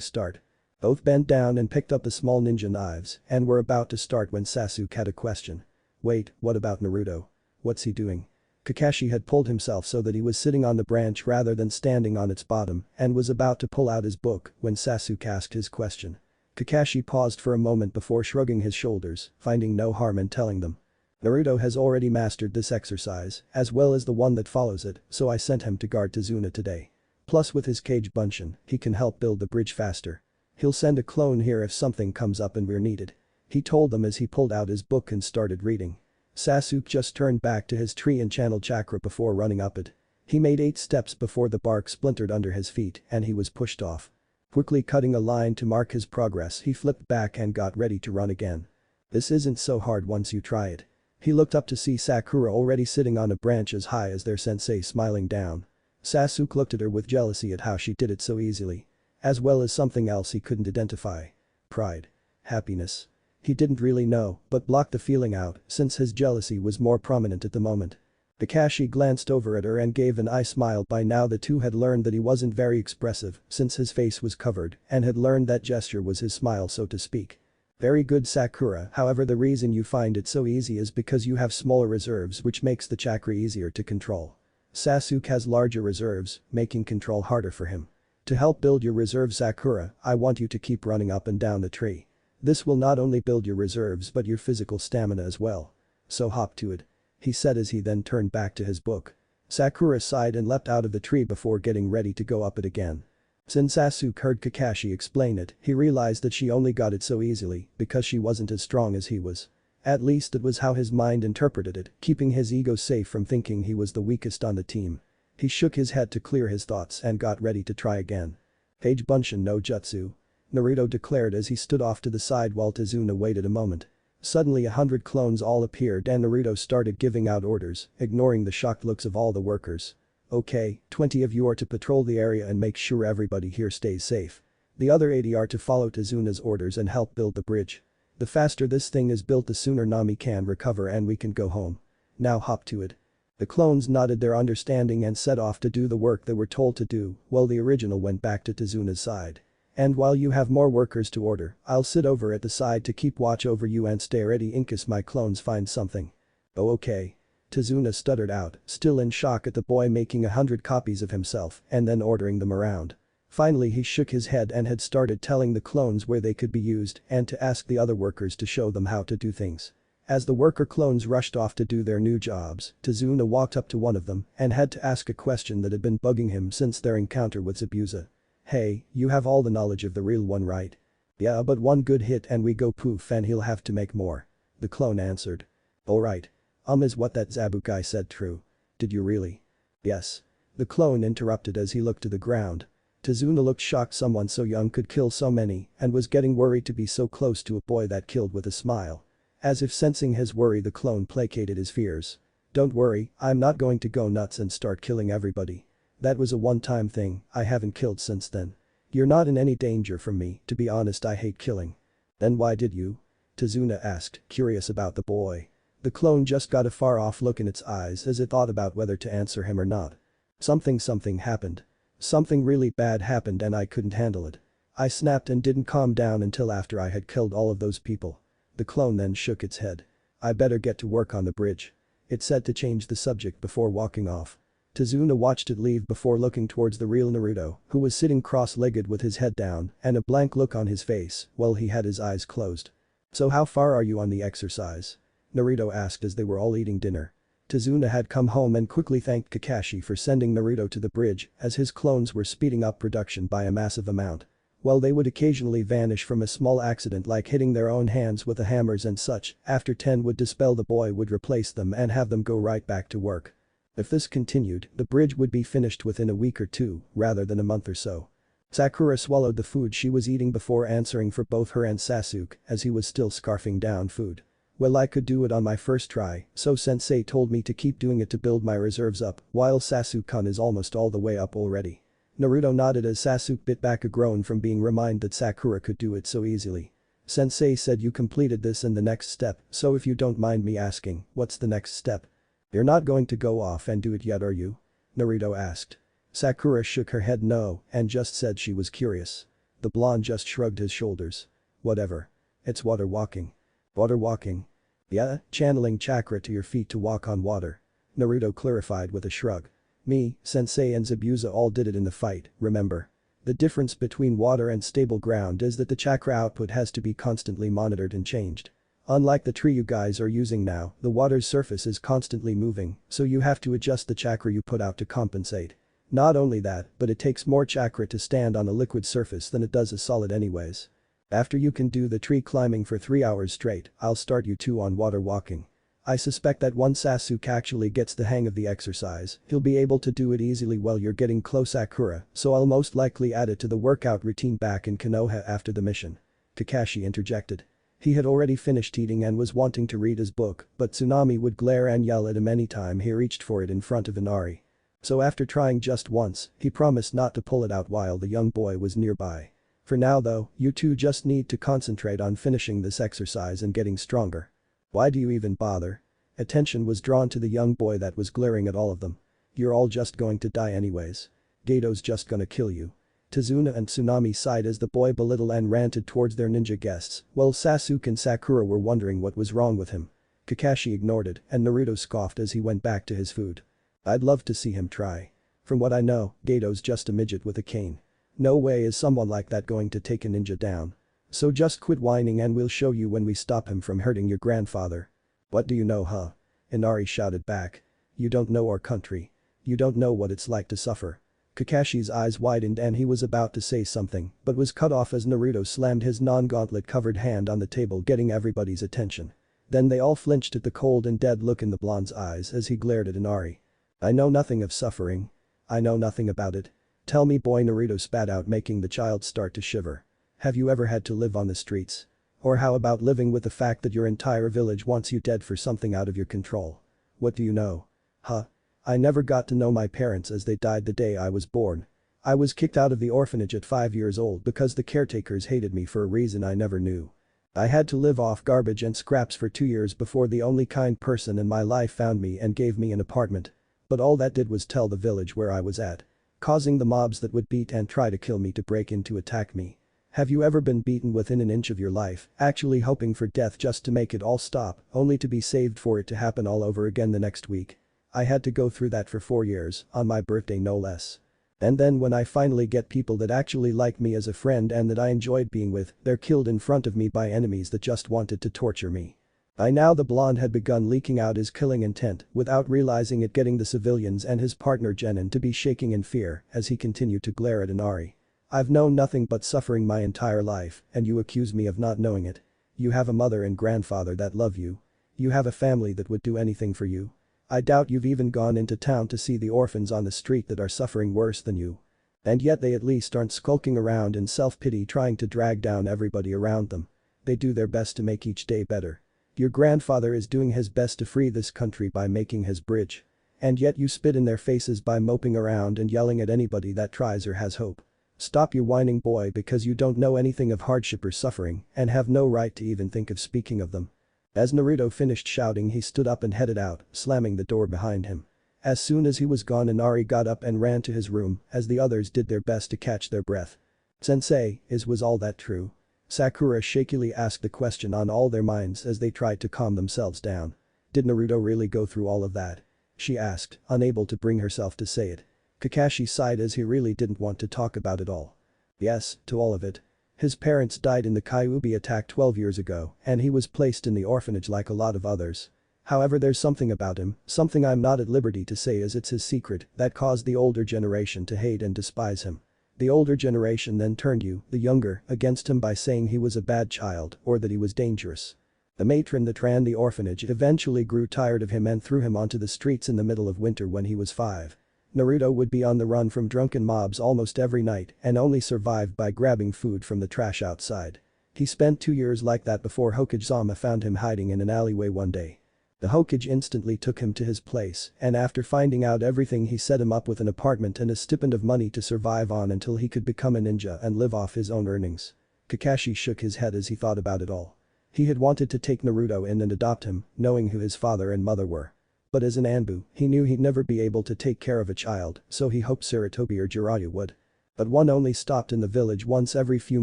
start. Both bent down and picked up the small ninja knives and were about to start when Sasuke had a question. Wait, what about Naruto? What's he doing? Kakashi had pulled himself so that he was sitting on the branch rather than standing on its bottom and was about to pull out his book when Sasuke asked his question. Kakashi paused for a moment before shrugging his shoulders, finding no harm in telling them. Naruto has already mastered this exercise, as well as the one that follows it, so I sent him to guard Tazuna today. Plus with his Kage Bunshin, he can help build the bridge faster. He'll send a clone here if something comes up and we're needed. He told them as he pulled out his book and started reading. Sasuke just turned back to his tree and channeled chakra before running up it. He made 8 steps before the bark splintered under his feet and he was pushed off. Quickly cutting a line to mark his progress, he flipped back and got ready to run again. This isn't so hard once you try it. He looked up to see Sakura already sitting on a branch as high as their sensei smiling down. Sasuke looked at her with jealousy at how she did it so easily. As well as something else he couldn't identify. Pride. Happiness. He didn't really know, but blocked the feeling out since his jealousy was more prominent at the moment. Kakashi glanced over at her and gave an eye smile. By now the two had learned that he wasn't very expressive since his face was covered and had learned that gesture was his smile so to speak. Very good Sakura, however the reason you find it so easy is because you have smaller reserves which makes the chakra easier to control. Sasuke has larger reserves, making control harder for him. To help build your reserve Sakura, I want you to keep running up and down the tree. This will not only build your reserves but your physical stamina as well. So hop to it. He said as he then turned back to his book. Sakura sighed and leapt out of the tree before getting ready to go up it again. Since Sasuke heard Kakashi explain it, he realized that she only got it so easily because she wasn't as strong as he was. At least that was how his mind interpreted it, keeping his ego safe from thinking he was the weakest on the team. He shook his head to clear his thoughts and got ready to try again. Kage Bunshin no Jutsu. Naruto declared as he stood off to the side while Tazuna waited a moment. Suddenly 100 clones all appeared and Naruto started giving out orders, ignoring the shocked looks of all the workers. Okay, 20 of you are to patrol the area and make sure everybody here stays safe. The other 80 are to follow Tazuna's orders and help build the bridge. The faster this thing is built the sooner Nami can recover and we can go home. Now hop to it. The clones nodded their understanding and set off to do the work they were told to do while the original went back to Tazuna's side. And while you have more workers to order, I'll sit over at the side to keep watch over you and stay ready in case my clones find something. Oh okay. Tazuna stuttered out, still in shock at the boy making 100 copies of himself and then ordering them around. Finally he shook his head and had started telling the clones where they could be used and to ask the other workers to show them how to do things. As the worker clones rushed off to do their new jobs, Tazuna walked up to one of them and had to ask a question that had been bugging him since their encounter with Zabuza. Hey, you have all the knowledge of the real one right? Yeah but one good hit and we go poof and he'll have to make more. The clone answered. Alright. Is what that Zabu guy said true? Did you really? Yes. The clone interrupted as he looked to the ground. Tazuna looked shocked someone so young could kill so many and was getting worried to be so close to a boy that killed with a smile. As if sensing his worry the clone placated his fears. Don't worry, I'm not going to go nuts and start killing everybody. That was a one-time thing, I haven't killed since then. You're not in any danger from me, to be honest I hate killing. Then why did you? Tazuna asked, curious about the boy. The clone just got a far-off look in its eyes as it thought about whether to answer him or not. Something happened. Something really bad happened and I couldn't handle it. I snapped and didn't calm down until after I had killed all of those people. The clone then shook its head. I better get to work on the bridge. It said to change the subject before walking off. Tazuna watched it leave before looking towards the real Naruto, who was sitting cross-legged with his head down and a blank look on his face while he had his eyes closed. So how far are you on the exercise? Naruto asked as they were all eating dinner. Tazuna had come home and quickly thanked Kakashi for sending Naruto to the bridge as his clones were speeding up production by a massive amount. While they would occasionally vanish from a small accident like hitting their own hands with the hammers and such, after 10 would dispel the boy would replace them and have them go right back to work. If this continued, the bridge would be finished within a week or two, rather than a month or so. Sakura swallowed the food she was eating before answering for both her and Sasuke as he was still scarfing down food. Well I could do it on my first try, so Sensei told me to keep doing it to build my reserves up, while Sasuke-kun is almost all the way up already. Naruto nodded as Sasuke bit back a groan from being reminded that Sakura could do it so easily. Sensei said you completed this in the next step, so if you don't mind me asking, what's the next step? You're not going to go off and do it yet are you? Naruto asked. Sakura shook her head no and just said she was curious. The blonde just shrugged his shoulders. Whatever. It's water walking. Water walking? Yeah, channeling chakra to your feet to walk on water. Naruto clarified with a shrug. Me, Sensei and Zabuza all did it in the fight, remember? The difference between water and stable ground is that the chakra output has to be constantly monitored and changed. Unlike the tree you guys are using now, the water's surface is constantly moving, so you have to adjust the chakra you put out to compensate. Not only that, but it takes more chakra to stand on a liquid surface than it does a solid anyways. After you can do the tree climbing for 3 hours straight, I'll start you two on water walking. I suspect that once Sasuke actually gets the hang of the exercise, he'll be able to do it easily while you're getting close Sakura, so I'll most likely add it to the workout routine back in Konoha after the mission. Kakashi interjected. He had already finished eating and was wanting to read his book, but Tsunami would glare and yell at him anytime he reached for it in front of Inari. So after trying just once, he promised not to pull it out while the young boy was nearby. For now though, you two just need to concentrate on finishing this exercise and getting stronger. Why do you even bother? Attention was drawn to the young boy that was glaring at all of them. You're all just going to die anyways. Gato's just gonna kill you. Tazuna and Tsunami sighed as the boy belittled and ranted towards their ninja guests, while Sasuke and Sakura were wondering what was wrong with him. Kakashi ignored it, and Naruto scoffed as he went back to his food. I'd love to see him try. From what I know, Gato's just a midget with a cane. No way is someone like that going to take a ninja down. So just quit whining and we'll show you when we stop him from hurting your grandfather. What do you know, huh? Inari shouted back. You don't know our country. You don't know what it's like to suffer. Kakashi's eyes widened and he was about to say something, but was cut off as Naruto slammed his non-gauntlet covered hand on the table, getting everybody's attention. Then they all flinched at the cold and dead look in the blonde's eyes as he glared at Inari. I know nothing of suffering. I know nothing about it. Tell me, boy. Naruto spat out, making the child start to shiver. Have you ever had to live on the streets? Or how about living with the fact that your entire village wants you dead for something out of your control? What do you know? Huh? I never got to know my parents as they died the day I was born. I was kicked out of the orphanage at 5 years old because the caretakers hated me for a reason I never knew. I had to live off garbage and scraps for 2 years before the only kind person in my life found me and gave me an apartment. But all that did was tell the village where I was at. Causing the mobs that would beat and try to kill me to break in to attack me. Have you ever been beaten within an inch of your life, actually hoping for death just to make it all stop, only to be saved for it to happen all over again the next week? I had to go through that for 4 years, on my birthday no less. And then when I finally get people that actually like me as a friend and that I enjoyed being with, they're killed in front of me by enemies that just wanted to torture me. By now the blonde had begun leaking out his killing intent without realizing it, getting the civilians and his partner Jenin to be shaking in fear as he continued to glare at Inari. I've known nothing but suffering my entire life, and you accuse me of not knowing it. You have a mother and grandfather that love you. You have a family that would do anything for you. I doubt you've even gone into town to see the orphans on the street that are suffering worse than you. And yet they at least aren't skulking around in self-pity trying to drag down everybody around them. They do their best to make each day better. Your grandfather is doing his best to free this country by making his bridge. And yet you spit in their faces by moping around and yelling at anybody that tries or has hope. Stop your whining, boy, because you don't know anything of hardship or suffering and have no right to even think of speaking of them. As Naruto finished shouting, he stood up and headed out, slamming the door behind him. As soon as he was gone, Inari got up and ran to his room as the others did their best to catch their breath. Sensei, was all that true? Sakura shakily asked the question on all their minds as they tried to calm themselves down. Did Naruto really go through all of that? She asked, unable to bring herself to say it. Kakashi sighed as he really didn't want to talk about it all. Yes, to all of it. His parents died in the Kyuubi attack 12 years ago, and he was placed in the orphanage like a lot of others. However, there's something about him, something I'm not at liberty to say as it's his secret, that caused the older generation to hate and despise him. The older generation then turned you, the younger, against him by saying he was a bad child or that he was dangerous. The matron that ran the orphanage eventually grew tired of him and threw him onto the streets in the middle of winter when he was 5. Naruto would be on the run from drunken mobs almost every night and only survived by grabbing food from the trash outside. He spent 2 years like that before Hokage found him hiding in an alleyway one day. The Hokage instantly took him to his place, and after finding out everything he set him up with an apartment and a stipend of money to survive on until he could become a ninja and live off his own earnings. Kakashi shook his head as he thought about it all. He had wanted to take Naruto in and adopt him, knowing who his father and mother were. But as an Anbu, he knew he'd never be able to take care of a child, so he hoped Sarutobi or Jiraiya would. But one only stopped in the village once every few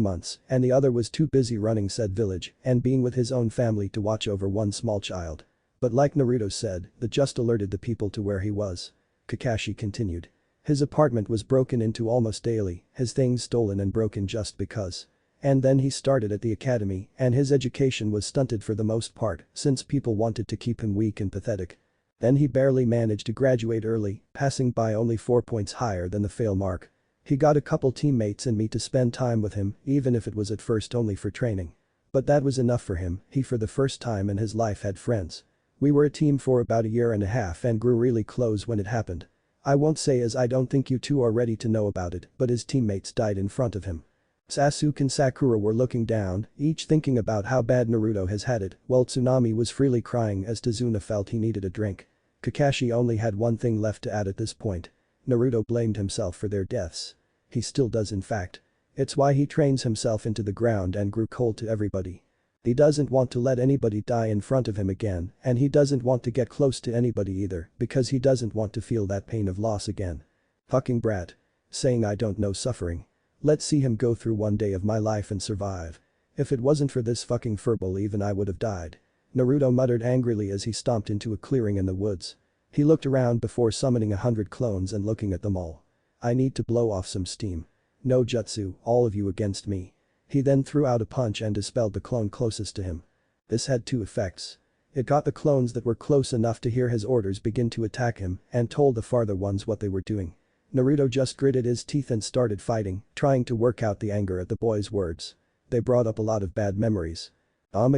months, and the other was too busy running said village and being with his own family to watch over one small child. But like Naruto said, that just alerted the people to where he was. Kakashi continued. His apartment was broken into almost daily, his things stolen and broken just because. And then he started at the academy and his education was stunted for the most part since people wanted to keep him weak and pathetic. Then he barely managed to graduate early, passing by only 4 points higher than the fail mark. He got a couple teammates and me to spend time with him, even if it was at first only for training. But that was enough for him, he for the first time in his life had friends. We were a team for about a year and a half and grew really close when it happened. I won't say as I don't think you two are ready to know about it, but his teammates died in front of him. Sasuke and Sakura were looking down, each thinking about how bad Naruto has had it, while Tsunami was freely crying as Tazuna felt he needed a drink. Kakashi only had one thing left to add at this point. Naruto blamed himself for their deaths. He still does in fact. It's why he trains himself into the ground and grew cold to everybody. He doesn't want to let anybody die in front of him again and he doesn't want to get close to anybody either because he doesn't want to feel that pain of loss again. Fucking brat. Saying I don't know suffering. Let's see him go through one day of my life and survive. If it wasn't for this fucking furball even I would have died. Naruto muttered angrily as he stomped into a clearing in the woods. He looked around before summoning 100 clones and looking at them all. I need to blow off some steam. No jutsu, all of you against me. He then threw out a punch and dispelled the clone closest to him. This had two effects. It got the clones that were close enough to hear his orders begin to attack him and told the farther ones what they were doing. Naruto just gritted his teeth and started fighting, trying to work out the anger at the boys' words. They brought up a lot of bad memories.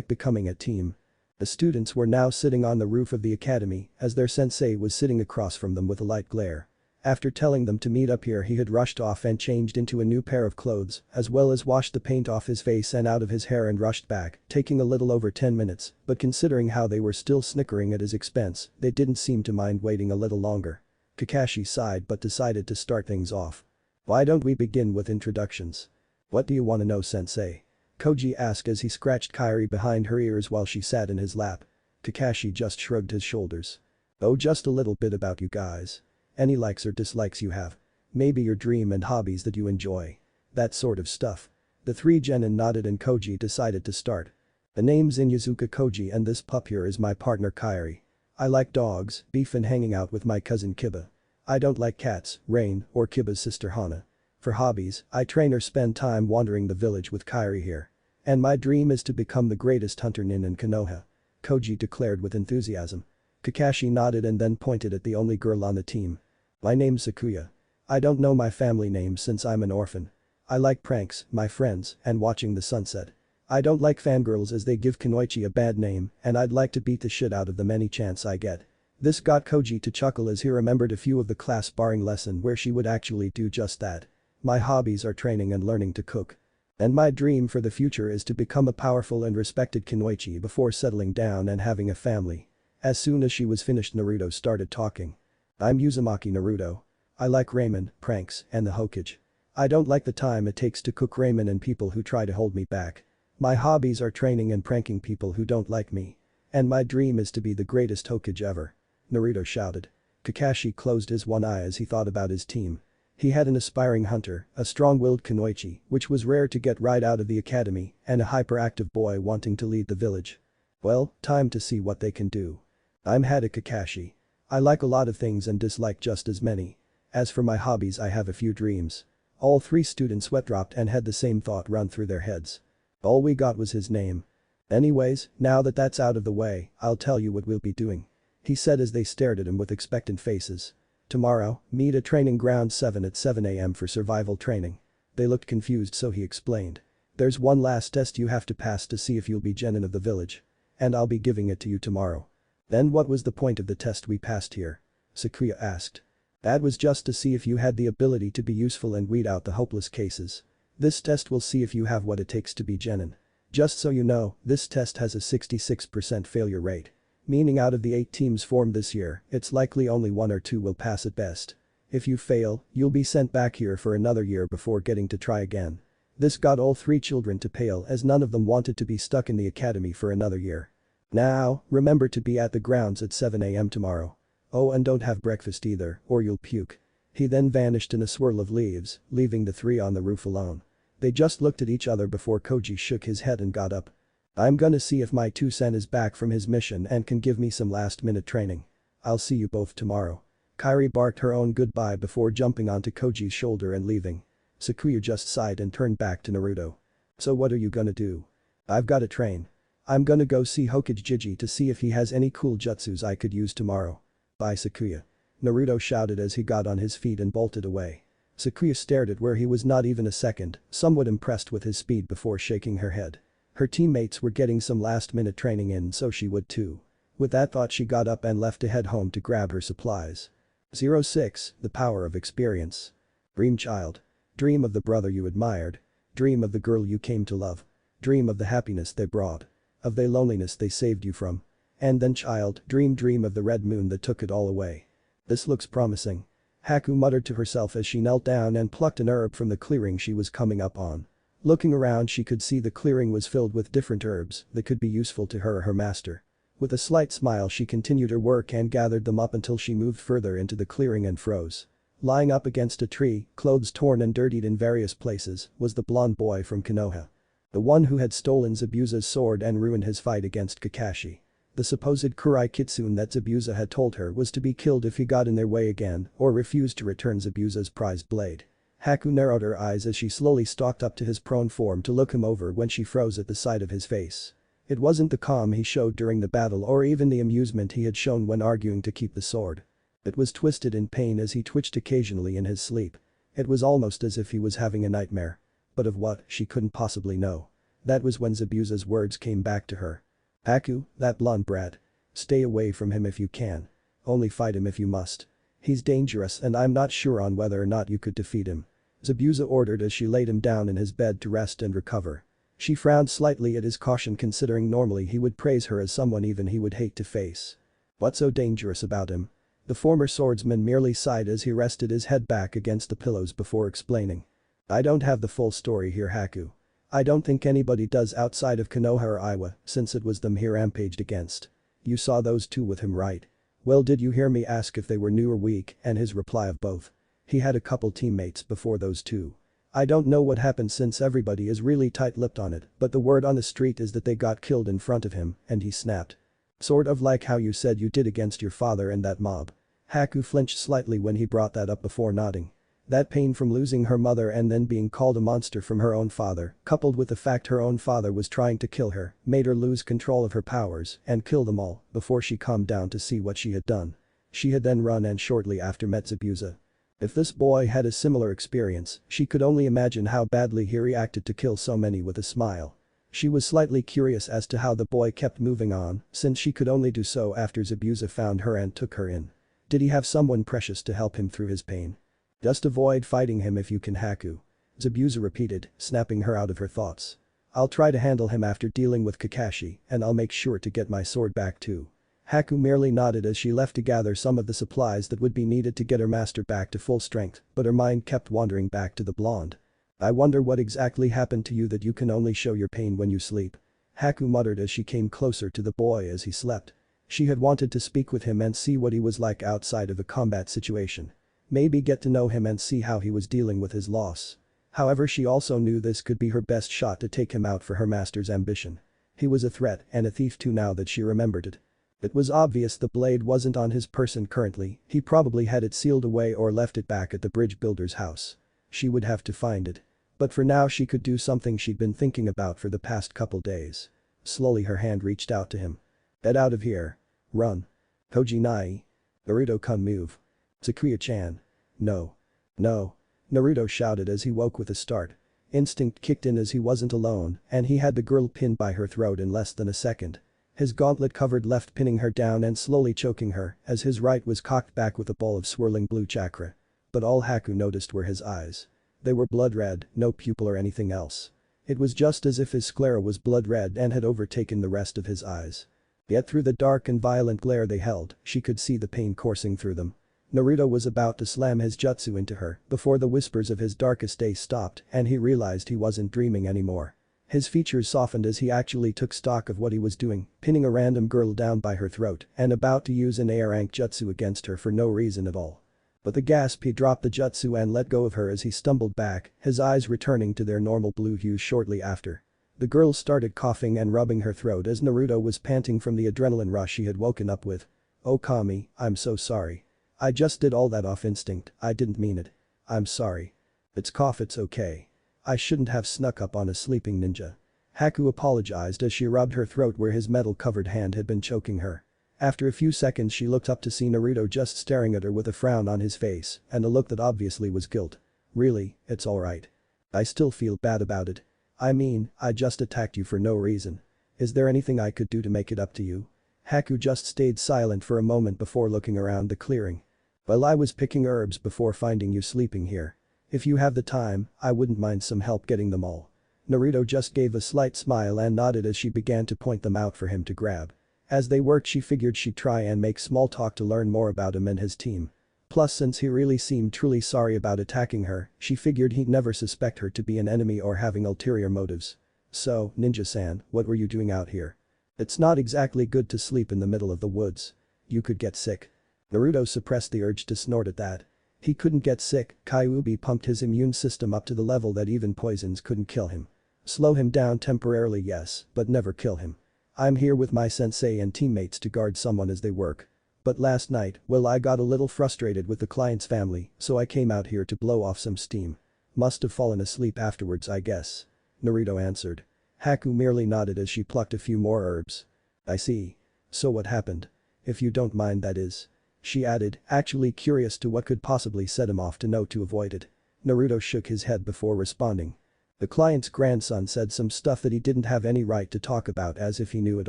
Becoming a team. The students were now sitting on the roof of the academy as their sensei was sitting across from them with a light glare. After telling them to meet up here he had rushed off and changed into a new pair of clothes as well as washed the paint off his face and out of his hair and rushed back, taking a little over 10 minutes, but considering how they were still snickering at his expense, they didn't seem to mind waiting a little longer. Kakashi sighed but decided to start things off. Why don't we begin with introductions? What do you want to know, sensei? Koji asked as he scratched Kairi behind her ears while she sat in his lap. Kakashi just shrugged his shoulders. Oh, just a little bit about you guys. Any likes or dislikes you have. Maybe your dream and hobbies that you enjoy. That sort of stuff. The three genin nodded and Koji decided to start. The name's Inyazuka Koji and this pup here is my partner Kairi. I like dogs, beef and hanging out with my cousin Kiba. I don't like cats, Rain, or Kiba's sister Hana. For hobbies, I train or spend time wandering the village with Kairi here. And my dream is to become the greatest hunter nin in Konoha. Koji declared with enthusiasm. Kakashi nodded and then pointed at the only girl on the team. My name's Sakuya. I don't know my family name since I'm an orphan. I like pranks, my friends, and watching the sunset. I don't like fangirls as they give Kunoichi a bad name and I'd like to beat the shit out of them any chance I get. This got Koji to chuckle as he remembered a few of the class sparring lesson where she would actually do just that. My hobbies are training and learning to cook. And my dream for the future is to become a powerful and respected Kunoichi before settling down and having a family. As soon as she was finished Naruto started talking. I'm Uzumaki Naruto. I like ramen, pranks, and the Hokage. I don't like the time it takes to cook ramen and people who try to hold me back. My hobbies are training and pranking people who don't like me. And my dream is to be the greatest Hokage ever. Naruto shouted. Kakashi closed his one eye as he thought about his team. He had an aspiring hunter, a strong-willed Kunoichi, which was rare to get right out of the academy, and a hyperactive boy wanting to lead the village. Well, time to see what they can do. I'm Hada Kakashi. I like a lot of things and dislike just as many. As for my hobbies I have a few dreams. All three students sweat-dropped and had the same thought run through their heads. All we got was his name. Anyways, now that that's out of the way, I'll tell you what we'll be doing. He said as they stared at him with expectant faces. Tomorrow, meet at training ground 7 at 7 AM for survival training. They looked confused so he explained. There's one last test you have to pass to see if you'll be genin of the village. And I'll be giving it to you tomorrow. Then what was the point of the test we passed here? Sakuya asked. That was just to see if you had the ability to be useful and weed out the hopeless cases. This test will see if you have what it takes to be genin. Just so you know, this test has a 66% failure rate. Meaning out of the 8 teams formed this year, it's likely only 1 or 2 will pass at best. If you fail, you'll be sent back here for another year before getting to try again. This got all 3 children to pale as none of them wanted to be stuck in the academy for another year. Now, remember to be at the grounds at 7 AM tomorrow. Oh, and don't have breakfast either, or you'll puke. He then vanished in a swirl of leaves, leaving the 3 on the roof alone. They just looked at each other before Koji shook his head and got up. I'm gonna see if my 2-sen is back from his mission and can give me some last-minute training. I'll see you both tomorrow. Kairi barked her own goodbye before jumping onto Koji's shoulder and leaving. Sakuya just sighed and turned back to Naruto. So what are you gonna do? I've gotta train. I'm gonna go see Hokage Jiji to see if he has any cool jutsus I could use tomorrow. Bye Sakuya. Naruto shouted as he got on his feet and bolted away. Sakuya stared at where he was not even a second, somewhat impressed with his speed before shaking her head. Her teammates were getting some last-minute training in so she would too. With that thought she got up and left to head home to grab her supplies. 06. The power of experience. Dream child. Dream of the brother you admired. Dream of the girl you came to love. Dream of the happiness they brought. Of the loneliness they saved you from. And then child, dream of the red moon that took it all away. This looks promising. Haku muttered to herself as she knelt down and plucked an herb from the clearing she was coming up on. Looking around she could see the clearing was filled with different herbs that could be useful to her or her master. With a slight smile she continued her work and gathered them up until she moved further into the clearing and froze. Lying up against a tree, clothes torn and dirtied in various places, was the blonde boy from Konoha. The one who had stolen Zabuza's sword and ruined his fight against Kakashi. The supposed Kurai Kitsune that Zabuza had told her was to be killed if he got in their way again or refused to return Zabuza's prized blade. Haku narrowed her eyes as she slowly stalked up to his prone form to look him over when she froze at the sight of his face. It wasn't the calm he showed during the battle or even the amusement he had shown when arguing to keep the sword. It was twisted in pain as he twitched occasionally in his sleep. It was almost as if he was having a nightmare. But of what, she couldn't possibly know. That was when Zabuza's words came back to her. Haku, that blonde brat. Stay away from him if you can. Only fight him if you must. He's dangerous and I'm not sure on whether or not you could defeat him. Zabuza ordered as she laid him down in his bed to rest and recover. She frowned slightly at his caution considering normally he would praise her as someone even he would hate to face. What's so dangerous about him? The former swordsman merely sighed as he rested his head back against the pillows before explaining. I don't have the full story here Haku. I don't think anybody does outside of Konoha or Iwa since it was them he rampaged against. You saw those two with him right? Well did you hear me ask if they were new or weak and his reply of both. He had a couple teammates before those two. I don't know what happened since everybody is really tight-lipped on it but the word on the street is that they got killed in front of him and he snapped. Sort of like how you said you did against your father and that mob. Haku flinched slightly when he brought that up before nodding. That pain from losing her mother and then being called a monster from her own father, coupled with the fact her own father was trying to kill her, made her lose control of her powers and kill them all before she calmed down to see what she had done. She had then run and shortly after met Zabuza. If this boy had a similar experience, she could only imagine how badly he reacted to kill so many with a smile. She was slightly curious as to how the boy kept moving on, since she could only do so after Zabuza found her and took her in. Did he have someone precious to help him through his pain? Just avoid fighting him if you can Haku. Zabuza repeated, snapping her out of her thoughts. I'll try to handle him after dealing with Kakashi and I'll make sure to get my sword back too. Haku merely nodded as she left to gather some of the supplies that would be needed to get her master back to full strength, but her mind kept wandering back to the blonde. I wonder what exactly happened to you that you can only show your pain when you sleep. Haku muttered as she came closer to the boy as he slept. She had wanted to speak with him and see what he was like outside of a combat situation. Maybe get to know him and see how he was dealing with his loss. However she also knew this could be her best shot to take him out for her master's ambition. He was a threat and a thief too now that she remembered it. It was obvious the blade wasn't on his person currently, he probably had it sealed away or left it back at the bridge builder's house. She would have to find it. But for now she could do something she'd been thinking about for the past couple days. Slowly her hand reached out to him. Get out of here. Run. Koji Nai. Naruto-kun move. Sakuya-chan. No. No. Naruto shouted as he woke with a start. Instinct kicked in as he wasn't alone and he had the girl pinned by her throat in less than a second. His gauntlet-covered left pinning her down and slowly choking her as his right was cocked back with a ball of swirling blue chakra. But all Haku noticed were his eyes. They were blood red, no pupil or anything else. It was just as if his sclera was blood red and had overtaken the rest of his eyes. Yet through the dark and violent glare they held, she could see the pain coursing through them. Naruto was about to slam his jutsu into her before the whispers of his darkest day stopped and he realized he wasn't dreaming anymore. His features softened as he actually took stock of what he was doing, pinning a random girl down by her throat and about to use an A-rank jutsu against her for no reason at all. But the gasp he dropped the jutsu and let go of her as he stumbled back, his eyes returning to their normal blue hues shortly after. The girl started coughing and rubbing her throat as Naruto was panting from the adrenaline rush he had woken up with. Oh Kami, I'm so sorry. I just did all that off instinct, I didn't mean it. I'm sorry. It's okay. I shouldn't have snuck up on a sleeping ninja. Haku apologized as she rubbed her throat where his metal-covered hand had been choking her. After a few seconds she looked up to see Naruto just staring at her with a frown on his face and a look that obviously was guilt. Really, it's alright. I still feel bad about it. I mean, I just attacked you for no reason. Is there anything I could do to make it up to you? Haku just stayed silent for a moment before looking around the clearing. Well, I was picking herbs before finding you sleeping here. If you have the time, I wouldn't mind some help getting them all. Naruto just gave a slight smile and nodded as she began to point them out for him to grab. As they worked she figured she'd try and make small talk to learn more about him and his team. Plus since he really seemed truly sorry about attacking her, she figured he'd never suspect her to be an enemy or having ulterior motives. So, Ninja-san, what were you doing out here? It's not exactly good to sleep in the middle of the woods. You could get sick. Naruto suppressed the urge to snort at that. He couldn't get sick, Kyuubi pumped his immune system up to the level that even poisons couldn't kill him. Slow him down temporarily yes, but never kill him. I'm here with my sensei and teammates to guard someone as they work. But last night, well I got a little frustrated with the client's family, so I came out here to blow off some steam. Must have fallen asleep afterwards I guess. Naruto answered. Haku merely nodded as she plucked a few more herbs. I see. So what happened? If you don't mind that is. She added, actually curious to what could possibly set him off to know to avoid it. Naruto shook his head before responding. The client's grandson said some stuff that he didn't have any right to talk about as if he knew it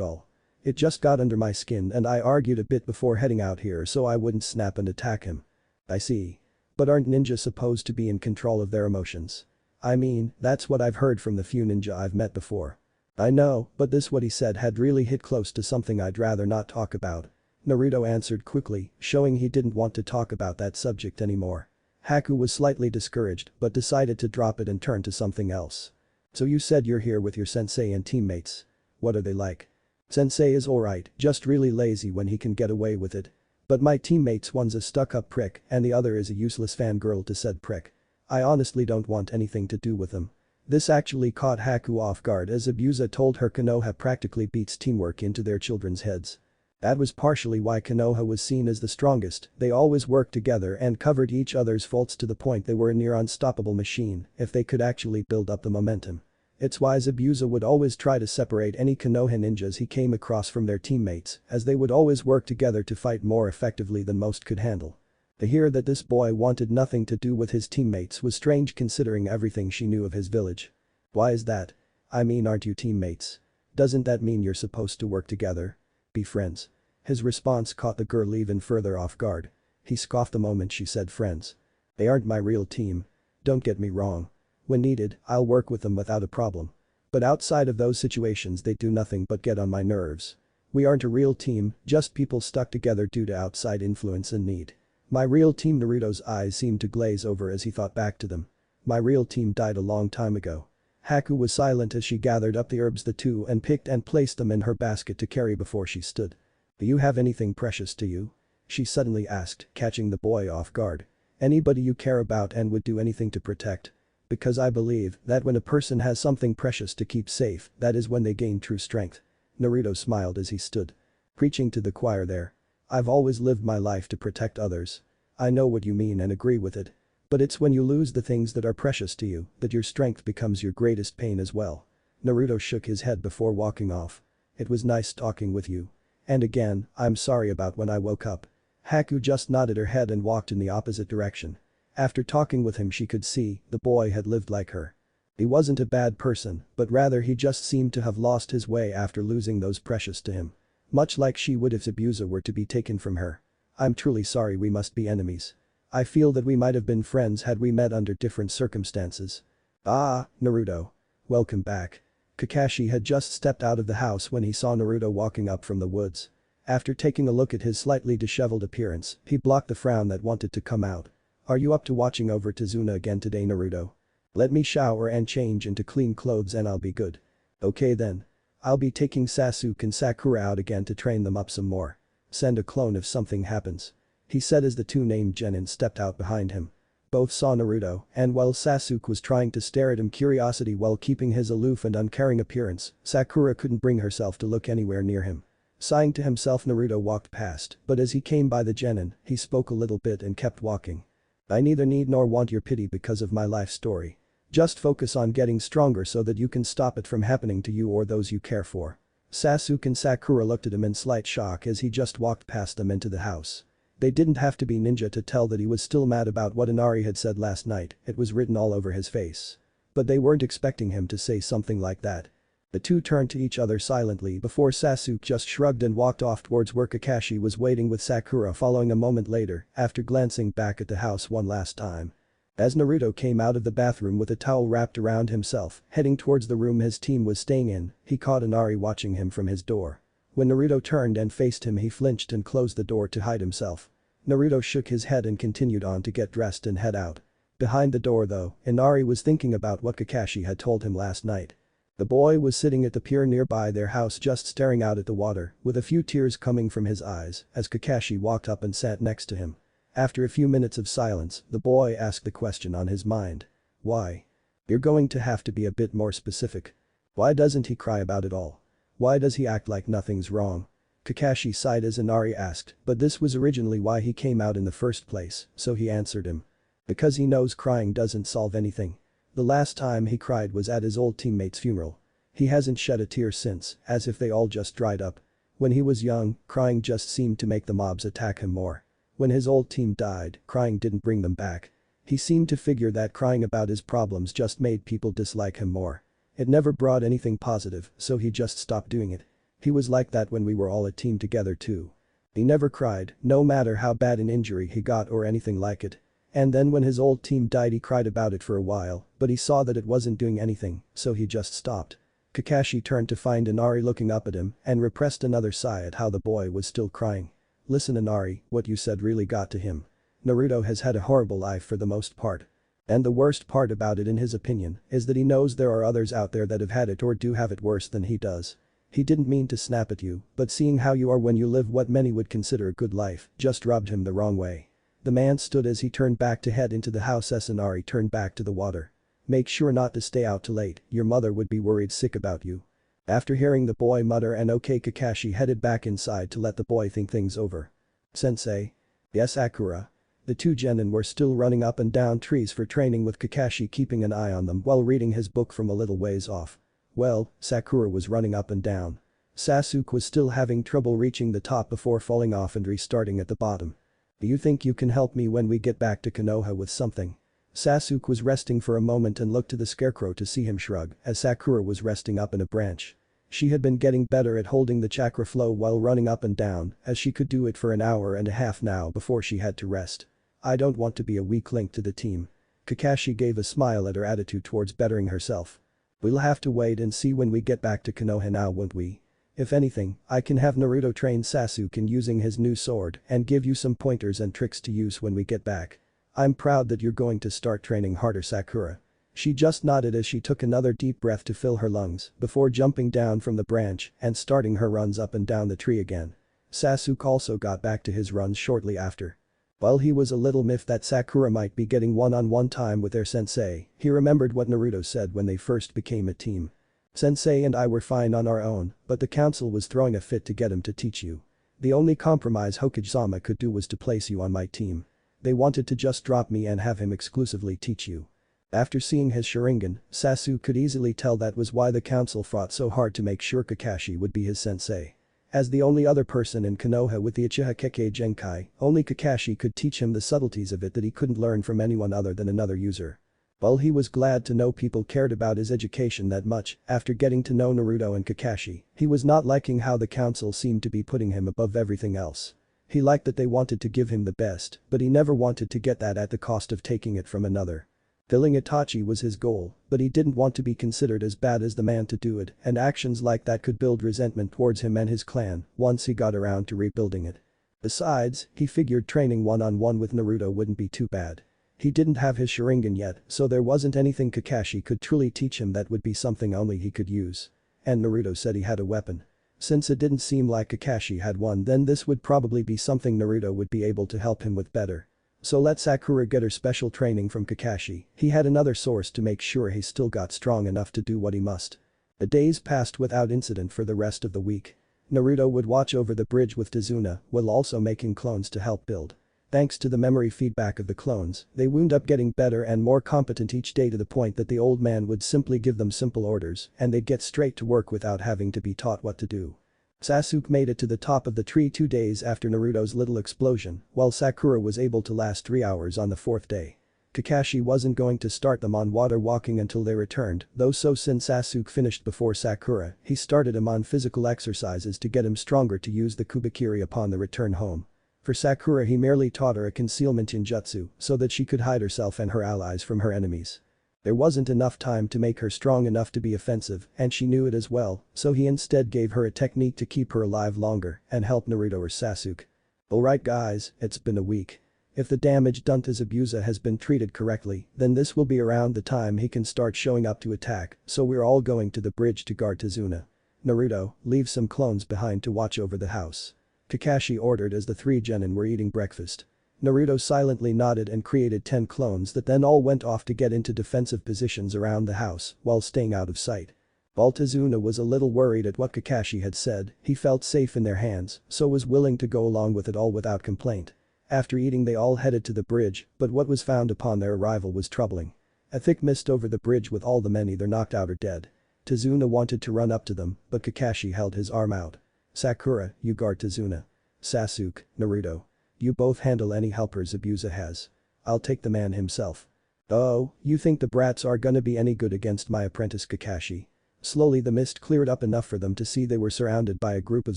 all. It just got under my skin and I argued a bit before heading out here so I wouldn't snap and attack him. I see. But aren't ninjas supposed to be in control of their emotions? I mean, that's what I've heard from the few ninja I've met before. I know, but this what he said had really hit close to something I'd rather not talk about. Naruto answered quickly, showing he didn't want to talk about that subject anymore. Haku was slightly discouraged but decided to drop it and turn to something else. So you said you're here with your sensei and teammates. What are they like? Sensei is alright, just really lazy when he can get away with it. But my teammates one's a stuck-up prick and the other is a useless fangirl to said prick. I honestly don't want anything to do with them. This actually caught Haku off guard as Zabuza told her Konoha practically beats teamwork into their children's heads. That was partially why Konoha was seen as the strongest, they always worked together and covered each other's faults to the point they were a near unstoppable machine if they could actually build up the momentum. It's why Zabuza would always try to separate any Konoha ninjas he came across from their teammates as they would always work together to fight more effectively than most could handle. To hear that this boy wanted nothing to do with his teammates was strange considering everything she knew of his village. Why is that? I mean aren't you teammates? Doesn't that mean you're supposed to work together? Be friends. His response caught the girl even further off guard. He scoffed the moment she said friends. They aren't my real team. Don't get me wrong. When needed, I'll work with them without a problem. But outside of those situations they do nothing but get on my nerves. We aren't a real team, just people stuck together due to outside influence and need. My real team. Naruto's eyes seemed to glaze over as he thought back to them. My real team died a long time ago. Haku was silent as she gathered up the herbs the two and picked and placed them in her basket to carry before she stood. Do you have anything precious to you? She suddenly asked, catching the boy off guard. Anybody you care about and would do anything to protect? Because I believe that when a person has something precious to keep safe, that is when they gain true strength. Naruto smiled as he stood. Preaching to the choir there. I've always lived my life to protect others. I know what you mean and agree with it. But it's when you lose the things that are precious to you that your strength becomes your greatest pain as well. Naruto shook his head before walking off. It was nice talking with you. And again, I'm sorry about when I woke up. Haku just nodded her head and walked in the opposite direction. After talking with him she could see the boy had lived like her. He wasn't a bad person, but rather he just seemed to have lost his way after losing those precious to him. Much like she would if Zabuza were to be taken from her. I'm truly sorry we must be enemies. I feel that we might have been friends had we met under different circumstances. Ah, Naruto. Welcome back. Kakashi had just stepped out of the house when he saw Naruto walking up from the woods. After taking a look at his slightly disheveled appearance, he blocked the frown that wanted to come out. Are you up to watching over Tazuna again today, Naruto? Let me shower and change into clean clothes and I'll be good. Okay then. I'll be taking Sasuke and Sakura out again to train them up some more. Send a clone if something happens. He said as the two named genin stepped out behind him. Both saw Naruto, and while Sasuke was trying to stare at him curiosity while keeping his aloof and uncaring appearance, Sakura couldn't bring herself to look anywhere near him. Sighing to himself, Naruto walked past, but as he came by the genin, he spoke a little bit and kept walking. I neither need nor want your pity because of my life story. Just focus on getting stronger so that you can stop it from happening to you or those you care for. Sasuke and Sakura looked at him in slight shock as he just walked past them into the house. They didn't have to be ninja to tell that he was still mad about what Inari had said last night, it was written all over his face. But they weren't expecting him to say something like that. The two turned to each other silently before Sasuke just shrugged and walked off towards where Kakashi was waiting with Sakura, following a moment later after glancing back at the house one last time. As Naruto came out of the bathroom with a towel wrapped around himself, heading towards the room his team was staying in, he caught Inari watching him from his door. When Naruto turned and faced him, he flinched and closed the door to hide himself. Naruto shook his head and continued on to get dressed and head out. Behind the door though, Inari was thinking about what Kakashi had told him last night. The boy was sitting at the pier nearby their house just staring out at the water, with a few tears coming from his eyes as Kakashi walked up and sat next to him. After a few minutes of silence, the boy asked the question on his mind. Why? You're going to have to be a bit more specific. Why doesn't he cry about it all? Why does he act like nothing's wrong? Kakashi sighed as Inari asked, but this was originally why he came out in the first place, so he answered him. Because he knows crying doesn't solve anything. The last time he cried was at his old teammate's funeral. He hasn't shed a tear since, as if they all just dried up. When he was young, crying just seemed to make the mobs attack him more. When his old team died, crying didn't bring them back. He seemed to figure that crying about his problems just made people dislike him more. It never brought anything positive, so he just stopped doing it. He was like that when we were all a team together too. He never cried, no matter how bad an injury he got or anything like it. And then when his old team died, he cried about it for a while, but he saw that it wasn't doing anything, so he just stopped. Kakashi turned to find Inari looking up at him and repressed another sigh at how the boy was still crying. Listen Inari, what you said really got to him. Naruto has had a horrible life for the most part. And the worst part about it in his opinion is that he knows there are others out there that have had it or do have it worse than he does. He didn't mean to snap at you, but seeing how you are when you live what many would consider a good life just rubbed him the wrong way. The man stood as he turned back to head into the house as Inari turned back to the water. Make sure not to stay out too late, your mother would be worried sick about you. After hearing the boy mutter and okay, Kakashi headed back inside to let the boy think things over. Sensei? Yes Sakura. The two genin were still running up and down trees for training with Kakashi keeping an eye on them while reading his book from a little ways off. Well, Sakura was running up and down. Sasuke was still having trouble reaching the top before falling off and restarting at the bottom. Do you think you can help me when we get back to Konoha with something? Sasuke was resting for a moment and looked to the scarecrow to see him shrug as Sakura was resting up in a branch. She had been getting better at holding the chakra flow while running up and down as she could do it for an hour and a half now before she had to rest. I don't want to be a weak link to the team. Kakashi gave a smile at her attitude towards bettering herself. We'll have to wait and see when we get back to Konoha now, won't we? If anything, I can have Naruto train Sasuke in using his new sword and give you some pointers and tricks to use when we get back. I'm proud that you're going to start training harder, Sakura. She just nodded as she took another deep breath to fill her lungs before jumping down from the branch and starting her runs up and down the tree again. Sasuke also got back to his runs shortly after. While he was a little miffed that Sakura might be getting one-on-one time with their sensei, he remembered what Naruto said when they first became a team. Sensei and I were fine on our own, but the council was throwing a fit to get him to teach you. The only compromise Hokage-sama could do was to place you on my team. They wanted to just drop me and have him exclusively teach you. After seeing his Sharingan, Sasuke could easily tell that was why the council fought so hard to make sure Kakashi would be his sensei. As the only other person in Konoha with the Uchiha Keke Genkai, only Kakashi could teach him the subtleties of it that he couldn't learn from anyone other than another user. While he was glad to know people cared about his education that much, after getting to know Naruto and Kakashi, he was not liking how the council seemed to be putting him above everything else. He liked that they wanted to give him the best, but he never wanted to get that at the cost of taking it from another. Killing Itachi was his goal, but he didn't want to be considered as bad as the man to do it, and actions like that could build resentment towards him and his clan once he got around to rebuilding it. Besides, he figured training one-on-one with Naruto wouldn't be too bad. He didn't have his Sharingan yet, so there wasn't anything Kakashi could truly teach him that would be something only he could use. And Naruto said he had a weapon. Since it didn't seem like Kakashi had one, then this would probably be something Naruto would be able to help him with better. So let Sakura get her special training from Kakashi, he had another source to make sure he still got strong enough to do what he must. The days passed without incident for the rest of the week. Naruto would watch over the bridge with Tazuna while also making clones to help build. Thanks to the memory feedback of the clones, they wound up getting better and more competent each day to the point that the old man would simply give them simple orders and they'd get straight to work without having to be taught what to do. Sasuke made it to the top of the tree 2 days after Naruto's little explosion, while Sakura was able to last 3 hours on the 4th day. Kakashi wasn't going to start them on water walking until they returned, though so since Sasuke finished before Sakura, he started him on physical exercises to get him stronger to use the Kubikiri upon the return home. For Sakura he merely taught her a concealment ninjutsu so that she could hide herself and her allies from her enemies. There wasn't enough time to make her strong enough to be offensive and she knew it as well, so he instead gave her a technique to keep her alive longer and help Naruto or Sasuke. Alright guys, it's been a week. If the damage done to Zabuza has been treated correctly, then this will be around the time he can start showing up to attack, so we're all going to the bridge to guard Tazuna. Naruto, leave some clones behind to watch over the house. Kakashi ordered as the 3 genin were eating breakfast. Naruto silently nodded and created 10 clones that then all went off to get into defensive positions around the house while staying out of sight. While Tazuna was a little worried at what Kakashi had said, he felt safe in their hands, so was willing to go along with it all without complaint. After eating they all headed to the bridge, but what was found upon their arrival was troubling. A thick mist over the bridge with all the men either knocked out or dead. Tazuna wanted to run up to them, but Kakashi held his arm out. Sakura, you guard Tazuna. Sasuke, Naruto. You both handle any helpers Zabuza has. I'll take the man himself. Oh, you think the brats are gonna be any good against my apprentice Kakashi? Slowly the mist cleared up enough for them to see they were surrounded by a group of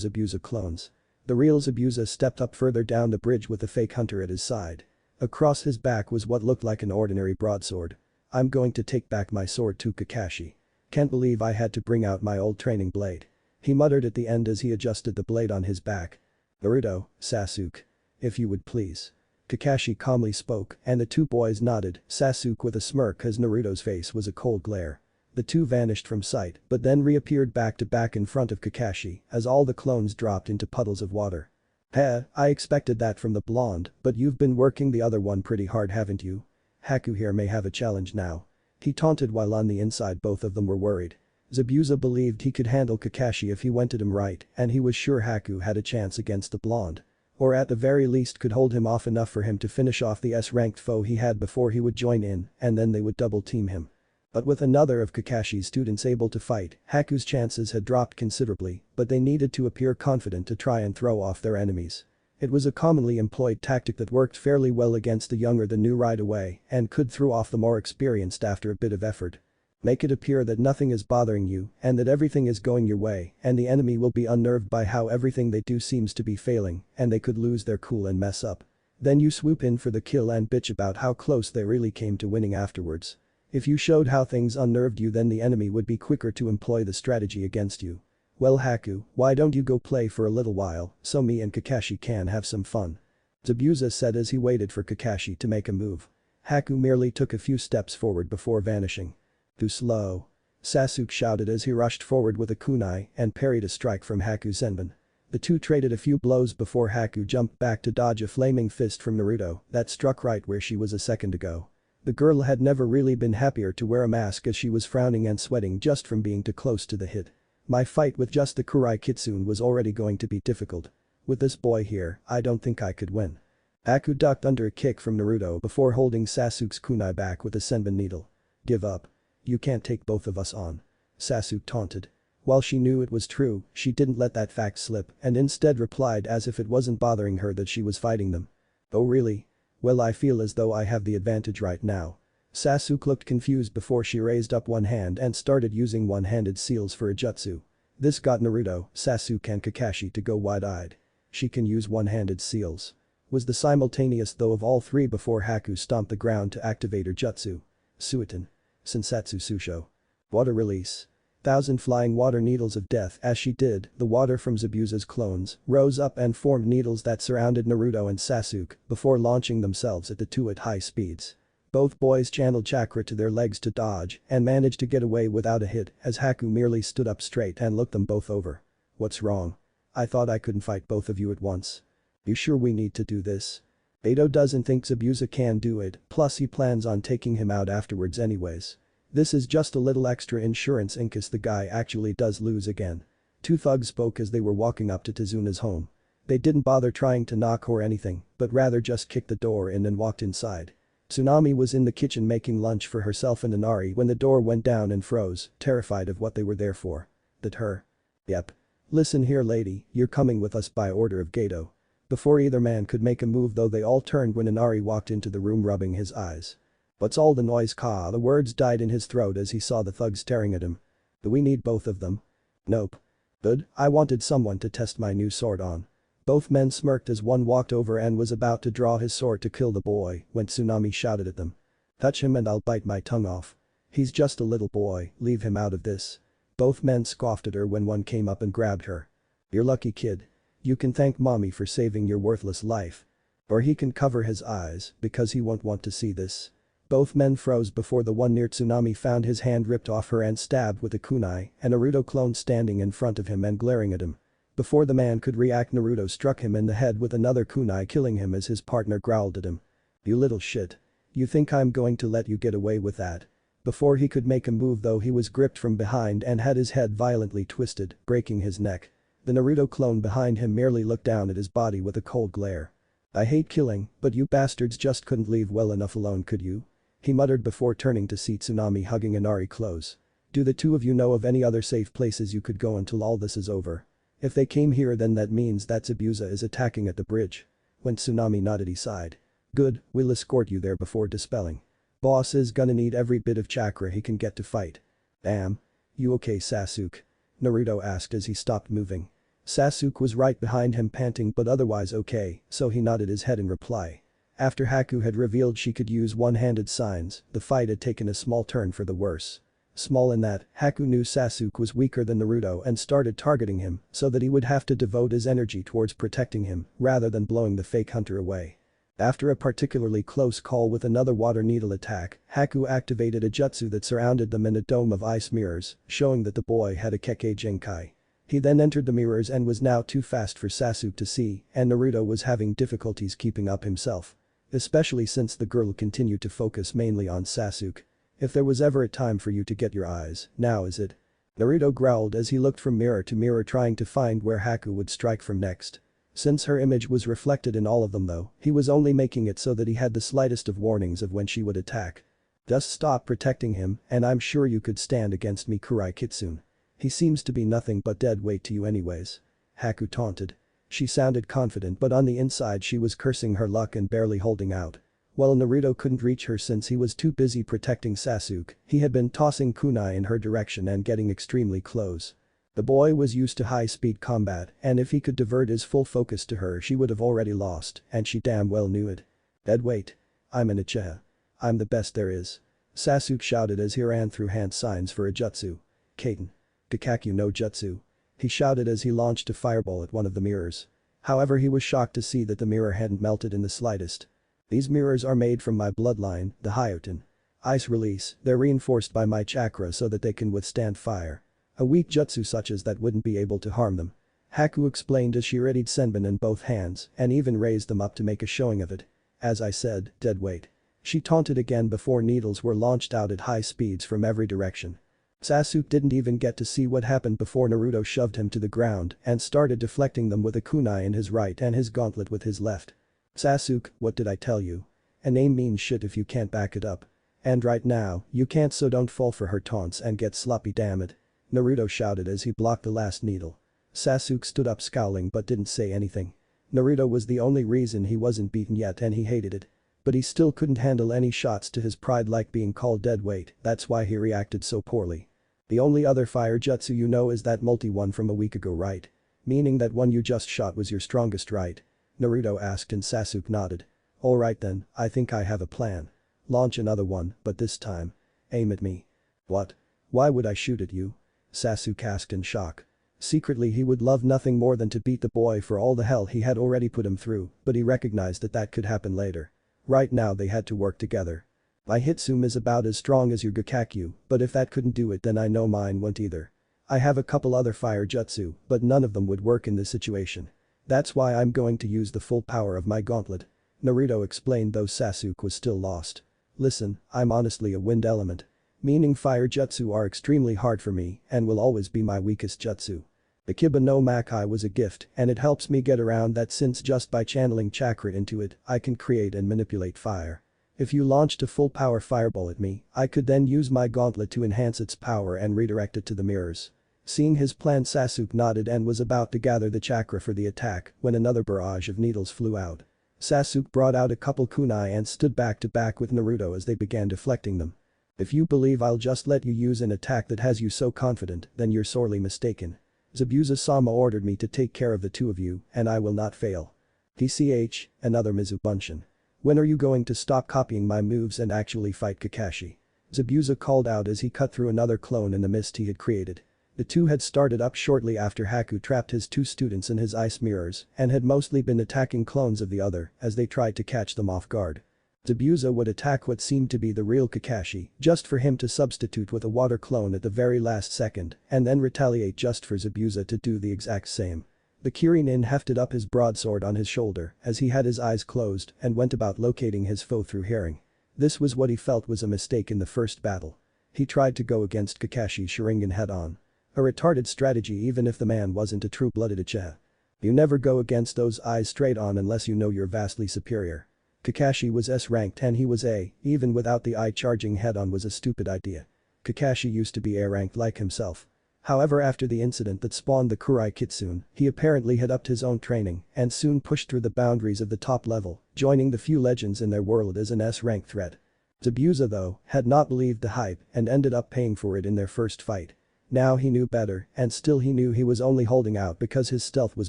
Zabuza clones. The real Zabuza stepped up further down the bridge with a fake hunter at his side. Across his back was what looked like an ordinary broadsword. I'm going to take back my sword to Kakashi. Can't believe I had to bring out my old training blade. He muttered at the end as he adjusted the blade on his back. Naruto, Sasuke. If you would please. Kakashi calmly spoke and the 2 boys nodded, Sasuke with a smirk as Naruto's face was a cold glare. The 2 vanished from sight but then reappeared back to back in front of Kakashi as all the clones dropped into puddles of water. Heh, I expected that from the blonde, but you've been working the other one pretty hard haven't you? Haku here may have a challenge now. He taunted while on the inside both of them were worried. Zabuza believed he could handle Kakashi if he went at him right and he was sure Haku had a chance against the blonde. Or at the very least could hold him off enough for him to finish off the S-ranked foe he had before he would join in and then they would double team him. But with another of Kakashi's students able to fight, Haku's chances had dropped considerably, but they needed to appear confident to try and throw off their enemies. It was a commonly employed tactic that worked fairly well against the younger than new right away and could throw off the more experienced after a bit of effort. Make it appear that nothing is bothering you and that everything is going your way and the enemy will be unnerved by how everything they do seems to be failing and they could lose their cool and mess up. Then you swoop in for the kill and bitch about how close they really came to winning afterwards. If you showed how things unnerved you then the enemy would be quicker to employ the strategy against you. Well Haku, why don't you go play for a little while so me and Kakashi can have some fun? Zabuza said as he waited for Kakashi to make a move. Haku merely took a few steps forward before vanishing. Too slow. Sasuke shouted as he rushed forward with a kunai and parried a strike from Haku's zenbon. The 2 traded a few blows before Haku jumped back to dodge a flaming fist from Naruto that struck right where she was a second ago. The girl had never really been happier to wear a mask as she was frowning and sweating just from being too close to the hit. My fight with just the Kurai Kitsune was already going to be difficult. With this boy here, I don't think I could win. Haku ducked under a kick from Naruto before holding Sasuke's kunai back with a senbon needle. Give up. You can't take both of us on. Sasuke taunted. While she knew it was true, she didn't let that fact slip and instead replied as if it wasn't bothering her that she was fighting them. Oh really? Well I feel as though I have the advantage right now. Sasuke looked confused before she raised up one hand and started using one-handed seals for a jutsu. This got Naruto, Sasuke and Kakashi to go wide-eyed. She can use one-handed seals. Was the simultaneous though of all 3 before Haku stomped the ground to activate her jutsu. Suiton. Sensatsu Susho. Water release. 1,000 flying water needles of death as she did, the water from Zabuza's clones rose up and formed needles that surrounded Naruto and Sasuke before launching themselves at the 2 at high speeds. Both boys channeled chakra to their legs to dodge and managed to get away without a hit as Haku merely stood up straight and looked them both over. What's wrong? I thought I couldn't fight both of you at once. You sure we need to do this? Beto doesn't think Zabuza can do it, plus he plans on taking him out afterwards anyways. This is just a little extra insurance in case the guy actually does lose again. Two thugs spoke as they were walking up to Tezuna's home. They didn't bother trying to knock or anything, but rather just kicked the door in and walked inside. Tsunami was in the kitchen making lunch for herself and Inari when the door went down and froze, terrified of what they were there for. That her? Yep. Listen here lady, you're coming with us by order of Gato. Before either man could make a move though they all turned when Inari walked into the room rubbing his eyes. What's all the noise Ka? The words died in his throat as he saw the thugs staring at him. Do we need both of them? Nope. Good, I wanted someone to test my new sword on. Both men smirked as one walked over and was about to draw his sword to kill the boy when Tsunami shouted at them. Touch him and I'll bite my tongue off. He's just a little boy, leave him out of this. Both men scoffed at her when one came up and grabbed her. You're lucky kid. You can thank mommy for saving your worthless life. Or he can cover his eyes because he won't want to see this. Both men froze before the one near Tsunami found his hand ripped off her and stabbed with a kunai, a Naruto clone standing in front of him and glaring at him. Before the man could react Naruto struck him in the head with another kunai killing him as his partner growled at him. You little shit. You think I'm going to let you get away with that? Before he could make a move though he was gripped from behind and had his head violently twisted, breaking his neck. The Naruto clone behind him merely looked down at his body with a cold glare. I hate killing, but you bastards just couldn't leave well enough alone could you? He muttered before turning to see Tsunami hugging Inari close. Do the two of you know of any other safe places you could go until all this is over? If they came here then that means that Zabuza is attacking at the bridge. When Tsunami nodded he sighed. Good, we'll escort you there before dispelling. Boss is gonna need every bit of chakra he can get to fight. Damn. You okay Sasuke? Naruto asked as he stopped moving. Sasuke was right behind him panting but otherwise okay, so he nodded his head in reply. After Haku had revealed she could use one-handed signs, the fight had taken a small turn for the worse. Small in that, Haku knew Sasuke was weaker than Naruto and started targeting him so that he would have to devote his energy towards protecting him rather than blowing the fake hunter away. After a particularly close call with another water needle attack, Haku activated a jutsu that surrounded them in a dome of ice mirrors, showing that the boy had a Kekkei Genkai. He then entered the mirrors and was now too fast for Sasuke to see, and Naruto was having difficulties keeping up himself. Especially since the girl continued to focus mainly on Sasuke. If there was ever a time for you to get your eyes, now is it. Naruto growled as he looked from mirror to mirror trying to find where Haku would strike from next. Since her image was reflected in all of them though, he was only making it so that he had the slightest of warnings of when she would attack. Just stop protecting him and I'm sure you could stand against me Kurai Kitsune. He seems to be nothing but dead weight to you anyways. Haku taunted. She sounded confident but on the inside she was cursing her luck and barely holding out. While Naruto couldn't reach her since he was too busy protecting Sasuke, he had been tossing kunai in her direction and getting extremely close. The boy was used to high-speed combat and if he could divert his full focus to her she would have already lost and she damn well knew it. Dead weight. I'm an Uchiha. I'm the best there is. Sasuke shouted as he ran through hand signs for a jutsu. Kaiten. Kakaku no jutsu. He shouted as he launched a fireball at one of the mirrors. However he was shocked to see that the mirror hadn't melted in the slightest. These mirrors are made from my bloodline, the Hyoten. Ice release, they're reinforced by my chakra so that they can withstand fire. A weak jutsu such as that wouldn't be able to harm them. Haku explained as she readied senbon in both hands and even raised them up to make a showing of it. As I said, dead weight. She taunted again before needles were launched out at high speeds from every direction. Sasuke didn't even get to see what happened before Naruto shoved him to the ground and started deflecting them with a kunai in his right and his gauntlet with his left. Sasuke, what did I tell you? An aim means shit if you can't back it up. And right now, you can't so don't fall for her taunts and get sloppy damn it. Naruto shouted as he blocked the last needle. Sasuke stood up scowling but didn't say anything. Naruto was the only reason he wasn't beaten yet and he hated it. But he still couldn't handle any shots to his pride like being called dead weight, that's why he reacted so poorly. The only other fire jutsu you know is that multi one from a week ago right? Meaning that one you just shot was your strongest right? Naruto asked and Sasuke nodded. Alright then, I think I have a plan. Launch another one, but this time. Aim at me. What? Why would I shoot at you? Sasuke asked in shock. Secretly he would love nothing more than to beat the boy for all the hell he had already put him through, but he recognized that that could happen later. Right now they had to work together. My Hitsume is about as strong as your Gakakyu, but if that couldn't do it then I know mine won't either. I have a couple other fire jutsu, but none of them would work in this situation. That's why I'm going to use the full power of my gauntlet. Naruto explained though Sasuke was still lost. Listen, I'm honestly a wind element. Meaning fire jutsu are extremely hard for me and will always be my weakest jutsu. Akiba no Makai was a gift and it helps me get around that since just by channeling chakra into it, I can create and manipulate fire. If you launched a full power fireball at me, I could then use my gauntlet to enhance its power and redirect it to the mirrors. Seeing his plan, Sasuke nodded and was about to gather the chakra for the attack when another barrage of needles flew out. Sasuke brought out a couple kunai and stood back to back with Naruto as they began deflecting them. If you believe I'll just let you use an attack that has you so confident, then you're sorely mistaken. Zabuza-sama ordered me to take care of the two of you, and I will not fail. PCH, another Mizubunshin. When are you going to stop copying my moves and actually fight Kakashi? Zabuza called out as he cut through another clone in the mist he had created. The two had started up shortly after Haku trapped his two students in his ice mirrors and had mostly been attacking clones of the other as they tried to catch them off guard. Zabuza would attack what seemed to be the real Kakashi just for him to substitute with a water clone at the very last second and then retaliate just for Zabuza to do the exact same. The Kirin hefted up his broadsword on his shoulder as he had his eyes closed and went about locating his foe through hearing. This was what he felt was a mistake in the first battle. He tried to go against Kakashi's Sharingan head-on. A retarded strategy even if the man wasn't a true-blooded Uchiha. You never go against those eyes straight on unless you know you're vastly superior. Kakashi was S-ranked and he was A, even without the eye charging head-on was a stupid idea. Kakashi used to be A-ranked like himself. However, after the incident that spawned the Kurai Kitsune, he apparently had upped his own training and soon pushed through the boundaries of the top level, joining the few legends in their world as an S-rank threat. Zabuza though, had not believed the hype and ended up paying for it in their first fight. Now he knew better and still he knew he was only holding out because his stealth was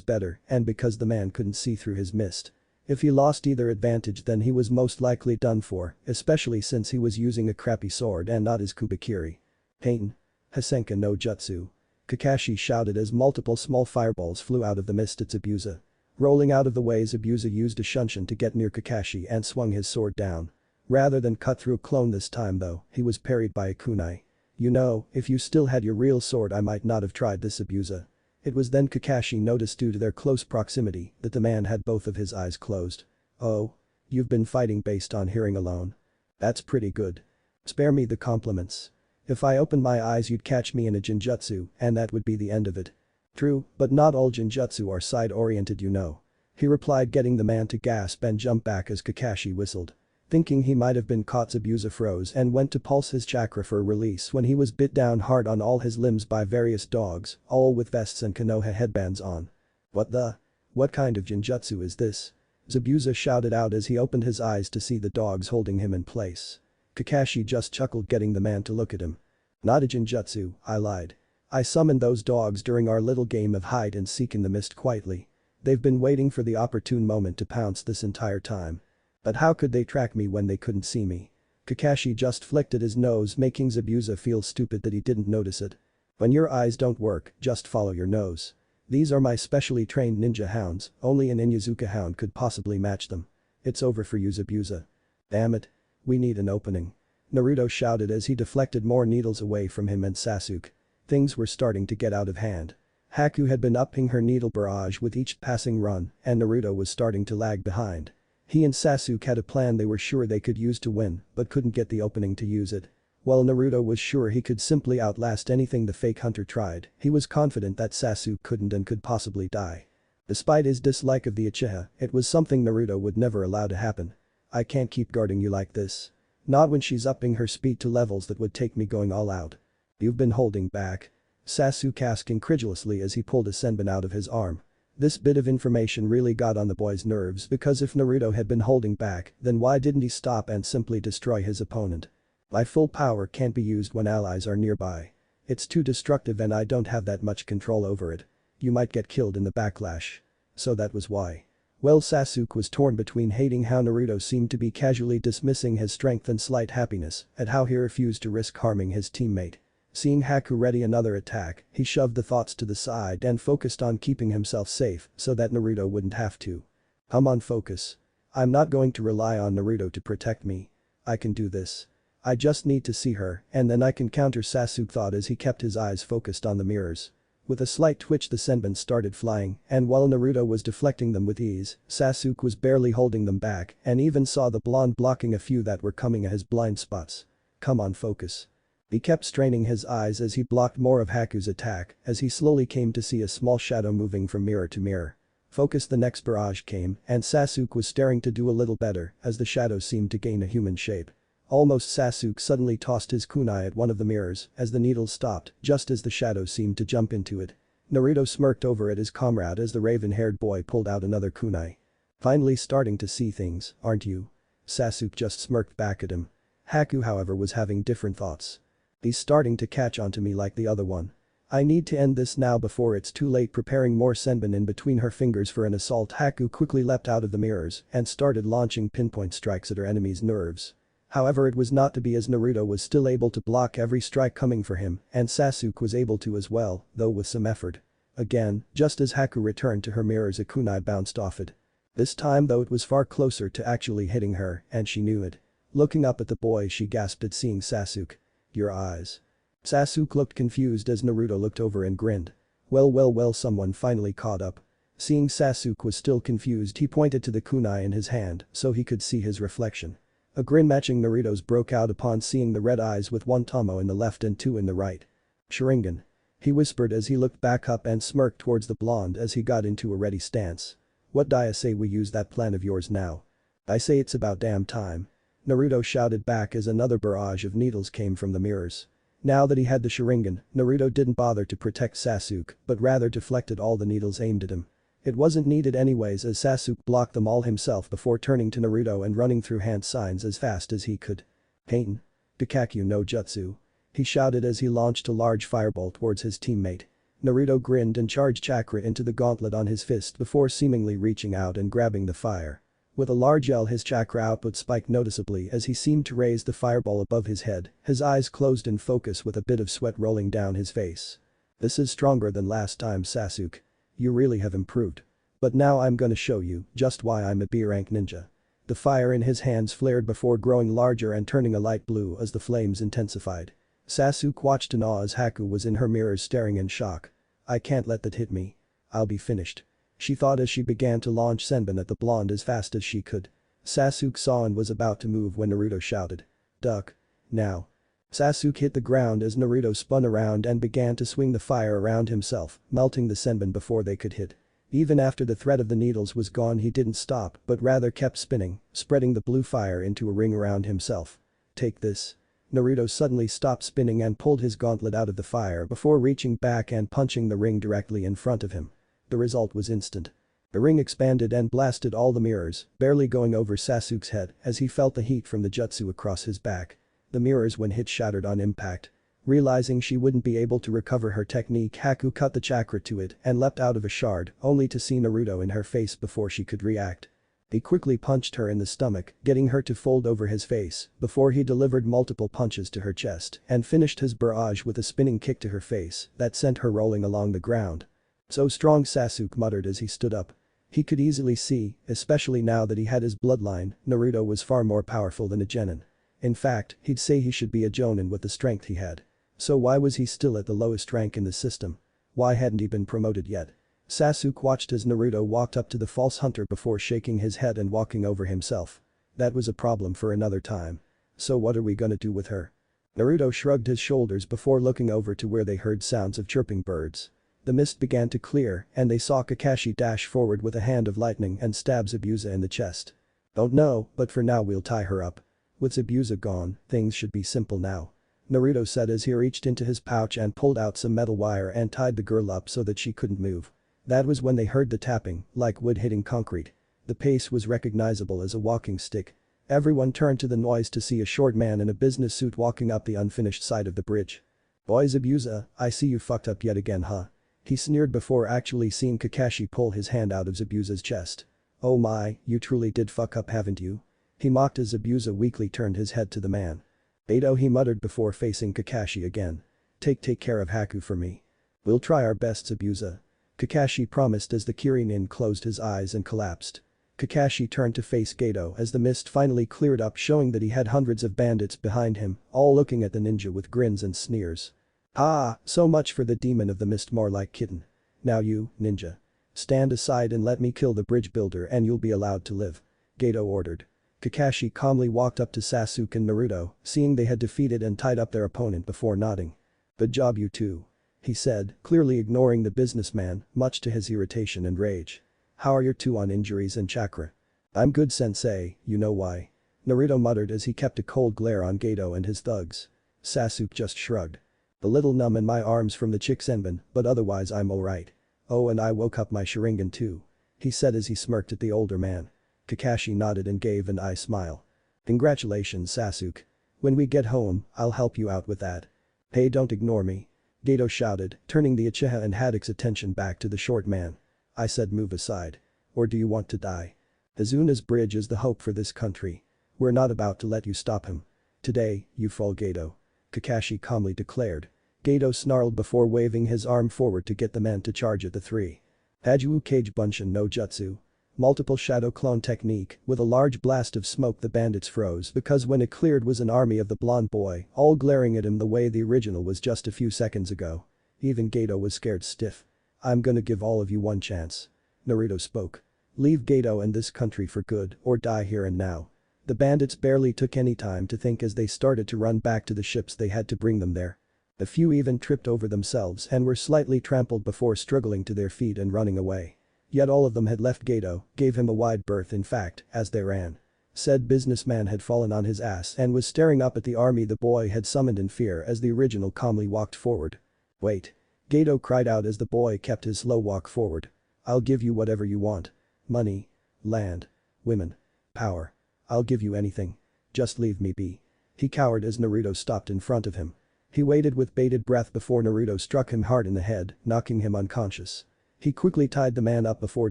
better and because the man couldn't see through his mist. If he lost either advantage then he was most likely done for, especially since he was using a crappy sword and not his Kubikiri. Pain. Hasenka no Jutsu. Kakashi shouted as multiple small fireballs flew out of the mist at Zabuza. Rolling out of the way, Zabuza used a shunshin to get near Kakashi and swung his sword down. Rather than cut through a clone this time though, he was parried by a kunai. You know, if you still had your real sword I might not have tried this, Zabuza. It was then Kakashi noticed due to their close proximity that the man had both of his eyes closed. Oh? You've been fighting based on hearing alone? That's pretty good. Spare me the compliments. If I opened my eyes you'd catch me in a genjutsu and that would be the end of it. True, but not all genjutsu are side-oriented, you know. He replied, getting the man to gasp and jump back as Kakashi whistled. Thinking he might have been caught, Zabuza froze and went to pulse his chakra for a release when he was bit down hard on all his limbs by various dogs, all with vests and Konoha headbands on. What kind of genjutsu is this? Zabuza shouted out as he opened his eyes to see the dogs holding him in place. Kakashi just chuckled, getting the man to look at him. Not a genjutsu, I lied. I summoned those dogs during our little game of hide and seek in the mist quietly. They've been waiting for the opportune moment to pounce this entire time. But how could they track me when they couldn't see me? Kakashi just flicked at his nose, making Zabuza feel stupid that he didn't notice it. When your eyes don't work, just follow your nose. These are my specially trained ninja hounds, only an Inyazuka hound could possibly match them. It's over for you, Zabuza. Damn it. We need an opening. Naruto shouted as he deflected more needles away from him and Sasuke. Things were starting to get out of hand. Haku had been upping her needle barrage with each passing run and Naruto was starting to lag behind. He and Sasuke had a plan they were sure they could use to win but couldn't get the opening to use it. While Naruto was sure he could simply outlast anything the fake hunter tried, he was confident that Sasuke couldn't and could possibly die. Despite his dislike of the Uchiha, it was something Naruto would never allow to happen. I can't keep guarding you like this. Not when she's upping her speed to levels that would take me going all out. You've been holding back. Sasuke asked incredulously as he pulled a senbon out of his arm. This bit of information really got on the boy's nerves because if Naruto had been holding back, then why didn't he stop and simply destroy his opponent? My full power can't be used when allies are nearby. It's too destructive and I don't have that much control over it. You might get killed in the backlash. So that was why. Well, Sasuke was torn between hating how Naruto seemed to be casually dismissing his strength and slight happiness at how he refused to risk harming his teammate. Seeing Haku ready another attack, he shoved the thoughts to the side and focused on keeping himself safe so that Naruto wouldn't have to. Come on, focus. I'm not going to rely on Naruto to protect me. I can do this. I just need to see her and then I can counter, Sasuke thought as he kept his eyes focused on the mirrors. With a slight twitch the senbons started flying and while Naruto was deflecting them with ease, Sasuke was barely holding them back and even saw the blonde blocking a few that were coming at his blind spots. Come on, focus. He kept straining his eyes as he blocked more of Haku's attack as he slowly came to see a small shadow moving from mirror to mirror. Focus. The next barrage came and Sasuke was staring to do a little better as the shadow seemed to gain a human shape. Almost. Sasuke suddenly tossed his kunai at one of the mirrors as the needle stopped just as the shadow seemed to jump into it. Naruto smirked over at his comrade as the raven-haired boy pulled out another kunai. Finally starting to see things, aren't you? Sasuke just smirked back at him. Haku however was having different thoughts. He's starting to catch on to me like the other one. I need to end this now before it's too late. Preparing more senbon in between her fingers for an assault. Haku quickly leapt out of the mirrors and started launching pinpoint strikes at her enemy's nerves. However, it was not to be as Naruto was still able to block every strike coming for him and Sasuke was able to as well, though with some effort. Again, just as Haku returned to her mirrors a kunai bounced off it. This time though it was far closer to actually hitting her and she knew it. Looking up at the boy she gasped at seeing Sasuke. Your eyes. Sasuke looked confused as Naruto looked over and grinned. Well, someone finally caught up. Seeing Sasuke was still confused he pointed to the kunai in his hand so he could see his reflection. A grin matching Naruto's broke out upon seeing the red eyes with one tomo in the left and two in the right. Sharingan. He whispered as he looked back up and smirked towards the blonde as he got into a ready stance. What do I say we use that plan of yours now? I say it's about damn time. Naruto shouted back as another barrage of needles came from the mirrors. Now that he had the Sharingan, Naruto didn't bother to protect Sasuke but rather deflected all the needles aimed at him. It wasn't needed anyways as Sasuke blocked them all himself before turning to Naruto and running through hand signs as fast as he could. Pain. Kakakyu no Jutsu. He shouted as he launched a large fireball towards his teammate. Naruto grinned and charged chakra into the gauntlet on his fist before seemingly reaching out and grabbing the fire. With a large yell his chakra output spiked noticeably as he seemed to raise the fireball above his head, his eyes closed in focus with a bit of sweat rolling down his face. This is stronger than last time Sasuke. You really have improved. But now I'm gonna show you just why I'm a B-rank ninja. The fire in his hands flared before growing larger and turning a light blue as the flames intensified. Sasuke watched in awe as Haku was in her mirrors staring in shock. I can't let that hit me. I'll be finished. She thought as she began to launch senbon at the blonde as fast as she could. Sasuke saw and was about to move when Naruto shouted. Duck. Now. Sasuke hit the ground as Naruto spun around and began to swing the fire around himself, melting the senbon before they could hit. Even after the threat of the needles was gone he didn't stop but rather kept spinning, spreading the blue fire into a ring around himself. Take this. Naruto suddenly stopped spinning and pulled his gauntlet out of the fire before reaching back and punching the ring directly in front of him. The result was instant. The ring expanded and blasted all the mirrors, barely going over Sasuke's head as he felt the heat from the jutsu across his back. The mirrors when hit shattered on impact. Realizing she wouldn't be able to recover her technique Haku cut the chakra to it and leapt out of a shard only to see Naruto in her face before she could react. He quickly punched her in the stomach, getting her to fold over his face before he delivered multiple punches to her chest and finished his barrage with a spinning kick to her face that sent her rolling along the ground. So strong Sasuke muttered as he stood up. He could easily see, especially now that he had his bloodline, Naruto was far more powerful than a genin. In fact, he'd say he should be a jonin with the strength he had. So why was he still at the lowest rank in the system? Why hadn't he been promoted yet? Sasuke watched as Naruto walked up to the false hunter before shaking his head and walking over himself. That was a problem for another time. So what are we gonna do with her? Naruto shrugged his shoulders before looking over to where they heard sounds of chirping birds. The mist began to clear and they saw Kakashi dash forward with a hand of lightning and stab Zabuza in the chest. Don't know, but for now we'll tie her up. With Zabuza gone, things should be simple now. Naruto said as he reached into his pouch and pulled out some metal wire and tied the girl up so that she couldn't move. That was when they heard the tapping, like wood hitting concrete. The pace was recognizable as a walking stick. Everyone turned to the noise to see a short man in a business suit walking up the unfinished side of the bridge. Boy Zabuza, I see you fucked up yet again huh? He sneered before actually seeing Kakashi pull his hand out of Zabuza's chest. Oh my, you truly did fuck up haven't you? He mocked as Zabuza weakly turned his head to the man. Beto he muttered before facing Kakashi again. Take care of Haku for me. We'll try our best Zabuza. Kakashi promised as the Kirinin closed his eyes and collapsed. Kakashi turned to face Gato as the mist finally cleared up showing that he had hundreds of bandits behind him, all looking at the ninja with grins and sneers. Ah, so much for the demon of the mist more like kitten. Now you, ninja. Stand aside and let me kill the bridge builder and you'll be allowed to live. Gato ordered. Kakashi calmly walked up to Sasuke and Naruto, seeing they had defeated and tied up their opponent before nodding. "Good job you two," he said, clearly ignoring the businessman, much to his irritation and rage. "How are your two on injuries and chakra?" "I'm good sensei, you know why?" Naruto muttered as he kept a cold glare on Gato and his thugs. Sasuke just shrugged. "A little numb in my arms from the Chicksenbon, but otherwise I'm alright. Oh, and I woke up my Sharingan too," he said as he smirked at the older man. Kakashi nodded and gave an eye smile. "Congratulations Sasuke. When we get home, I'll help you out with that." "Hey, don't ignore me," Gato shouted, turning the Uchiha and Haddock's attention back to the short man. "I said move aside. Or do you want to die? Azuna's bridge is the hope for this country. We're not about to let you stop him. Today, you fall Gato," Kakashi calmly declared. Gato snarled before waving his arm forward to get the man to charge at the three. Haju Kage Bunshin no Jutsu. Multiple shadow clone technique. With a large blast of smoke the bandits froze because when it cleared was an army of the blonde boy, all glaring at him the way the original was just a few seconds ago. Even Gato was scared stiff. "I'm gonna give all of you one chance," Naruto spoke. "Leave Gato and this country for good or die here and now." The bandits barely took any time to think as they started to run back to the ships they had to bring them there. A few even tripped over themselves and were slightly trampled before struggling to their feet and running away. Yet all of them had left Gato, gave him a wide berth in fact, as they ran. Said businessman had fallen on his ass and was staring up at the army the boy had summoned in fear as the original calmly walked forward. "Wait." Gato cried out as the boy kept his slow walk forward. "I'll give you whatever you want. Money. Land. Women. Power. I'll give you anything. Just leave me be." He cowered as Naruto stopped in front of him. He waited with bated breath before Naruto struck him hard in the head, knocking him unconscious. He quickly tied the man up before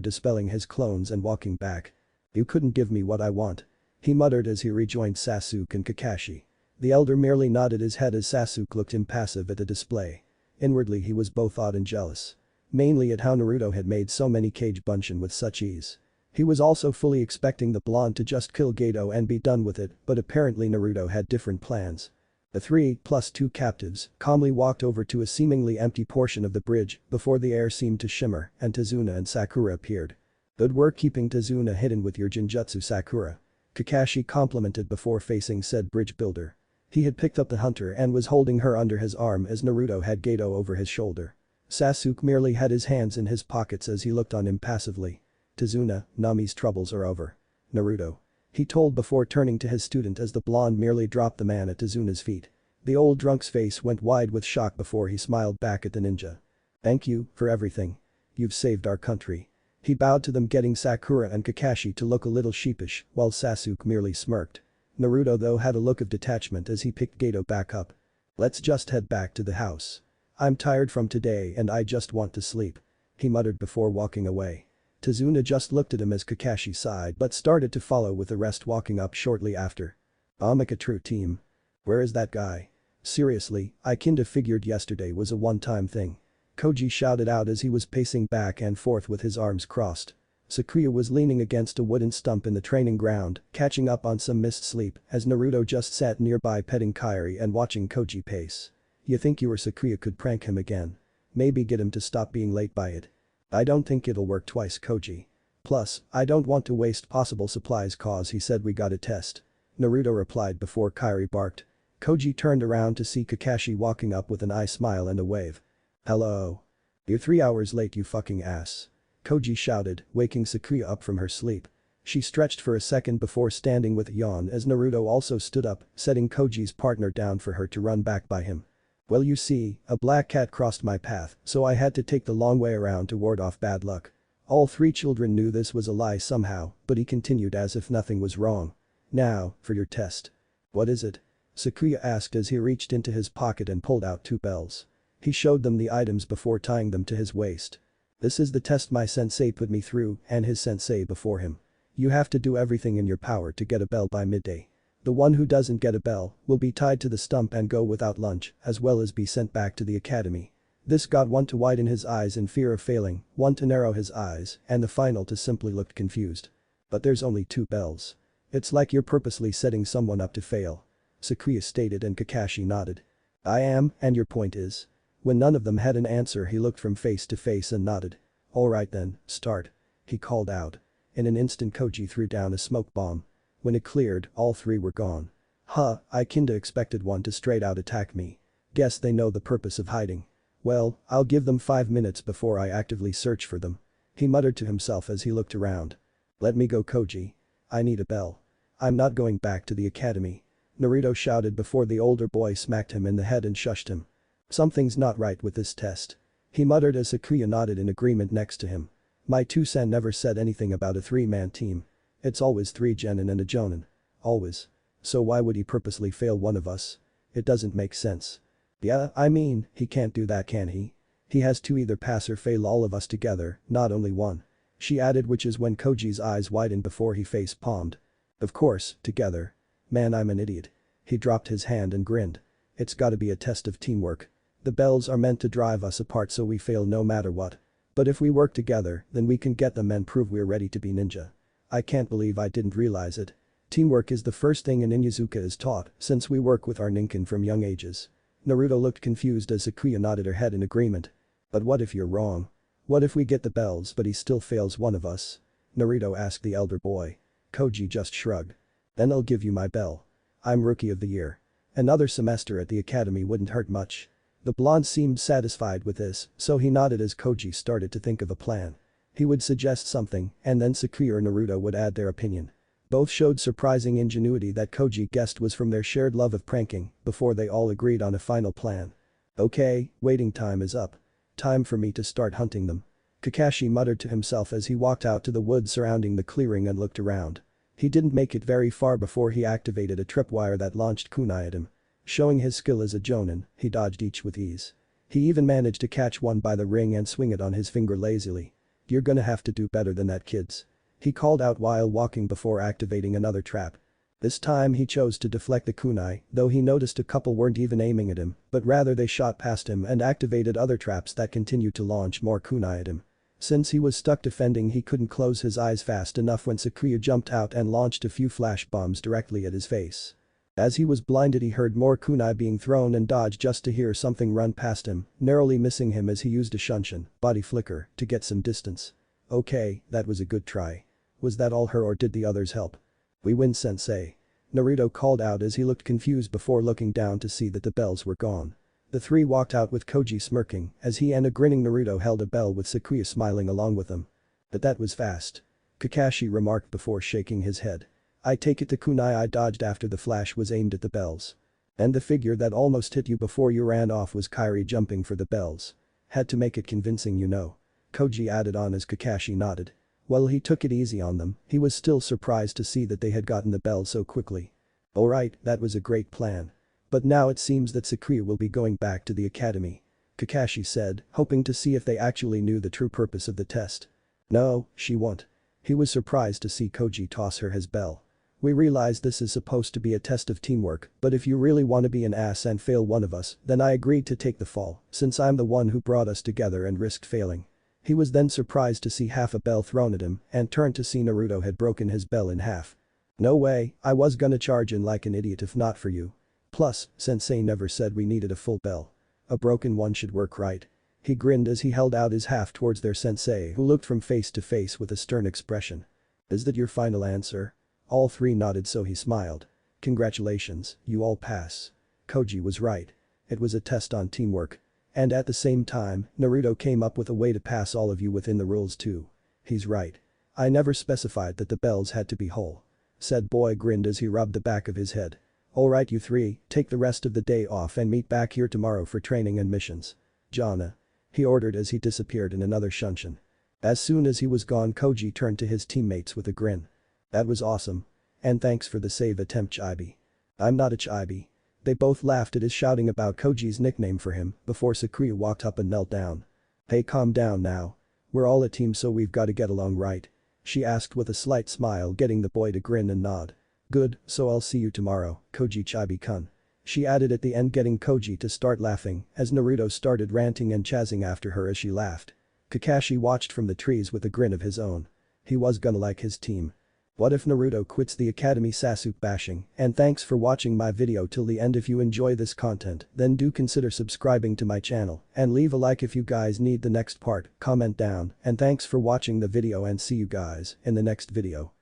dispelling his clones and walking back. "You couldn't give me what I want," he muttered as he rejoined Sasuke and Kakashi. The elder merely nodded his head as Sasuke looked impassive at the display. Inwardly he was both awed and jealous. Mainly at how Naruto had made so many Kage Bunshin with such ease. He was also fully expecting the blonde to just kill Gato and be done with it, but apparently Naruto had different plans. The 3+2 captives calmly walked over to a seemingly empty portion of the bridge before the air seemed to shimmer and Tazuna and Sakura appeared. "Good work keeping Tazuna hidden with your Jinjutsu Sakura," Kakashi complimented before facing said bridge builder. He had picked up the hunter and was holding her under his arm as Naruto had Gato over his shoulder. Sasuke merely had his hands in his pockets as he looked on impassively. "Tazuna, Nami's troubles are over. Naruto," he told before turning to his student as the blonde merely dropped the man at Tazuna's feet. The old drunk's face went wide with shock before he smiled back at the ninja. "Thank you for everything. You've saved our country." He bowed to them, getting Sakura and Kakashi to look a little sheepish while Sasuke merely smirked. Naruto though had a look of detachment as he picked Gato back up. "Let's just head back to the house. I'm tired from today and I just want to sleep," he muttered before walking away. Tazuna just looked at him as Kakashi sighed but started to follow with the rest walking up shortly after. "Make a true team. Where is that guy? Seriously, I kinda figured yesterday was a one-time thing." Koji shouted out as he was pacing back and forth with his arms crossed. Sakuya was leaning against a wooden stump in the training ground, catching up on some missed sleep as Naruto just sat nearby petting Kairi and watching Koji pace. "You think you or Sakuya could prank him again? Maybe get him to stop being late by it." "I don't think it'll work twice Koji. Plus, I don't want to waste possible supplies cause he said we got a test," Naruto replied before Kairi barked. Koji turned around to see Kakashi walking up with an eye smile and a wave. "Hello. You're 3 hours late you fucking ass," Koji shouted, waking Sakuya up from her sleep. She stretched for a second before standing with a yawn as Naruto also stood up, setting Koji's partner down for her to run back by him. "Well you see, a black cat crossed my path so I had to take the long way around to ward off bad luck." All three children knew this was a lie somehow, but he continued as if nothing was wrong. "Now, for your test." "What is it?" Sakuya asked as he reached into his pocket and pulled out 2 bells. He showed them the items before tying them to his waist. "This is the test my sensei put me through and his sensei before him. You have to do everything in your power to get a bell by midday. The one who doesn't get a bell will be tied to the stump and go without lunch as well as be sent back to the academy." This got one to widen his eyes in fear of failing, one to narrow his eyes, and the final to simply look confused. "But there's only 2 bells. It's like you're purposely setting someone up to fail," Sakuya stated and Kakashi nodded. "I am, and your point is?" When none of them had an answer he looked from face to face and nodded. "Alright then, start," he called out. In an instant Koji threw down a smoke bomb. When it cleared, all three were gone. Huh, I kinda expected one to straight out attack me. Guess they know the purpose of hiding. Well, I'll give them 5 minutes before I actively search for them. He muttered to himself as he looked around. Let me go, Koji. I need a bell. I'm not going back to the academy. Naruto shouted before the older boy smacked him in the head and shushed him. Something's not right with this test. He muttered as Sakuya nodded in agreement next to him. My 2-sen never said anything about a 3-man team. It's always 3 genin and a jonin. Always. So why would he purposely fail one of us? It doesn't make sense. Yeah, I mean, he can't do that, can he? He has to either pass or fail all of us together, not only one. She added, which is when Koji's eyes widened before he face-palmed. Of course, together. Man, I'm an idiot. He dropped his hand and grinned. It's gotta be a test of teamwork. The bells are meant to drive us apart so we fail no matter what. But if we work together, then we can get them and prove we're ready to be ninja. I can't believe I didn't realize it. Teamwork is the first thing an Inyazuka is taught since we work with our ninkin from young ages. Naruto looked confused as Sakuya nodded her head in agreement. But what if you're wrong? What if we get the bells but he still fails one of us? Naruto asked the elder boy. Koji just shrugged. Then I'll give you my bell. I'm rookie of the year. Another semester at the academy wouldn't hurt much. The blonde seemed satisfied with this, so he nodded as Koji started to think of a plan. He would suggest something, and then Sakuya or Naruto would add their opinion. Both showed surprising ingenuity that Koji guessed was from their shared love of pranking before they all agreed on a final plan. Okay, waiting time is up. Time for me to start hunting them. Kakashi muttered to himself as he walked out to the woods surrounding the clearing and looked around. He didn't make it very far before he activated a tripwire that launched kunai at him. Showing his skill as a jonin, he dodged each with ease. He even managed to catch one by the ring and swing it on his finger lazily. You're gonna have to do better than that, kids. He called out while walking before activating another trap. This time he chose to deflect the kunai, though he noticed a couple weren't even aiming at him, but rather they shot past him and activated other traps that continued to launch more kunai at him. Since he was stuck defending, he couldn't close his eyes fast enough when Sakuya jumped out and launched a few flash bombs directly at his face. As he was blinded, he heard more kunai being thrown and dodged just to hear something run past him, narrowly missing him as he used a shunshin, body flicker, to get some distance. Okay, that was a good try. Was that all her or did the others help? We win, Sensei. Naruto called out as he looked confused before looking down to see that the bells were gone. The three walked out with Koji smirking as he and a grinning Naruto held a bell with Sakuya smiling along with them. But that was fast. Kakashi remarked before shaking his head. I take it the kunai I dodged after the flash was aimed at the bells. And the figure that almost hit you before you ran off was Kairi jumping for the bells. Had to make it convincing, you know. Koji added on as Kakashi nodded. While he took it easy on them, he was still surprised to see that they had gotten the bell so quickly. Alright, that was a great plan. But now it seems that Sakuya will be going back to the academy. Kakashi said, hoping to see if they actually knew the true purpose of the test. No, she won't. He was surprised to see Koji toss her his bell. We realize this is supposed to be a test of teamwork, but if you really want to be an ass and fail one of us, then I agreed to take the fall, since I'm the one who brought us together and risked failing. He was then surprised to see half a bell thrown at him and turned to see Naruto had broken his bell in half. No way, I was gonna charge in like an idiot if not for you. Plus, Sensei never said we needed a full bell. A broken one should work, right? He grinned as he held out his half towards their sensei, who looked from face to face with a stern expression. Is that your final answer? All three nodded, so he smiled. Congratulations, you all pass. Koji was right. It was a test on teamwork. And at the same time, Naruto came up with a way to pass all of you within the rules too. He's right. I never specified that the bells had to be whole. Said boy grinned as he rubbed the back of his head. Alright, you three, take the rest of the day off and meet back here tomorrow for training and missions. Jana. He ordered as he disappeared in another shunshin. As soon as he was gone, Koji turned to his teammates with a grin. That was awesome. And thanks for the save attempt, Chibi. I'm not a Chibi. They both laughed at his shouting about Koji's nickname for him before Sakuya walked up and knelt down. Hey, calm down now. We're all a team, so we've gotta get along, right? She asked with a slight smile, getting the boy to grin and nod. Good, so I'll see you tomorrow, Koji Chibi-kun. She added at the end, getting Koji to start laughing as Naruto started ranting and chazzing after her as she laughed. Kakashi watched from the trees with a grin of his own. He was gonna like his team. What if Naruto quits the academy? Sasuke bashing, and thanks for watching my video till the end. If you enjoy this content, then do consider subscribing to my channel and leave a like if you guys need the next part, comment down, and thanks for watching the video and see you guys in the next video.